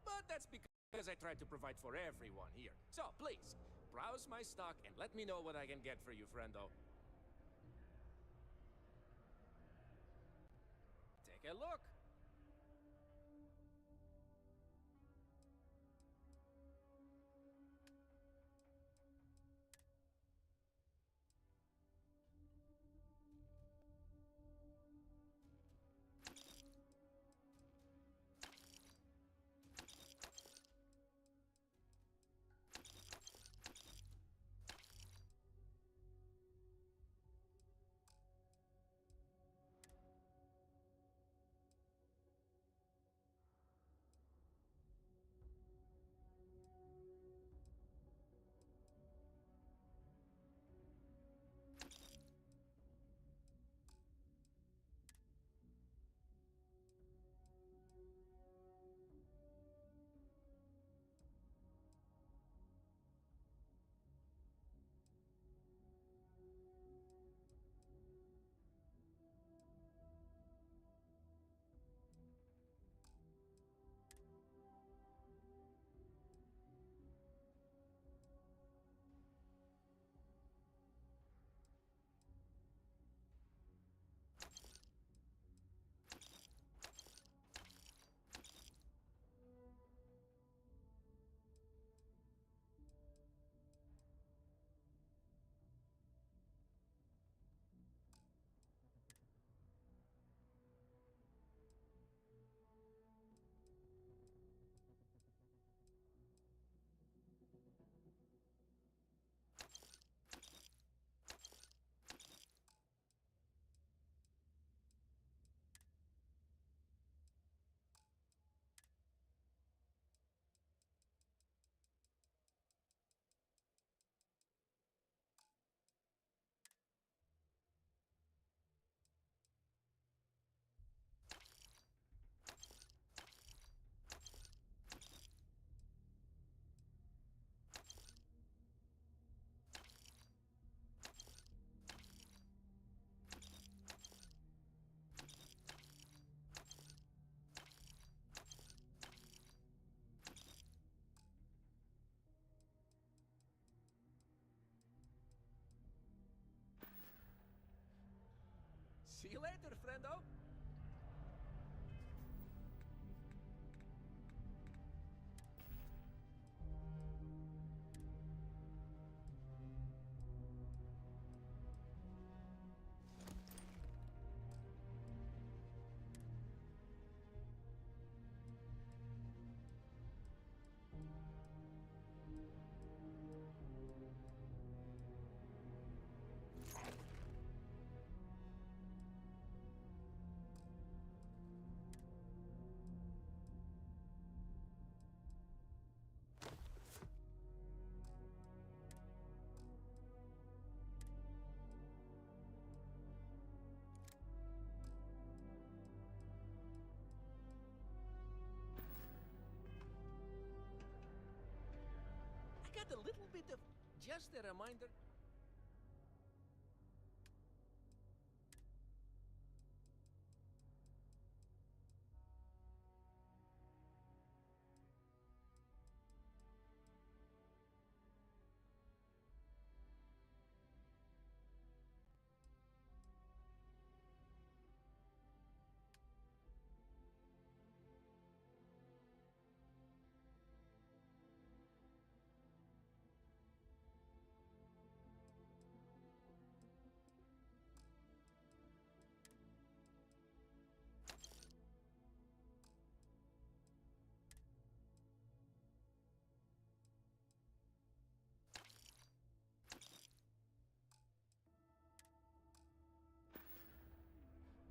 But that's because I try to provide for everyone here. So, please, browse my stock and let me know what I can get for you, friendo. Take a look. See you later, friendo. got a little bit of just a reminder.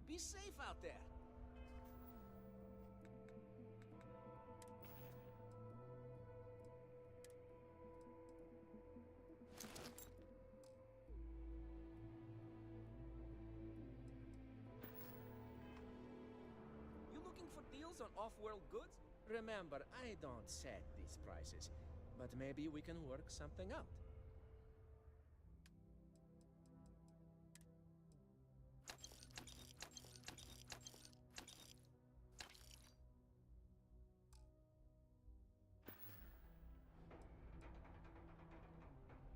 Be safe out there. You looking for deals on off-world goods? Remember, I don't set these prices, but maybe we can work something out.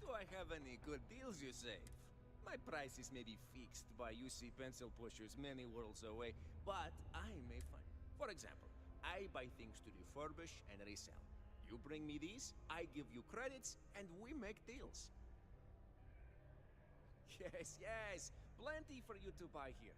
Do I have any good deals, you say? My prices may be fixed by UC pencil pushers many worlds away, but I may find. For example, I buy things to refurbish and resell. You bring me these, I give you credits, and we make deals. Yes, yes, plenty for you to buy here.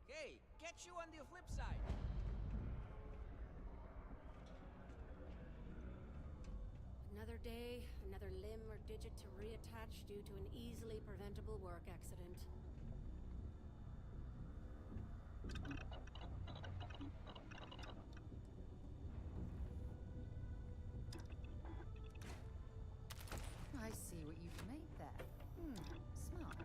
Hey, catch you on the flip side. Another day, another limb or digit to reattach due to an easily preventable work accident. I see what you've made there. Smart.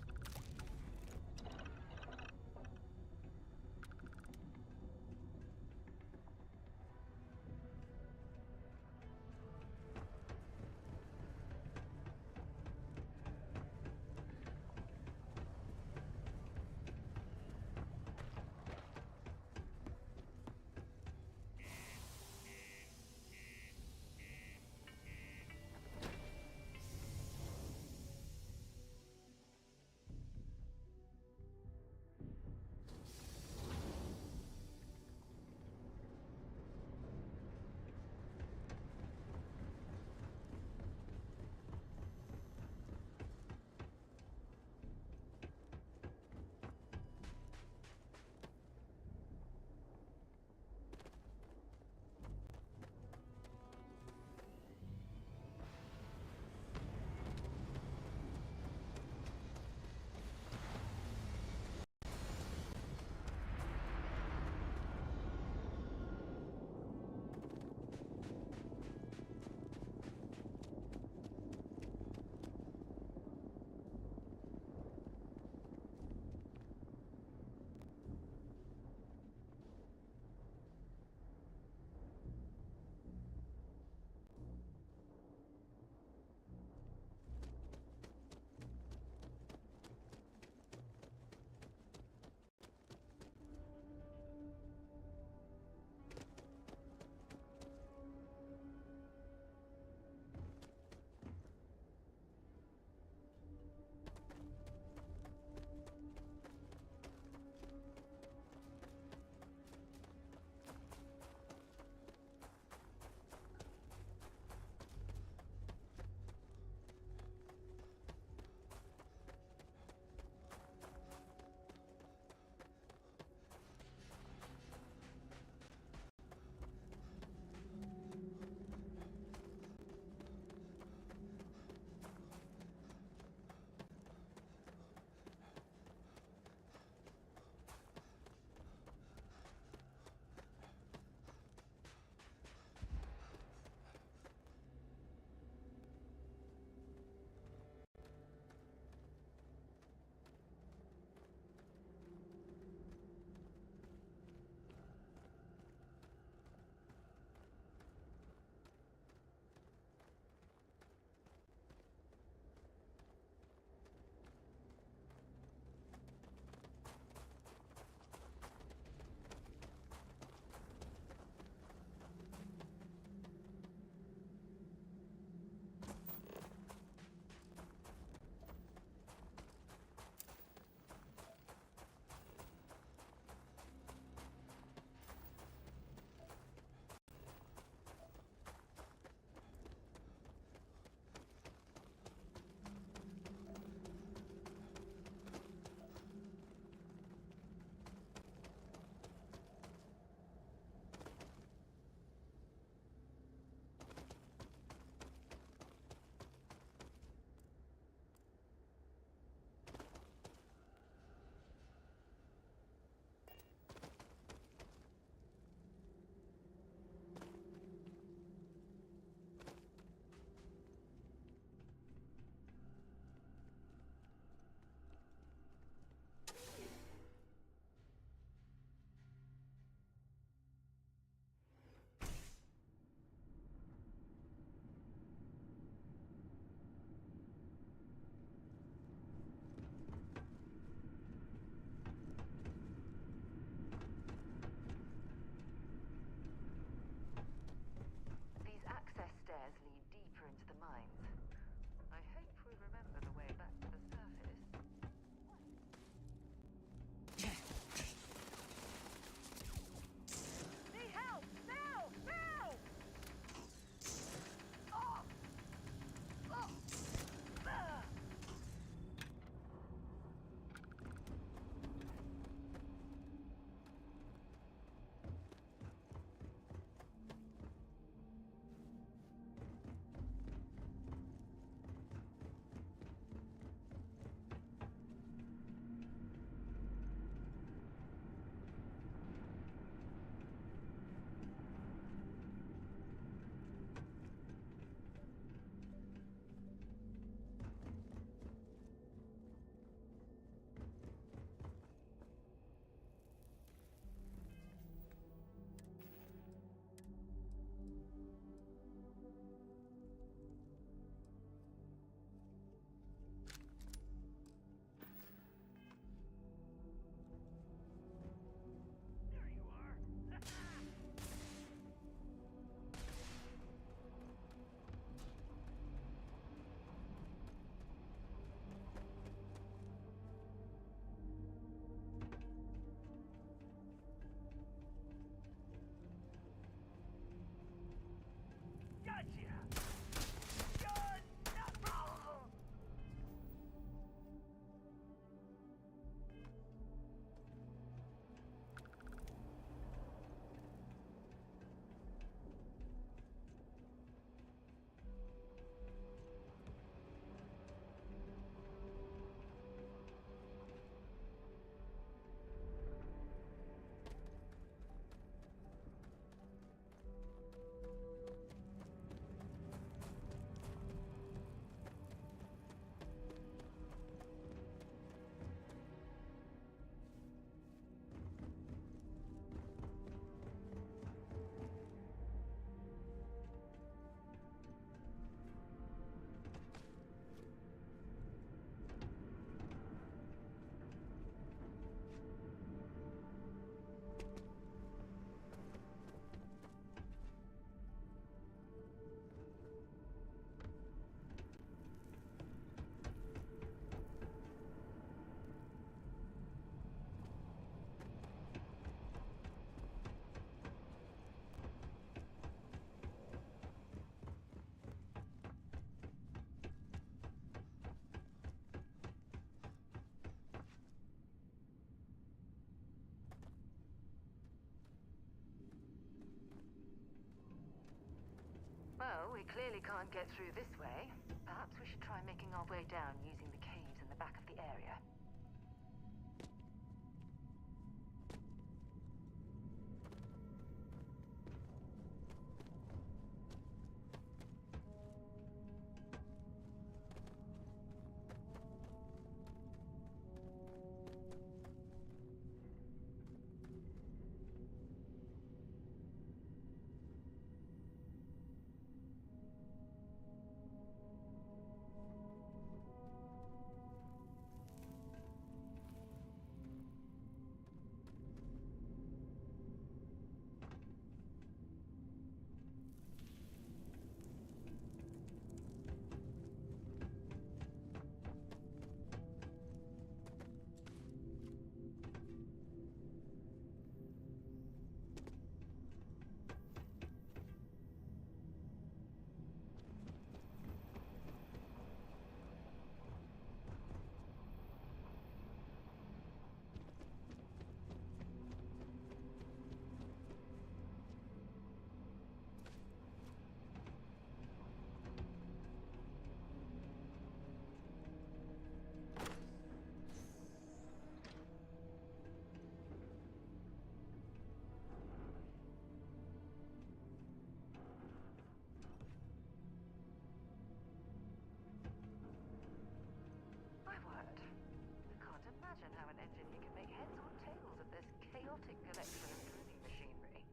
clearly can't get through this way. Perhaps we should try making our way down using the caves in the back of the area. My word. I can't imagine how an engineer can make heads or tails of this chaotic collection of drilling machinery.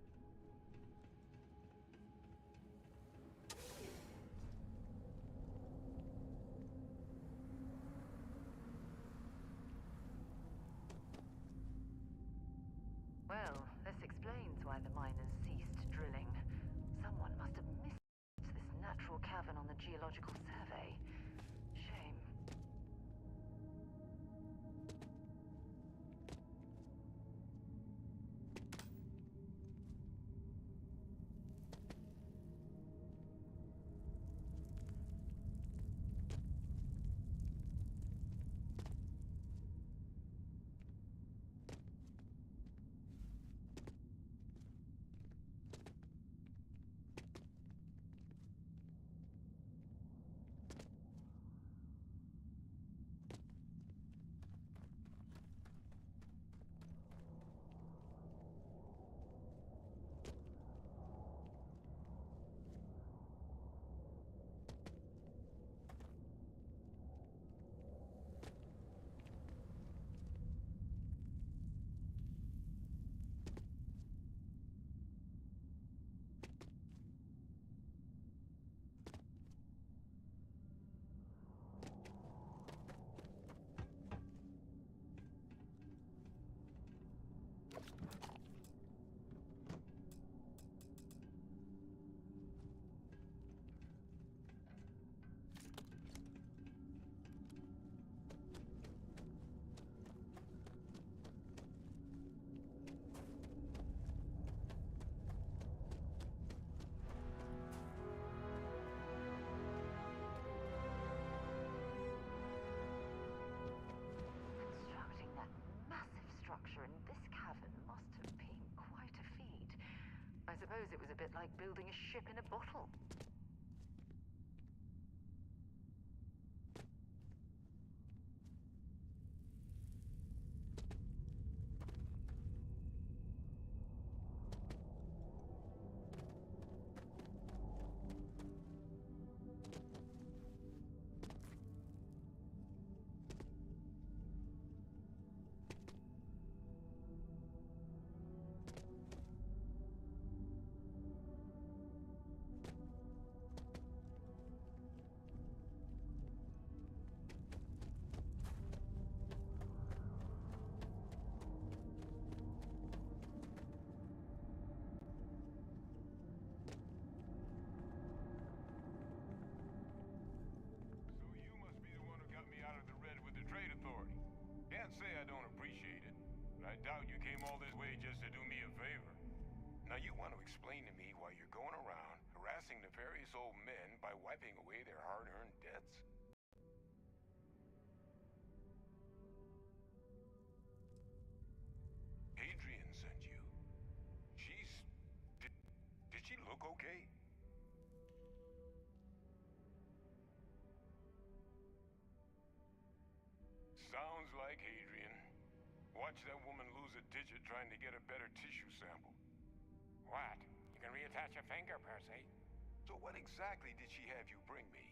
Well, this explains why the miners ceased drilling. Someone must have missed this natural cavern on the geological survey. Shame. Constructing that massive structure in this cavern must have been quite a feat. I suppose it was a bit like building a ship in a bottle. Can't say I don't appreciate it, but I doubt you came all this way just to do me a favor. Now you want to explain to me why you're going around harassing nefarious old men by wiping away their hard-earned debts? Adrian sent you. She's... Did she look okay? like Hadrian. Watch that woman lose a digit trying to get a better tissue sample. What? You can reattach a finger, Percy. So what exactly did she have you bring me?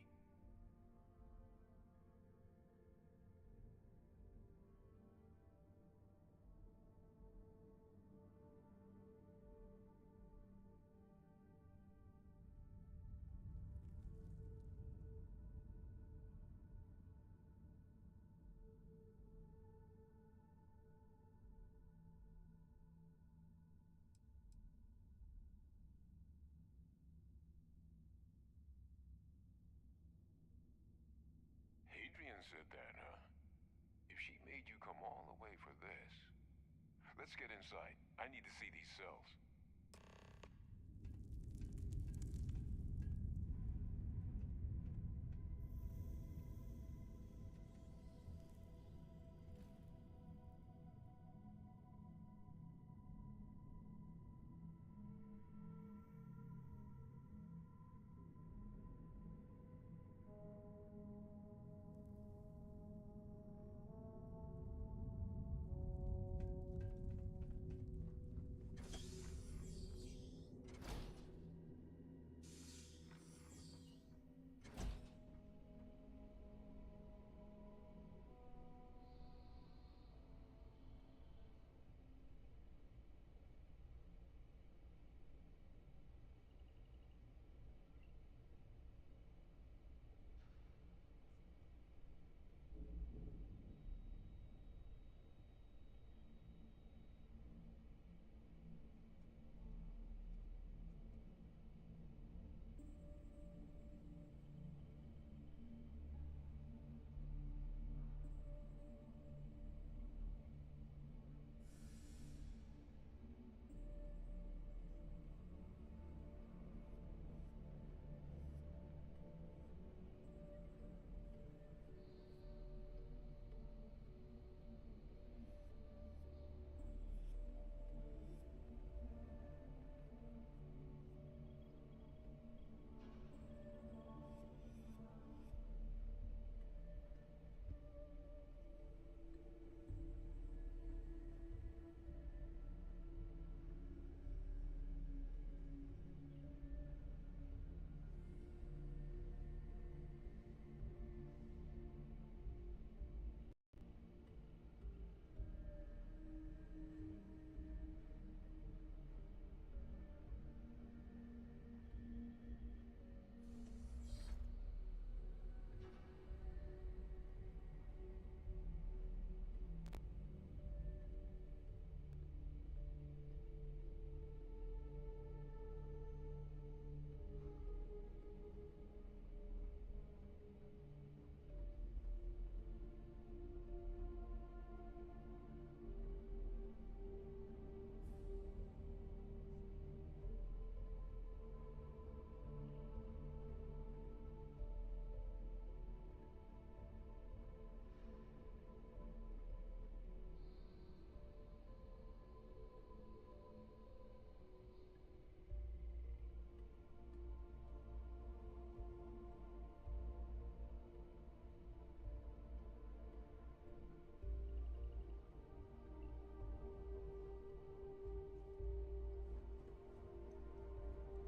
Hadrian said that, huh? If she made you come all the way for this. Let's get inside. I need to see these cells.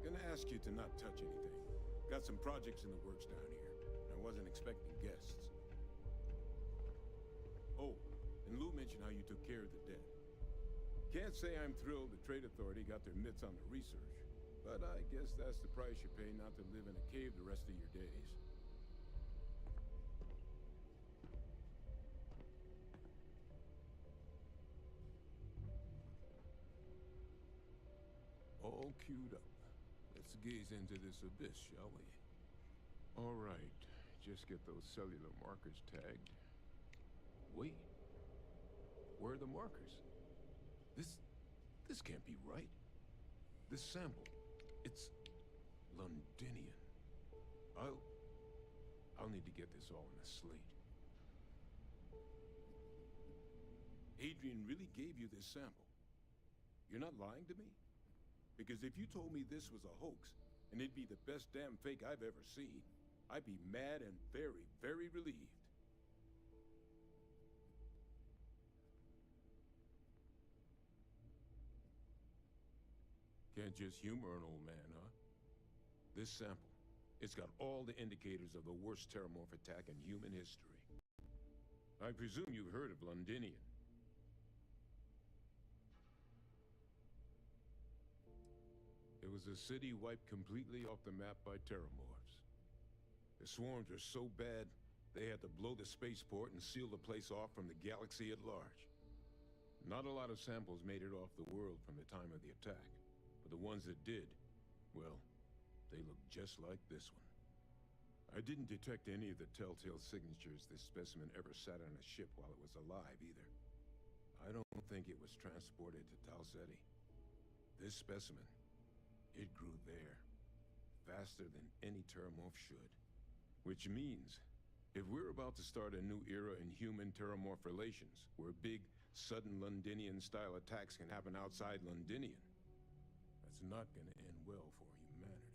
Gonna ask you to not touch anything. Got some projects in the works down here. I wasn't expecting guests. Oh, and Lou mentioned how you took care of the dead. Can't say I'm thrilled the Trade Authority got their mitts on the research, but I guess that's the price you pay not to live in a cave the rest of your days. All queued up. Let's gaze into this abyss, shall we? All right, just get those cellular markers tagged. Wait, where are the markers? This can't be right. This sample, it's Londinian. I'll need to get this all in a slate. Hadrian really gave you this sample. You're not lying to me? Because if you told me this was a hoax, and it'd be the best damn fake I've ever seen, I'd be mad and very, very relieved. Can't just humor an old man, huh? This sample, it's got all the indicators of the worst terramorph attack in human history. I presume you've heard of Londinian. It was a city wiped completely off the map by terramorphs. The swarms were so bad, they had to blow the spaceport and seal the place off from the galaxy at large. Not a lot of samples made it off the world from the time of the attack, but the ones that did, well, they look just like this one. I didn't detect any of the telltale signatures this specimen ever sat on a ship while it was alive, either. I don't think it was transported to Tal Ceti. This specimen, it grew there, faster than any terramorph should. Which means, if we're about to start a new era in human-terramorph relations, where big, sudden Londinian-style attacks can happen outside Londinian, that's not gonna end well for humanity.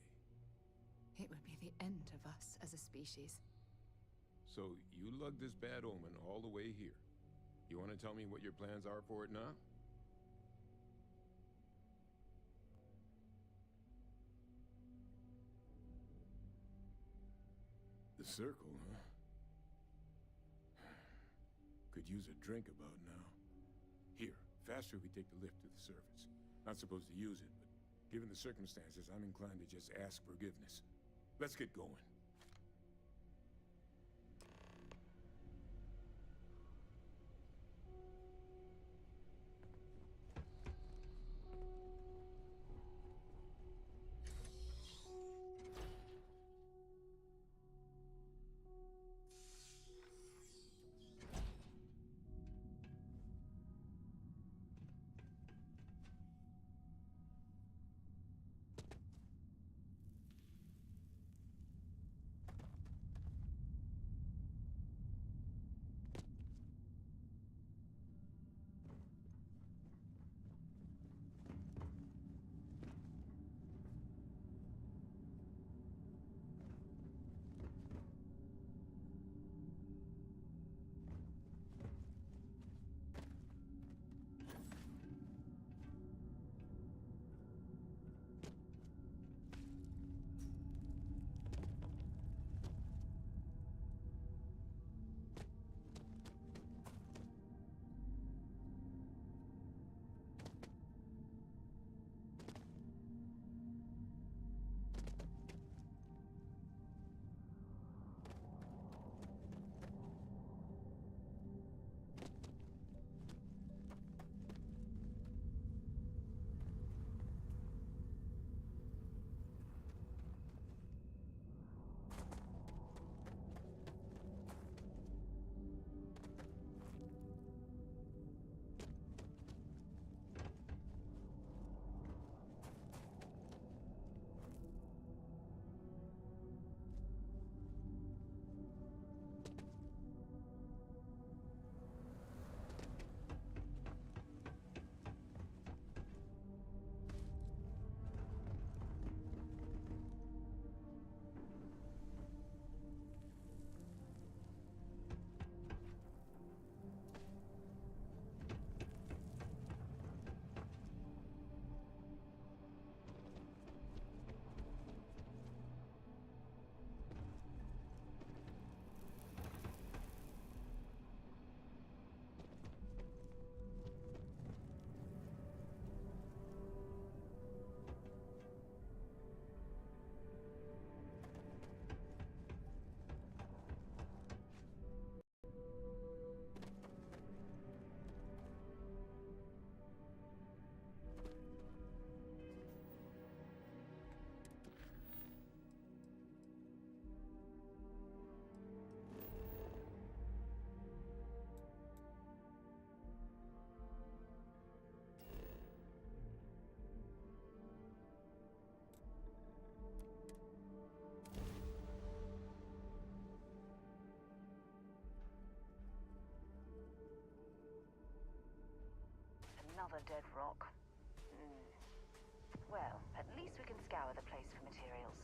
It would be the end of us as a species. So, you lugged this bad omen all the way here. You want to tell me what your plans are for it now? The circle, huh? Could use a drink about now. Here, faster we take the lift to the surface. Not supposed to use it, but given the circumstances, I'm inclined to just ask forgiveness. Let's get going. Another dead rock. Well, at least we can scour the place for materials.